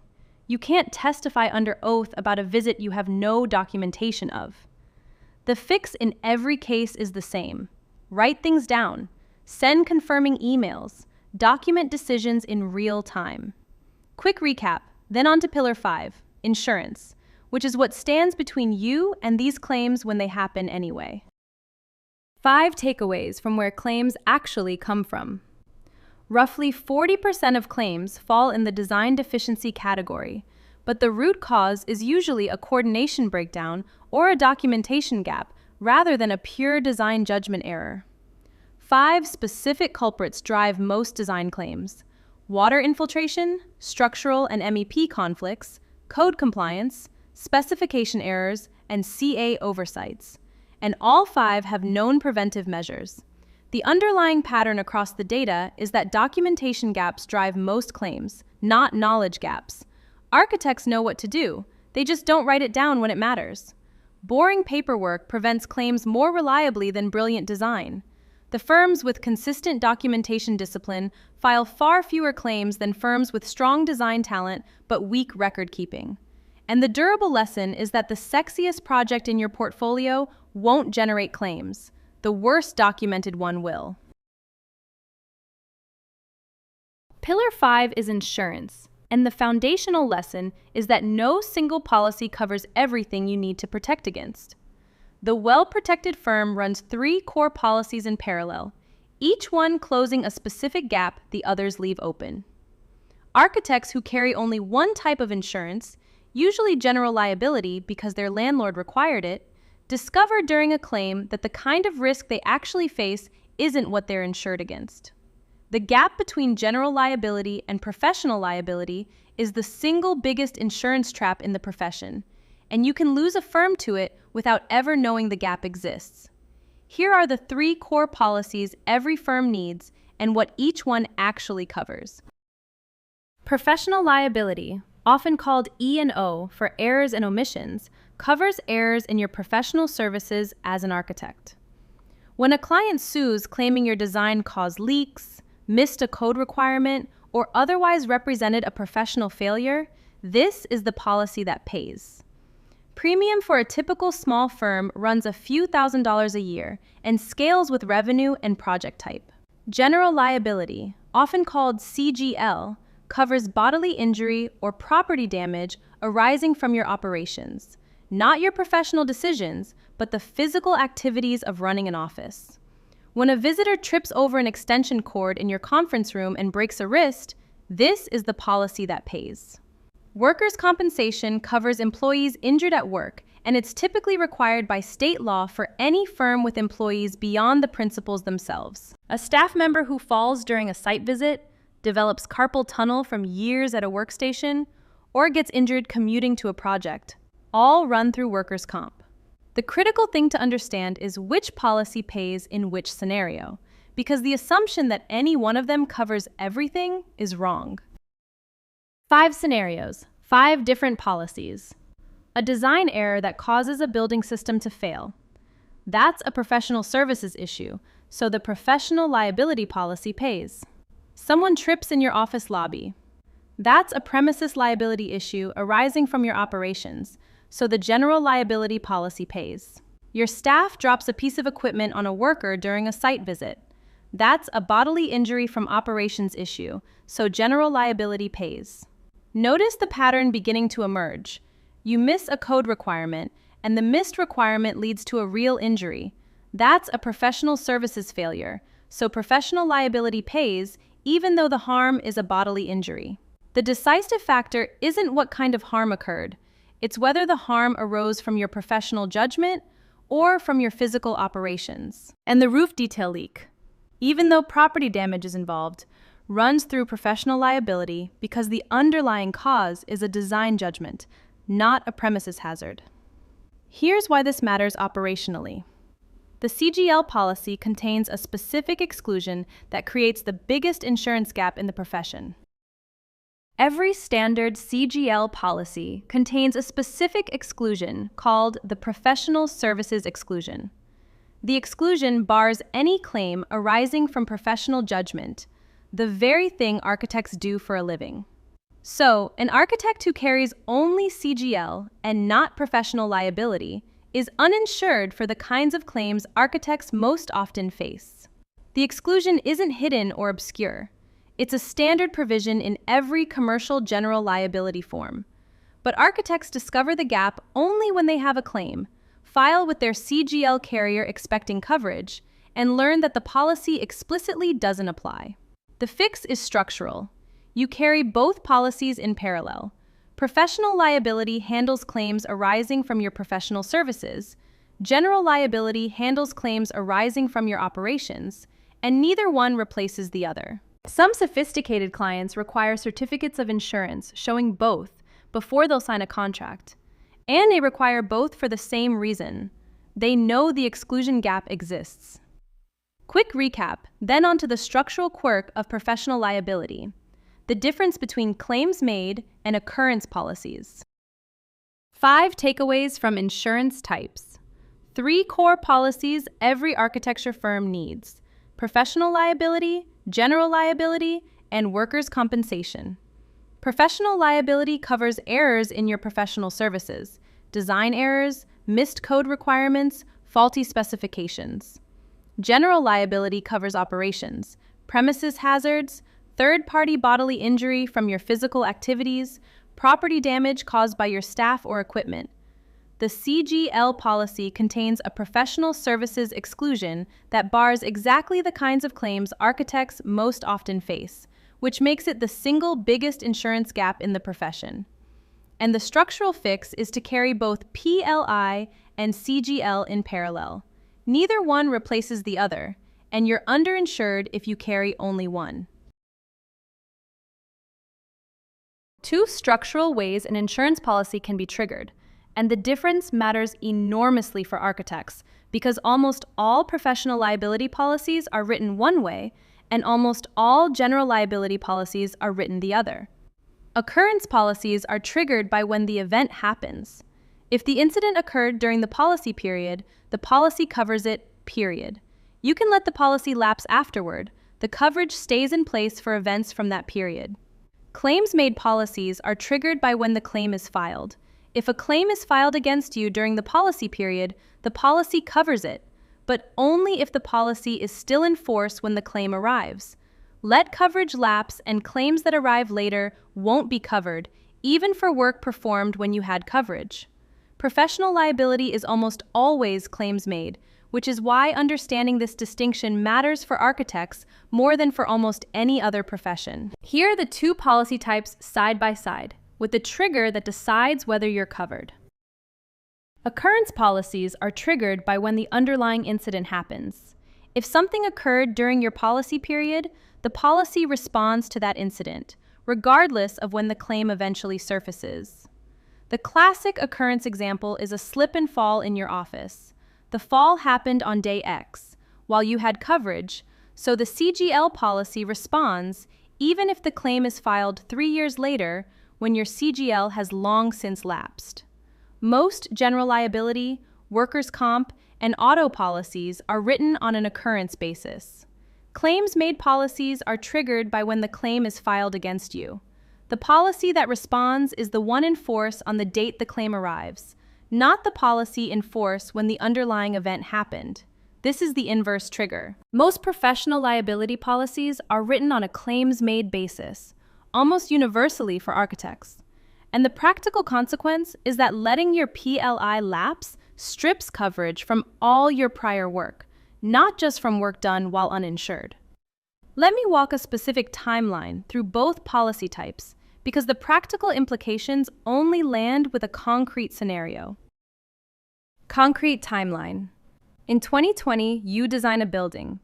Speaker 1: You can't testify under oath about a visit you have no documentation of. The fix in every case is the same. Write things down, send confirming emails, document decisions in real time. Quick recap, then on to Pillar 5, insurance, which is what stands between you and these claims when they happen anyway. 5 takeaways from where claims actually come from. Roughly 40% of claims fall in the design deficiency category, but the root cause is usually a coordination breakdown or a documentation gap rather than a pure design judgment error. 5 specific culprits drive most design claims: water infiltration, structural and MEP conflicts, code compliance, specification errors, and CA oversights. And all 5 have known preventive measures. The underlying pattern across the data is that documentation gaps drive most claims, not knowledge gaps. Architects know what to do. They just don't write it down when it matters. Boring paperwork prevents claims more reliably than brilliant design. The firms with consistent documentation discipline file far fewer claims than firms with strong design talent but weak record keeping. And the durable lesson is that the sexiest project in your portfolio won't generate claims. The worst documented one will. Pillar 5 is insurance, and the foundational lesson is that no single policy covers everything you need to protect against. The well-protected firm runs 3 core policies in parallel, each one closing a specific gap the others leave open. Architects who carry only one type of insurance, usually general liability because their landlord required it, discover during a claim that the kind of risk they actually face isn't what they're insured against. The gap between general liability and professional liability is the single biggest insurance trap in the profession, and you can lose a firm to it without ever knowing the gap exists. Here are the 3 core policies every firm needs and what each one actually covers. Professional liability, often called E&O for errors and omissions, covers errors in your professional services as an architect. When a client sues claiming your design caused leaks, missed a code requirement, or otherwise represented a professional failure, this is the policy that pays. Premium for a typical small firm runs a few $1,000s a year and scales with revenue and project type. General liability, often called CGL, covers bodily injury or property damage arising from your operations, not your professional decisions, but the physical activities of running an office. When a visitor trips over an extension cord in your conference room and breaks a wrist, this is the policy that pays. Workers' compensation covers employees injured at work, and it's typically required by state law for any firm with employees beyond the principals themselves. A staff member who falls during a site visit, develops carpal tunnel from years at a workstation, or gets injured commuting to a project, all run through workers' comp. The critical thing to understand is which policy pays in which scenario, because the assumption that any one of them covers everything is wrong. 5 scenarios, 5 different policies. A design error that causes a building system to fail. That's a professional services issue, so the professional liability policy pays. Someone trips in your office lobby. That's a premises liability issue arising from your operations, so the general liability policy pays. Your staff drops a piece of equipment on a worker during a site visit. That's a bodily injury from operations issue, so general liability pays. Notice the pattern beginning to emerge. You miss a code requirement, and the missed requirement leads to a real injury. That's a professional services failure, so professional liability pays even though the harm is a bodily injury. The decisive factor isn't what kind of harm occurred. It's whether the harm arose from your professional judgment or from your physical operations. And the roof detail leak, even though property damage is involved, runs through professional liability because the underlying cause is a design judgment, not a premises hazard. Here's why this matters operationally. The CGL policy contains a specific exclusion that creates the biggest insurance gap in the profession. Every standard CGL policy contains a specific exclusion called the Professional Services Exclusion. The exclusion bars any claim arising from professional judgment, the very thing architects do for a living. So, an architect who carries only CGL and not professional liability is uninsured for the kinds of claims architects most often face. The exclusion isn't hidden or obscure. It's a standard provision in every commercial general liability form. But architects discover the gap only when they have a claim, file with their CGL carrier expecting coverage, and learn that the policy explicitly doesn't apply. The fix is structural. You carry both policies in parallel. Professional liability handles claims arising from your professional services. General liability handles claims arising from your operations, and neither one replaces the other. Some sophisticated clients require certificates of insurance showing both before they'll sign a contract, and they require both for the same reason. They know the exclusion gap exists. Quick recap, then onto the structural quirk of professional liability, the difference between claims made and occurrence policies. 5 takeaways from insurance types. 3 core policies every architecture firm needs: professional liability, general liability, and workers' compensation. Professional liability covers errors in your professional services, design errors, missed code requirements, faulty specifications. General liability covers operations, premises hazards, third-party bodily injury from your physical activities, property damage caused by your staff or equipment. The CGL policy contains a professional services exclusion that bars exactly the kinds of claims architects most often face, which makes it the single biggest insurance gap in the profession. And the structural fix is to carry both PLI and CGL in parallel. Neither one replaces the other, and you're underinsured if you carry only one. 2 structural ways an insurance policy can be triggered, and the difference matters enormously for architects because almost all professional liability policies are written one way, and almost all general liability policies are written the other. Occurrence policies are triggered by when the event happens. If the incident occurred during the policy period, the policy covers it, period. You can let the policy lapse afterward. The coverage stays in place for events from that period. Claims-made policies are triggered by when the claim is filed. If a claim is filed against you during the policy period, the policy covers it, but only if the policy is still in force when the claim arrives. Let coverage lapse, and claims that arrive later won't be covered, even for work performed when you had coverage. Professional liability is almost always claims made, which is why understanding this distinction matters for architects more than for almost any other profession. Here are the 2 policy types side by side, with the trigger that decides whether you're covered. Occurrence policies are triggered by when the underlying incident happens. If something occurred during your policy period, the policy responds to that incident, regardless of when the claim eventually surfaces. The classic occurrence example is a slip and fall in your office. The fall happened on day X, while you had coverage, so the CGL policy responds even if the claim is filed 3 years later when your CGL has long since lapsed. Most general liability, workers' comp, and auto policies are written on an occurrence basis. Claims-made policies are triggered by when the claim is filed against you. The policy that responds is the one in force on the date the claim arrives, not the policy in force when the underlying event happened. This is the inverse trigger. Most professional liability policies are written on a claims-made basis, almost universally for architects. And the practical consequence is that letting your PLI lapse strips coverage from all your prior work, not just from work done while uninsured. Let me walk a specific timeline through both policy types, because the practical implications only land with a concrete scenario. Concrete timeline. In 2020, you design a building.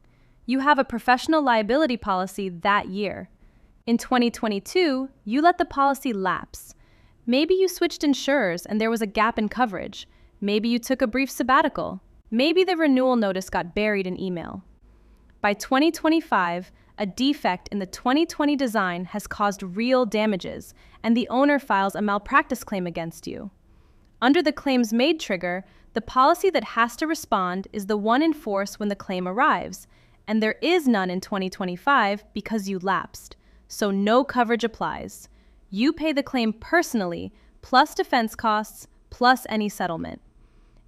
Speaker 1: You have a professional liability policy that year. In 2022, you let the policy lapse. Maybe you switched insurers and there was a gap in coverage. Maybe you took a brief sabbatical. Maybe the renewal notice got buried in email. By 2025, a defect in the 2020 design has caused real damages, and the owner files a malpractice claim against you. Under the claims made trigger, the policy that has to respond is the one in force when the claim arrives, and there is none in 2025 because you lapsed, so no coverage applies. You pay the claim personally, plus defense costs, plus any settlement.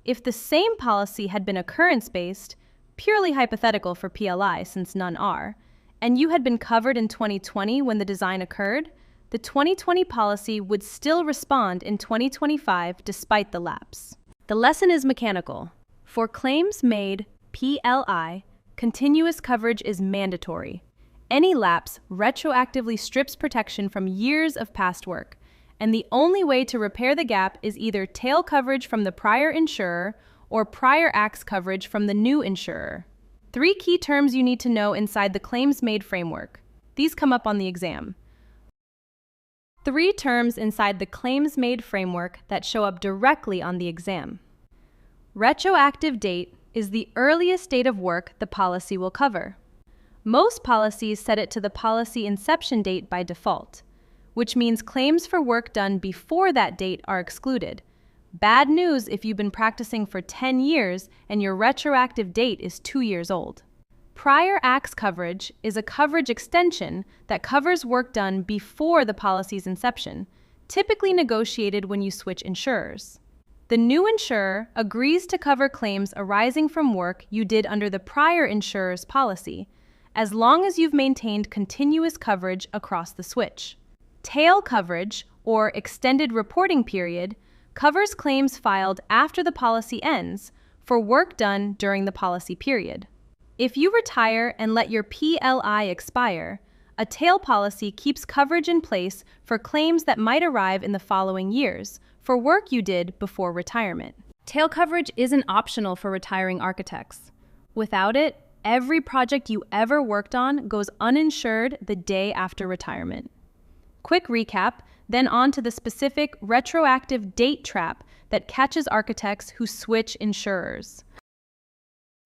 Speaker 1: If the same policy had been occurrence-based, purely hypothetical for PLI since none are, and you had been covered in 2020 when the design occurred, the 2020 policy would still respond in 2025 despite the lapse. The lesson is mechanical. For claims made PLI, continuous coverage is mandatory. Any lapse retroactively strips protection from years of past work, and the only way to repair the gap is either tail coverage from the prior insurer or prior acts coverage from the new insurer. 3 key terms you need to know inside the claims-made framework. These come up on the exam. 3 terms inside the claims-made framework that show up directly on the exam. Retroactive date is the earliest date of work the policy will cover. Most policies set it to the policy inception date by default, which means claims for work done before that date are excluded. Bad news if you've been practicing for 10 years and your retroactive date is 2 years old. Prior acts coverage is a coverage extension that covers work done before the policy's inception, typically negotiated when you switch insurers. The new insurer agrees to cover claims arising from work you did under the prior insurer's policy, as long as you've maintained continuous coverage across the switch. Tail coverage, or extended reporting period, covers claims filed after the policy ends for work done during the policy period. If you retire and let your PLI expire, a tail policy keeps coverage in place for claims that might arrive in the following years for work you did before retirement. Tail coverage isn't optional for retiring architects. Without it, every project you ever worked on goes uninsured the day after retirement. Quick recap, then on to the specific retroactive date trap that catches architects who switch insurers.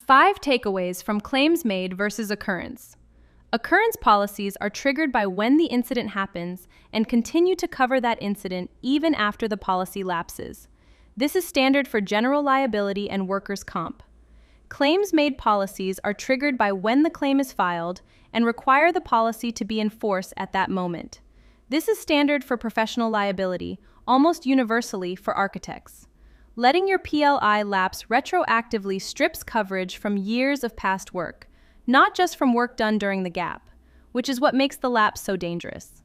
Speaker 1: 5 takeaways from claims made versus occurrence. Occurrence policies are triggered by when the incident happens and continue to cover that incident even after the policy lapses. This is standard for general liability and workers' comp. Claims made policies are triggered by when the claim is filed and require the policy to be in force at that moment. This is standard for professional liability, almost universally for architects. Letting your PLI lapse retroactively strips coverage from years of past work, not just from work done during the gap, which is what makes the lapse so dangerous.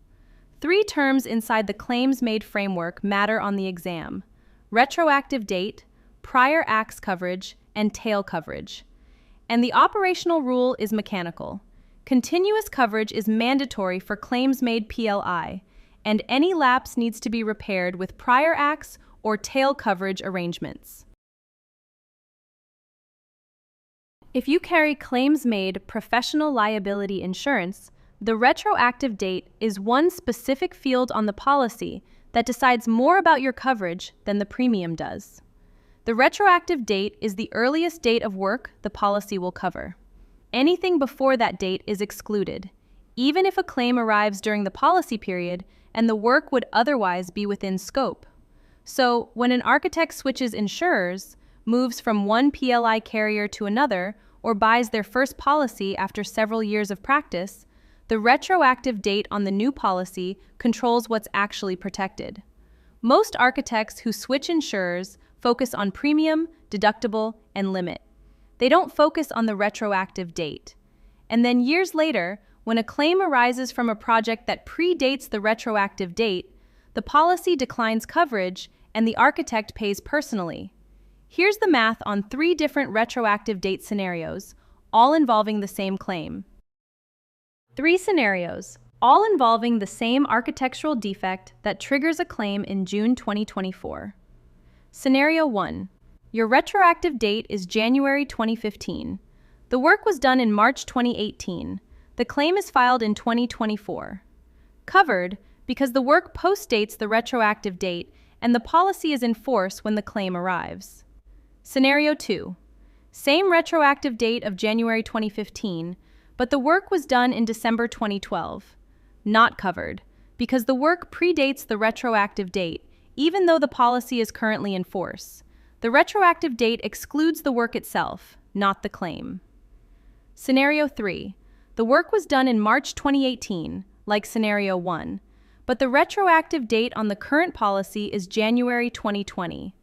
Speaker 1: 3 terms inside the claims made framework matter on the exam: retroactive date, prior acts coverage, and tail coverage. And the operational rule is mechanical. Continuous coverage is mandatory for claims made PLI, and any lapse needs to be repaired with prior acts or tail coverage arrangements. If you carry claims-made professional liability insurance, the retroactive date is one specific field on the policy that decides more about your coverage than the premium does. The retroactive date is the earliest date of work the policy will cover. Anything before that date is excluded, even if a claim arrives during the policy period and the work would otherwise be within scope. So, when an architect switches insurers, moves from one PLI carrier to another, or buys their first policy after several years of practice, the retroactive date on the new policy controls what's actually protected. Most architects who switch insurers focus on premium, deductible, and limit. They don't focus on the retroactive date. And then years later, when a claim arises from a project that predates the retroactive date, the policy declines coverage and the architect pays personally. Here's the math on 3 different retroactive date scenarios, all involving the same claim. 3 scenarios, all involving the same architectural defect that triggers a claim in June 2024. Scenario 1. Your retroactive date is January 2015. The work was done in March 2018. The claim is filed in 2024. Covered because the work postdates the retroactive date and the policy is in force when the claim arrives. Scenario 2. Same retroactive date of January 2015, but the work was done in December 2012. Not covered, because the work predates the retroactive date, even though the policy is currently in force. The retroactive date excludes the work itself, not the claim. Scenario 3. The work was done in March 2018, like Scenario 1, but the retroactive date on the current policy is January 2020.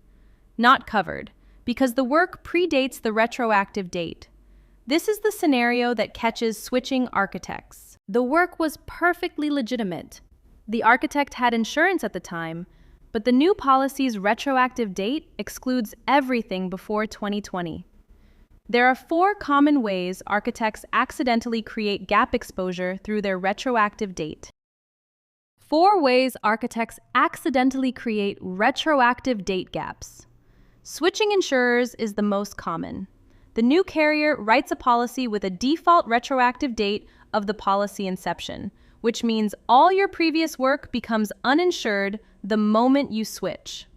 Speaker 1: Not covered, because the work predates the retroactive date. This is the scenario that catches switching architects. The work was perfectly legitimate. The architect had insurance at the time, but the new policy's retroactive date excludes everything before 2020. There are 4 common ways architects accidentally create gap exposure through their retroactive date. 4 ways architects accidentally create retroactive date gaps. Switching insurers is the most common. The new carrier writes a policy with a default retroactive date of the policy inception, which means all your previous work becomes uninsured the moment you switch.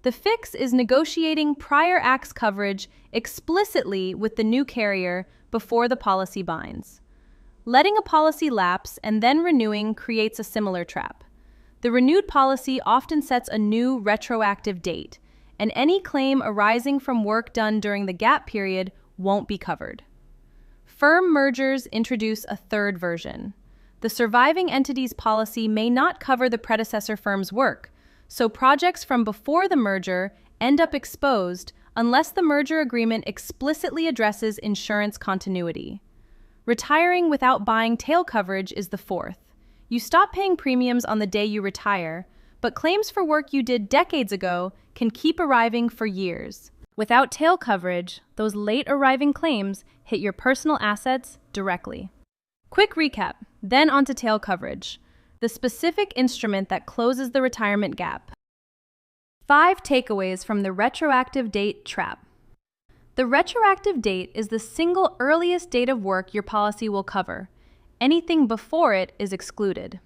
Speaker 1: The fix is negotiating prior acts coverage explicitly with the new carrier before the policy binds. Letting a policy lapse and then renewing creates a similar trap. The renewed policy often sets a new retroactive date, and any claim arising from work done during the gap period won't be covered. Firm mergers introduce a third version. The surviving entity's policy may not cover the predecessor firm's work, so projects from before the merger end up exposed unless the merger agreement explicitly addresses insurance continuity. Retiring without buying tail coverage is the fourth. You stop paying premiums on the day you retire, but claims for work you did decades ago can keep arriving for years. Without tail coverage, those late arriving claims hit your personal assets directly. Quick recap, then onto tail coverage, the specific instrument that closes the retirement gap. 5 takeaways from the retroactive date trap. The retroactive date is the single earliest date of work your policy will cover. Anything before it is excluded.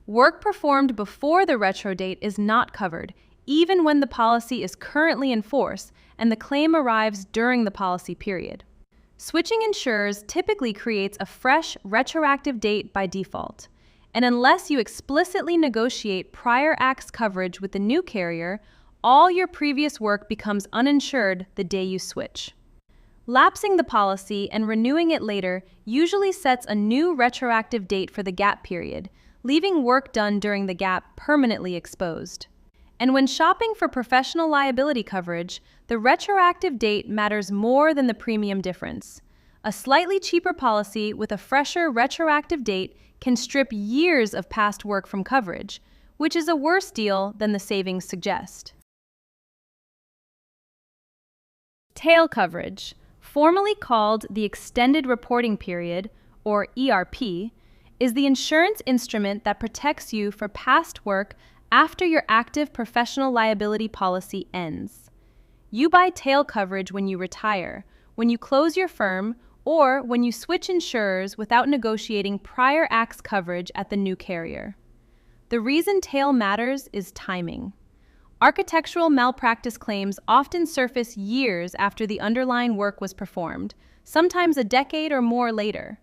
Speaker 1: Work performed before the retro date is not covered, even when the policy is currently in force and the claim arrives during the policy period. Switching insurers typically creates a fresh retroactive date by default, and unless you explicitly negotiate prior act's coverage with the new carrier, all your previous work becomes uninsured the day you switch. Lapsing the policy and renewing it later usually sets a new retroactive date for the gap period, leaving work done during the gap permanently exposed. And when shopping for professional liability coverage, the retroactive date matters more than the premium difference. A slightly cheaper policy with a fresher retroactive date can strip years of past work from coverage, which is a worse deal than the savings suggest. Tail coverage, formally called the Extended Reporting Period, or ERP, is the insurance instrument that protects you for past work after your active professional liability policy ends. You buy tail coverage when you retire, when you close your firm, or when you switch insurers without negotiating prior act's coverage at the new carrier. The reason tail matters is timing. Architectural malpractice claims often surface years after the underlying work was performed, sometimes a decade or more later.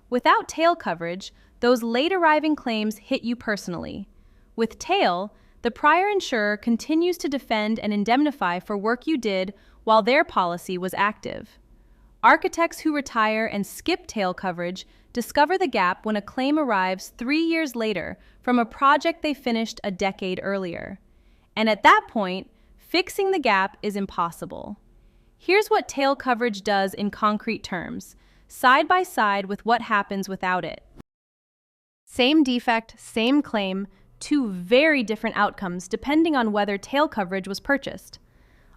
Speaker 1: Without tail coverage, those late-arriving claims hit you personally. With tail, the prior insurer continues to defend and indemnify for work you did while their policy was active. Architects who retire and skip tail coverage discover the gap when a claim arrives 3 years later from a project they finished a decade earlier. And at that point, fixing the gap is impossible. Here's what tail coverage does in concrete terms, side by side with what happens without it. Same defect, same claim, 2 very different outcomes depending on whether tail coverage was purchased.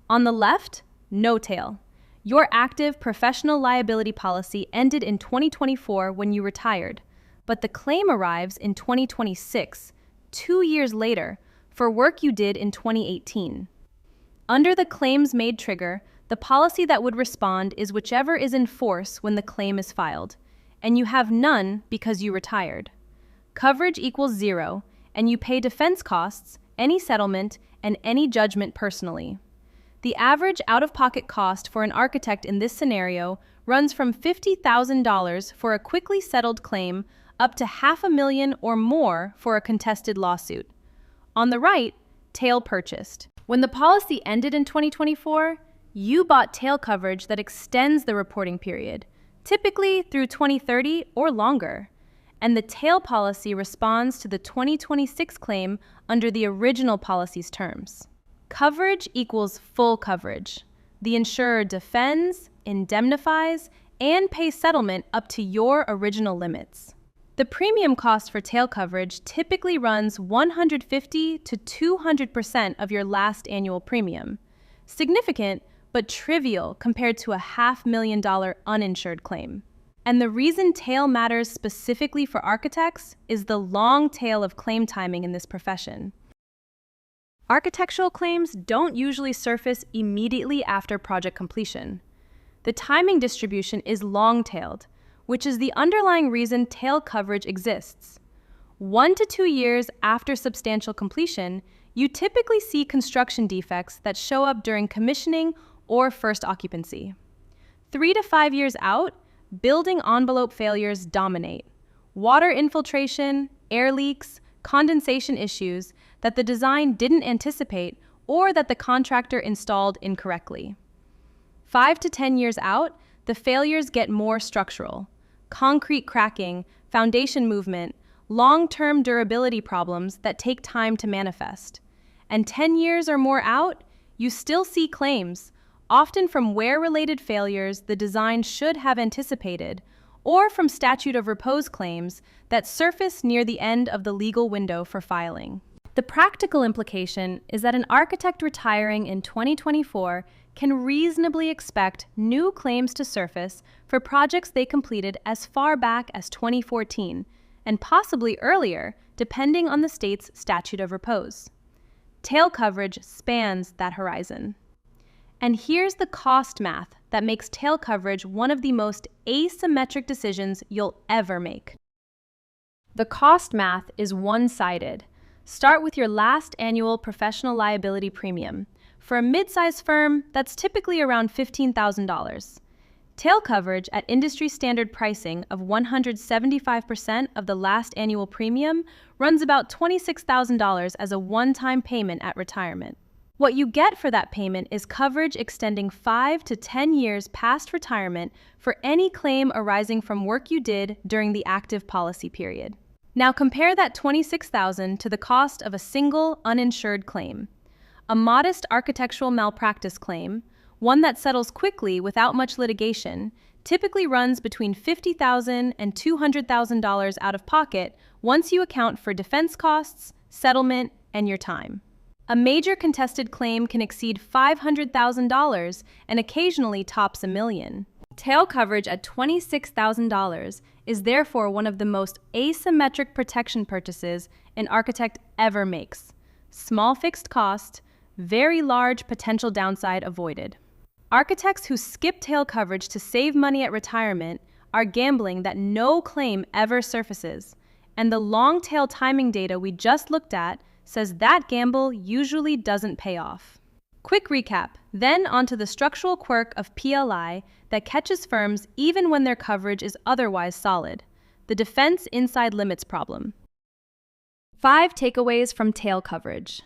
Speaker 1: On the left, no tail. Your active professional liability policy ended in 2024 when you retired, but the claim arrives in 2026, 2 years later, for work you did in 2018. Under the claims made trigger, the policy that would respond is whichever is in force when the claim is filed, and you have none because you retired. Coverage equals 0, and you pay defense costs, any settlement, and any judgment personally. The average out-of-pocket cost for an architect in this scenario runs from $50,000 for a quickly settled claim up to $500,000 or more for a contested lawsuit. On the right, tail purchased. When the policy ended in 2024, you bought tail coverage that extends the reporting period, typically through 2030 or longer. And the tail policy responds to the 2026 claim under the original policy's terms. Coverage equals full coverage. The insurer defends, indemnifies, and pays settlement up to your original limits. The premium cost for tail coverage typically runs 150 to 200% of your last annual premium. Significant, but trivial compared to a $500,000 uninsured claim. And the reason tail matters specifically for architects is the long tail of claim timing in this profession. Architectural claims don't usually surface immediately after project completion. The timing distribution is long-tailed, which is the underlying reason tail coverage exists. 1 to 2 years after substantial completion, you typically see construction defects that show up during commissioning or first occupancy. 3 to 5 years out, building envelope failures dominate. Water infiltration, air leaks, condensation issues that the design didn't anticipate or that the contractor installed incorrectly. 5 to 10 years out, the failures get more structural. Concrete cracking, foundation movement, long-term durability problems that take time to manifest. And 10 years or more out, you still see claims, often from wear-related failures the design should have anticipated, or from statute of repose claims that surface near the end of the legal window for filing. The practical implication is that an architect retiring in 2024 can reasonably expect new claims to surface for projects they completed as far back as 2014, and possibly earlier, depending on the state's statute of repose. Tail coverage spans that horizon. And here's the cost math that makes tail coverage one of the most asymmetric decisions you'll ever make. The cost math is one-sided. Start with your last annual professional liability premium. For a mid-sized firm, that's typically around $15,000. Tail coverage at industry standard pricing of 175% of the last annual premium runs about $26,000 as a one-time payment at retirement. What you get for that payment is coverage extending 5 to 10 years past retirement for any claim arising from work you did during the active policy period. Now compare that $26,000 to the cost of a single uninsured claim. A modest architectural malpractice claim, one that settles quickly without much litigation, typically runs between $50,000 and $200,000 out of pocket once you account for defense costs, settlement, and your time. A major contested claim can exceed $500,000 and occasionally tops $1 million. Tail coverage at $26,000 is therefore one of the most asymmetric protection purchases an architect ever makes. Small fixed cost, very large potential downside avoided. Architects who skip tail coverage to save money at retirement are gambling that no claim ever surfaces, and the long tail timing data we just looked at says that gamble usually doesn't pay off. Quick recap, then onto the structural quirk of PLI that catches firms even when their coverage is otherwise solid, the defense inside limits problem. 5 takeaways from tail coverage.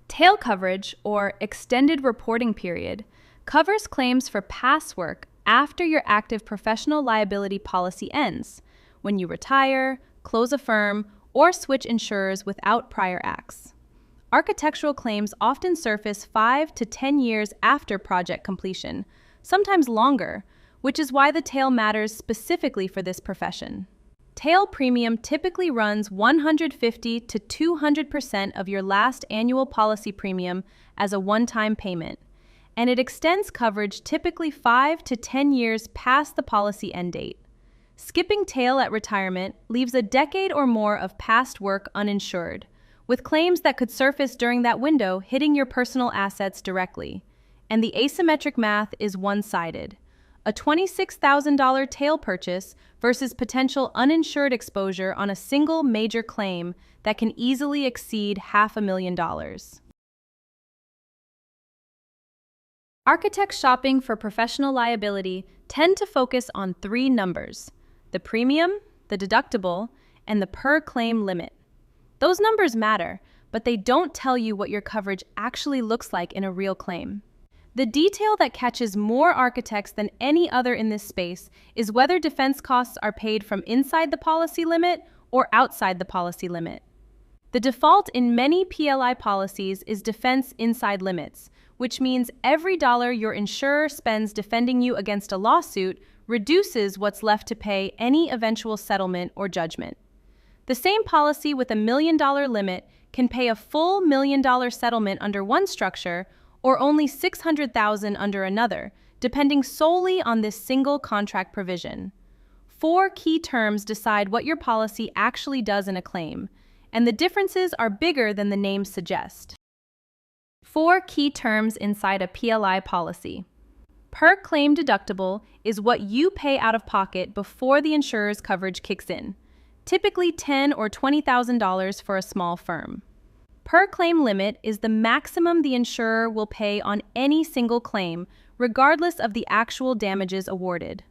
Speaker 1: Tail coverage, or extended reporting period, covers claims for past work after your active professional liability policy ends, when you retire, close a firm, or switch insurers without prior acts. Architectural claims often surface 5 to 10 years after project completion, sometimes longer, which is why the tail matters specifically for this profession. Tail premium typically runs 150 to 200% of your last annual policy premium as a one-time payment, and it extends coverage typically 5 to 10 years past the policy end date. Skipping tail at retirement leaves a decade or more of past work uninsured, with claims that could surface during that window hitting your personal assets directly. And the asymmetric math is one-sided. A $26,000 tail purchase versus potential uninsured exposure on a single major claim that can easily exceed $500,000. Architects shopping for professional liability tend to focus on 3 numbers: the premium, the deductible, and the per-claim limit. Those numbers matter, but they don't tell you what your coverage actually looks like in a real claim. The detail that catches more architects than any other in this space is whether defense costs are paid from inside the policy limit or outside the policy limit. The default in many PLI policies is defense inside limits, which means every dollar your insurer spends defending you against a lawsuit reduces what's left to pay any eventual settlement or judgment. The same policy with $1 million limit can pay a full $1 million settlement under one structure or only $600,000 under another, depending solely on this single contract provision. 4 key terms decide what your policy actually does in a claim, and the differences are bigger than the names suggest. 4 key terms inside a PLI policy. Per claim deductible is what you pay out of pocket before the insurer's coverage kicks in, typically $10,000 or $20,000 for a small firm. Per claim limit is the maximum the insurer will pay on any single claim, regardless of the actual damages awarded.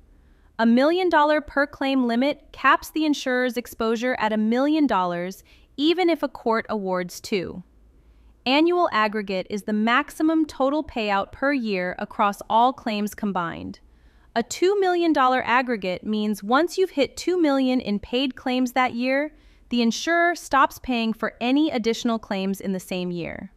Speaker 1: $1 million per claim limit caps the insurer's exposure at $1 million, even if a court awards $2 million. Annual aggregate is the maximum total payout per year across all claims combined. A $2 million aggregate means once you've hit $2 million in paid claims that year, the insurer stops paying for any additional claims in the same year.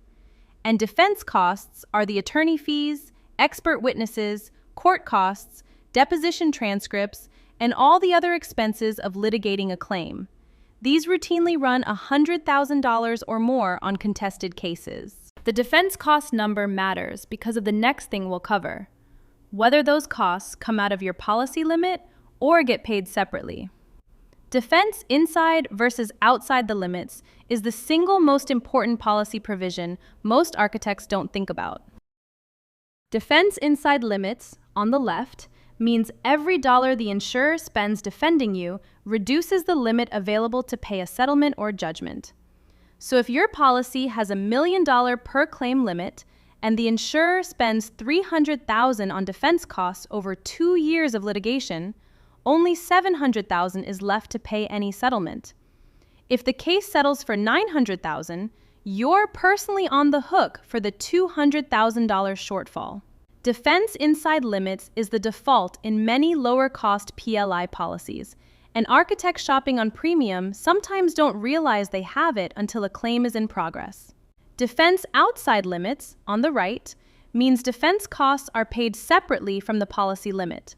Speaker 1: And defense costs are the attorney fees, expert witnesses, court costs, deposition transcripts, and all the other expenses of litigating a claim. These routinely run $100,000 or more on contested cases. The defense cost number matters because of the next thing we'll cover: whether those costs come out of your policy limit or get paid separately. Defense inside versus outside the limits is the single most important policy provision most architects don't think about. Defense inside limits, on the left, means every dollar the insurer spends defending you reduces the limit available to pay a settlement or judgment. So if your policy has $1 million per claim limit and the insurer spends $300,000 on defense costs over 2 years of litigation, only $700,000 is left to pay any settlement. If the case settles for $900,000, you're personally on the hook for the $200,000 shortfall. Defense inside limits is the default in many lower-cost PLI policies, and architects shopping on premium sometimes don't realize they have it until a claim is in progress. Defense outside limits, on the right, means defense costs are paid separately from the policy limit.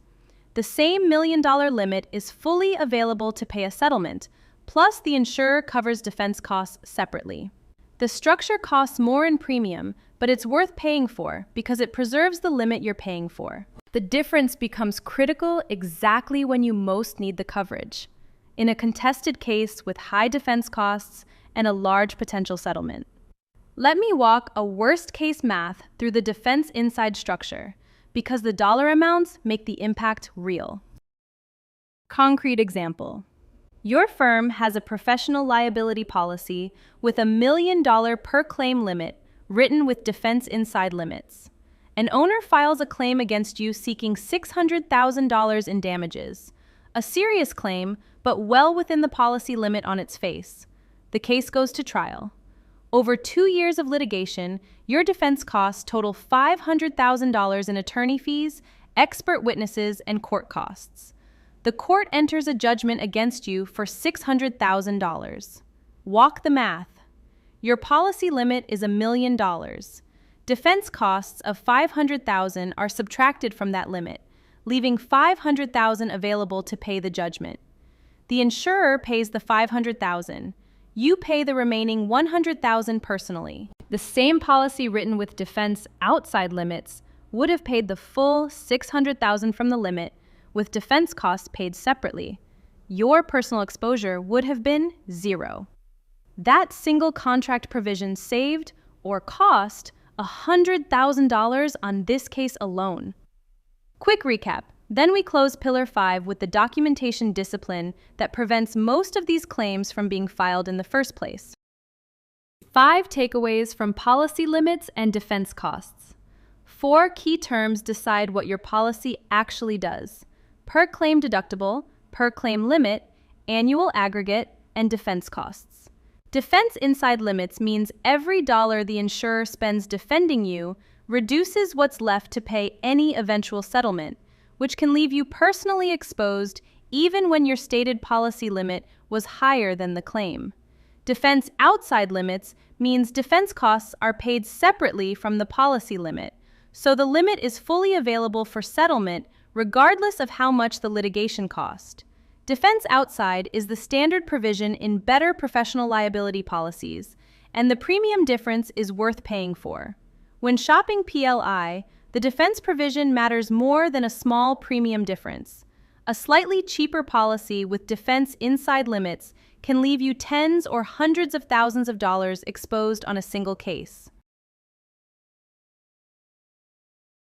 Speaker 1: The same $1 million limit is fully available to pay a settlement, plus the insurer covers defense costs separately. The structure costs more in premium, but it's worth paying for because it preserves the limit you're paying for. The difference becomes critical exactly when you most need the coverage: in a contested case with high defense costs and a large potential settlement. Let me walk a worst-case math through the defense inside structure, because the dollar amounts make the impact real. Concrete example. Your firm has a professional liability policy with $1 million per claim limit written with defense inside limits. An owner files a claim against you seeking $600,000 in damages. A serious claim, but well within the policy limit on its face. The case goes to trial. Over 2 years of litigation, your defense costs total $500,000 in attorney fees, expert witnesses, and court costs. The court enters a judgment against you for $600,000. Walk the math. Your policy limit is $1 million. Defense costs of $500,000 are subtracted from that limit, leaving $500,000 available to pay the judgment. The insurer pays the $500,000. You pay the remaining $100,000 personally. The same policy written with defense outside limits would have paid the full $600,000 from the limit, with defense costs paid separately. Your personal exposure would have been $0. That single contract provision saved or cost $100,000 on this case alone. Quick recap. Then we close Pillar 5 with the documentation discipline that prevents most of these claims from being filed in the first place. 5 takeaways from policy limits and defense costs. 4 key terms decide what your policy actually does: per claim deductible, per claim limit, annual aggregate, and defense costs. Defense inside limits means every dollar the insurer spends defending you reduces what's left to pay any eventual settlement, which can leave you personally exposed even when your stated policy limit was higher than the claim. Defense outside limits means defense costs are paid separately from the policy limit, so the limit is fully available for settlement regardless of how much the litigation cost. Defense outside is the standard provision in better professional liability policies, and the premium difference is worth paying for. When shopping PLI, the defense provision matters more than a small premium difference. A slightly cheaper policy with defense inside limits can leave you tens or hundreds of thousands of dollars exposed on a single case.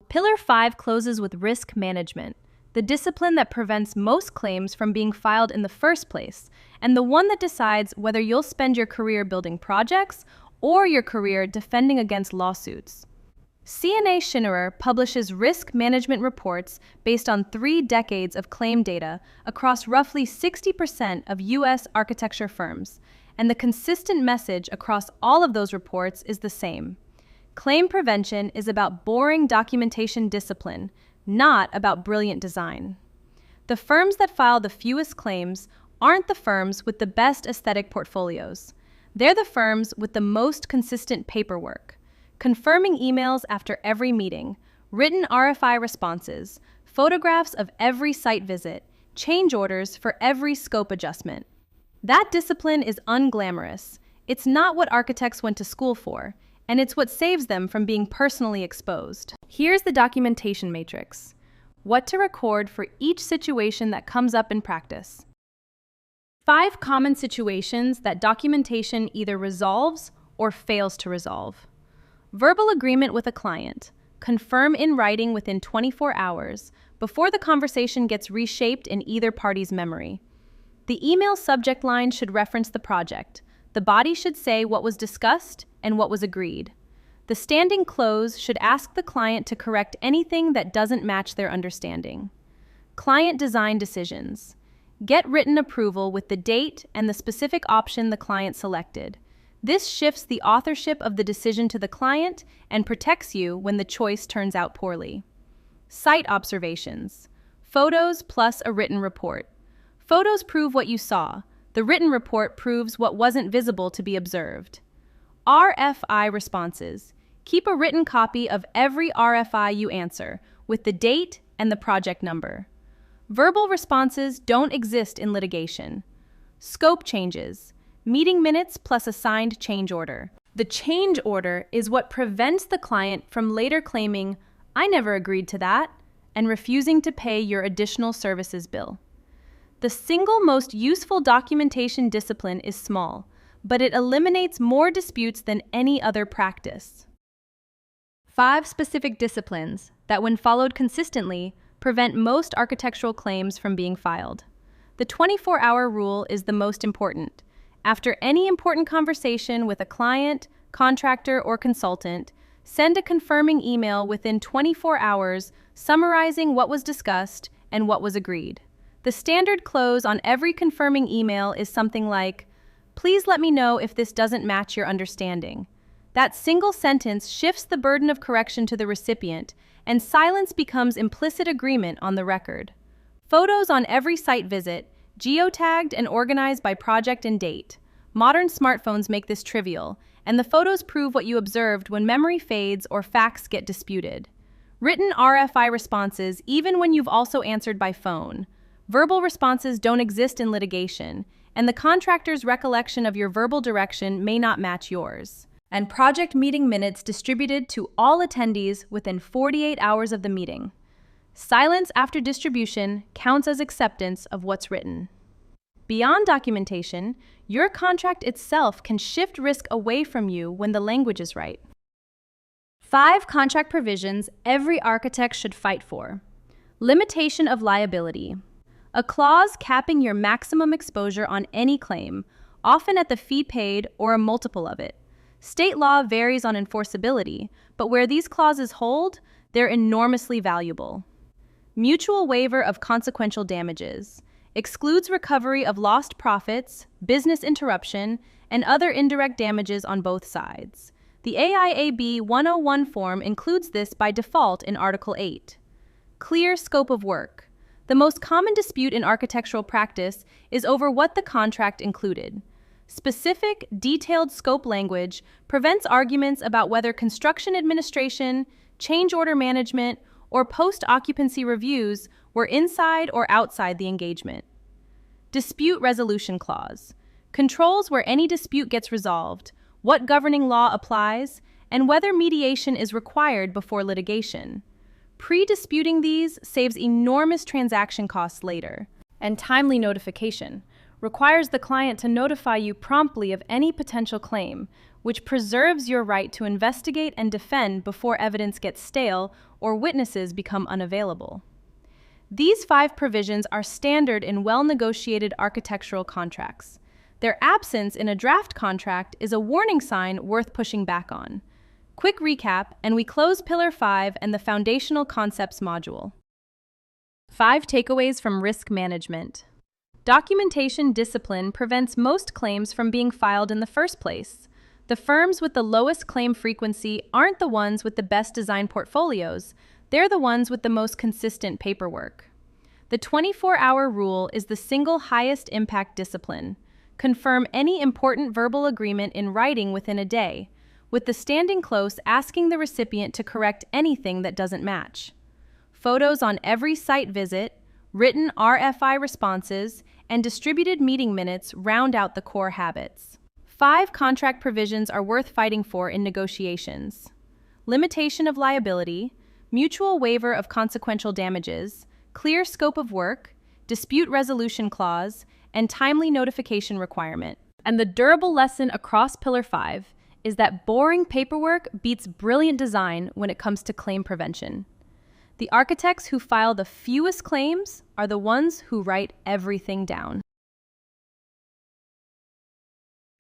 Speaker 1: Pillar 5 closes with risk management, the discipline that prevents most claims from being filed in the first place, and the one that decides whether you'll spend your career building projects or your career defending against lawsuits. CNA Schinnerer publishes risk management reports based on 3 decades of claim data across roughly 60% of U.S. architecture firms, and the consistent message across all of those reports is the same. Claim prevention is about boring documentation discipline, not about brilliant design. The firms that file the fewest claims aren't the firms with the best aesthetic portfolios. They're the firms with the most consistent paperwork, confirming emails after every meeting, written RFI responses, photographs of every site visit, change orders for every scope adjustment. That discipline is unglamorous. It's not what architects went to school for, and it's what saves them from being personally exposed. Here's the documentation matrix. What to record for each situation that comes up in practice. 5 common situations that documentation either resolves or fails to resolve. Verbal agreement with a client. Confirm in writing within 24 hours before the conversation gets reshaped in either party's memory. The email subject line should reference the project. The body should say what was discussed and what was agreed. The standing close should ask the client to correct anything that doesn't match their understanding. Client design decisions. Get written approval with the date and the specific option the client selected. This shifts the authorship of the decision to the client and protects you when the choice turns out poorly. Site observations. Photos plus a written report. Photos prove what you saw. The written report proves what wasn't visible to be observed. RFI responses. Keep a written copy of every RFI you answer, with the date and the project number. Verbal responses don't exist in litigation. Scope changes. Meeting minutes plus a signed change order. The change order is what prevents the client from later claiming, "I never agreed to that," and refusing to pay your additional services bill. The single most useful documentation discipline is small, but it eliminates more disputes than any other practice. 5 specific disciplines that, when followed consistently, prevent most architectural claims from being filed. The 24-hour rule is the most important. After any important conversation with a client, contractor, or consultant, send a confirming email within 24 hours summarizing what was discussed and what was agreed. The standard close on every confirming email is something like, "Please let me know if this doesn't match your understanding." That single sentence shifts the burden of correction to the recipient, and silence becomes implicit agreement on the record. Photos on every site visit, geotagged and organized by project and date. Modern smartphones make this trivial, and the photos prove what you observed when memory fades or facts get disputed. Written RFI responses even when you've also answered by phone. Verbal responses don't exist in litigation, and the contractor's recollection of your verbal direction may not match yours. And project meeting minutes distributed to all attendees within 48 hours of the meeting. Silence after distribution counts as acceptance of what's written. Beyond documentation, your contract itself can shift risk away from you when the language is right. 5 contract provisions every architect should fight for. Limitation of liability. A clause capping your maximum exposure on any claim, often at the fee paid or a multiple of it. State law varies on enforceability, but where these clauses hold, they're enormously valuable. Mutual waiver of consequential damages. Excludes recovery of lost profits, business interruption, and other indirect damages on both sides. The AIAB 101 form includes this by default in Article 8. Clear scope of work. The most common dispute in architectural practice is over what the contract included. Specific, detailed scope language prevents arguments about whether construction administration, change order management, or post-occupancy reviews were inside or outside the engagement. Dispute resolution clause. Controls where any dispute gets resolved, what governing law applies, and whether mediation is required before litigation. Pre-disputing these saves enormous transaction costs later. And timely notification requires the client to notify you promptly of any potential claim, which preserves your right to investigate and defend before evidence gets stale or witnesses become unavailable. These 5 provisions are standard in well-negotiated architectural contracts. Their absence in a draft contract is a warning sign worth pushing back on. Quick recap, and we close Pillar 5 and the Foundational Concepts module. 5 takeaways from risk management. Documentation discipline prevents most claims from being filed in the first place. The firms with the lowest claim frequency aren't the ones with the best design portfolios, they're the ones with the most consistent paperwork. The 24-hour rule is the single highest impact discipline. Confirm any important verbal agreement in writing within a day, with the standing close asking the recipient to correct anything that doesn't match. Photos on every site visit, written RFI responses, and distributed meeting minutes round out the core habits. 5 contract provisions are worth fighting for in negotiations: limitation of liability, mutual waiver of consequential damages, clear scope of work, dispute resolution clause, and timely notification requirement. And the durable lesson across Pillar 5 is that boring paperwork beats brilliant design when it comes to claim prevention. The architects who file the fewest claims are the ones who write everything down.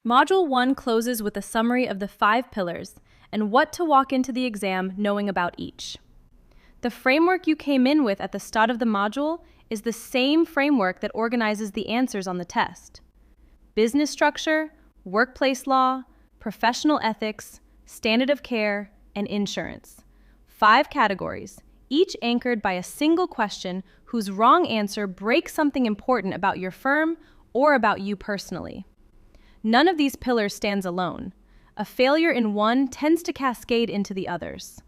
Speaker 1: Module 1 closes with a summary of the 5 pillars and what to walk into the exam knowing about each. The framework you came in with at the start of the module is the same framework that organizes the answers on the test: business structure, workplace law, professional ethics, standard of care, and insurance. 5 categories, each anchored by a single question whose wrong answer breaks something important about your firm or about you personally. None of these pillars stands alone. A failure in one tends to cascade into the others.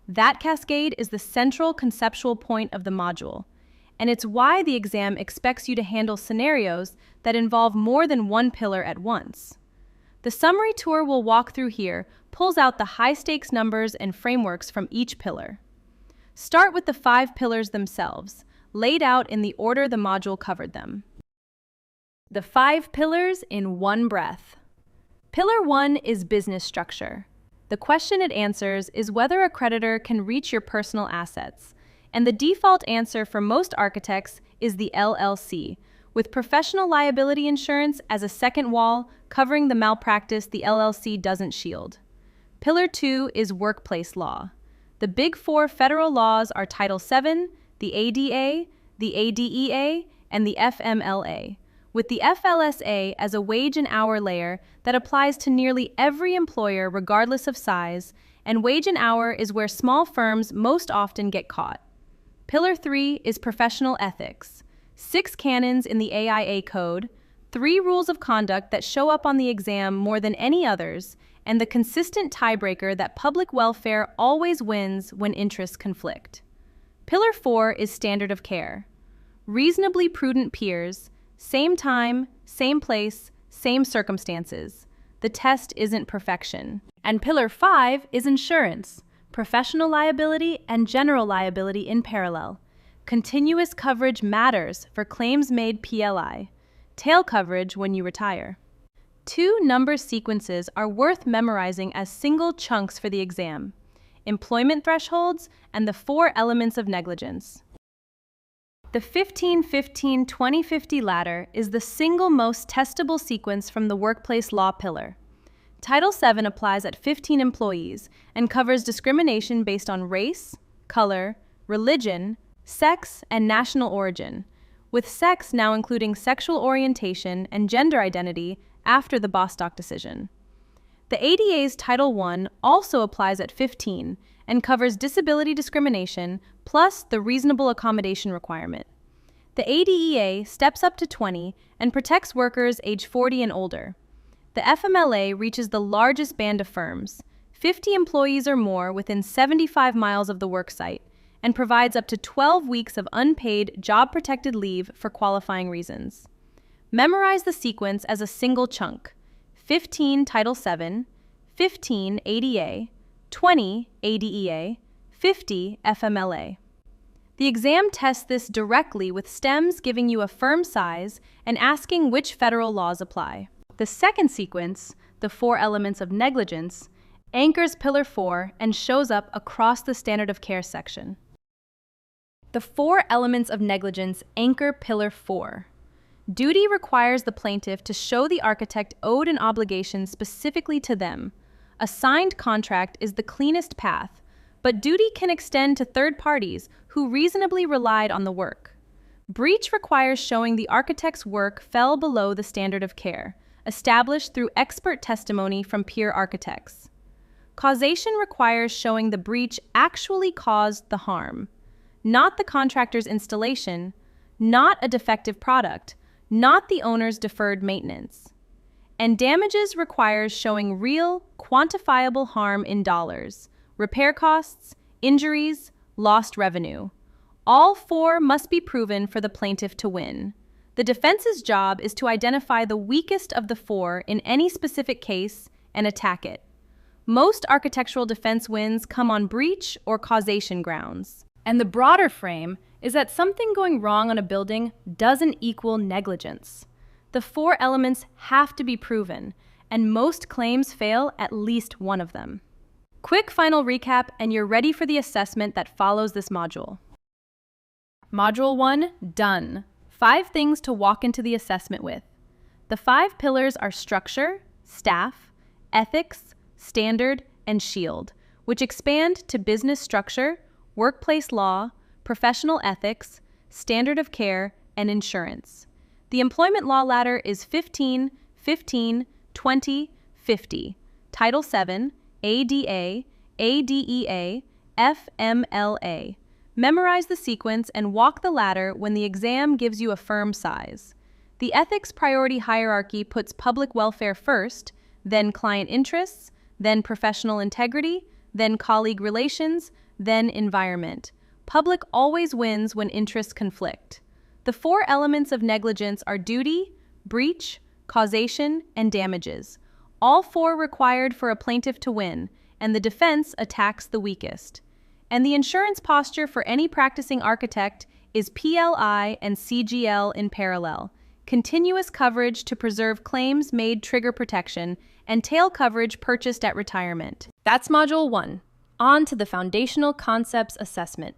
Speaker 1: That cascade is the central conceptual point of the module, and it's why the exam expects you to handle scenarios that involve more than one pillar at once. The summary tour we'll walk through here pulls out the high-stakes numbers and frameworks from each pillar. Start with the 5 pillars themselves, laid out in the order the module covered them. The 5 pillars in one breath. Pillar 1 is business structure. The question it answers is whether a creditor can reach your personal assets, and the default answer for most architects is the LLC, with professional liability insurance as a second wall covering the malpractice the LLC doesn't shield. Pillar 2 is workplace law. The big 4 federal laws are Title VII, the ADA, the ADEA, and the FMLA, with the FLSA as a wage and hour layer that applies to nearly every employer regardless of size, and wage and hour is where small firms most often get caught. Pillar 3 is professional ethics. 6 canons in the AIA code, 3 rules of conduct that show up on the exam more than any others, and the consistent tiebreaker that public welfare always wins when interests conflict. Pillar 4 is standard of care. Reasonably prudent peers, same time, same place, same circumstances. The test isn't perfection. And Pillar 5 is insurance, professional liability and general liability in parallel. Continuous coverage matters for claims made PLI. Tail coverage when you retire. 2 number sequences are worth memorizing as single chunks for the exam: employment thresholds and the 4 elements of negligence. The 15-15-20-50 ladder is the single most testable sequence from the workplace law pillar. Title VII applies at 15 employees and covers discrimination based on race, color, religion, sex, and national origin, with sex now including sexual orientation and gender identity after the Bostock decision. The ADA's Title I also applies at 15 and covers disability discrimination plus the reasonable accommodation requirement. The ADEA steps up to 20 and protects workers age 40 and older. The FMLA reaches the largest band of firms, 50 employees or more within 75 miles of the worksite, and provides up to 12 weeks of unpaid job-protected leave for qualifying reasons. Memorize the sequence as a single chunk: 15 Title VII, 15 ADA, 20 ADEA, 50 FMLA. The exam tests this directly with stems giving you a firm size and asking which federal laws apply. The second sequence, the 4 elements of negligence, anchors Pillar 4 and shows up across the standard of care section. The 4 elements of negligence anchor Pillar 4. Duty requires the plaintiff to show the architect owed an obligation specifically to them. A signed contract is the cleanest path, but duty can extend to third parties who reasonably relied on the work. Breach requires showing the architect's work fell below the standard of care, established through expert testimony from peer architects. Causation requires showing the breach actually caused the harm, not the contractor's installation, not a defective product, not the owner's deferred maintenance. And damages requires showing real, quantifiable harm in dollars, repair costs, injuries, lost revenue. All four must be proven for the plaintiff to win. The defense's job is to identify the weakest of the four in any specific case and attack it. Most architectural defense wins come on breach or causation grounds. And the broader frame is that something going wrong on a building doesn't equal negligence. The four elements have to be proven, and most claims fail at least one of them. Quick final recap, and you're ready for the assessment that follows this module. Module 1, done. 5 things to walk into the assessment with. The 5 pillars are structure, staff, ethics, standard, and shield, which expand to business structure, workplace law, professional ethics, standard of care, and insurance. The employment law ladder is 15, 15, 20, 50. Title VII, ADA, ADEA, FMLA. Memorize the sequence and walk the ladder when the exam gives you a firm size. The ethics priority hierarchy puts public welfare first, then client interests, then professional integrity, then colleague relations, then environment. Public always wins when interests conflict. The 4 elements of negligence are duty, breach, causation, and damages. All 4 required for a plaintiff to win, and the defense attacks the weakest. And the insurance posture for any practicing architect is PLI and CGL in parallel. Continuous coverage to preserve claims made trigger protection, and tail coverage purchased at retirement. That's Module 1. On to the Foundational Concepts Assessment.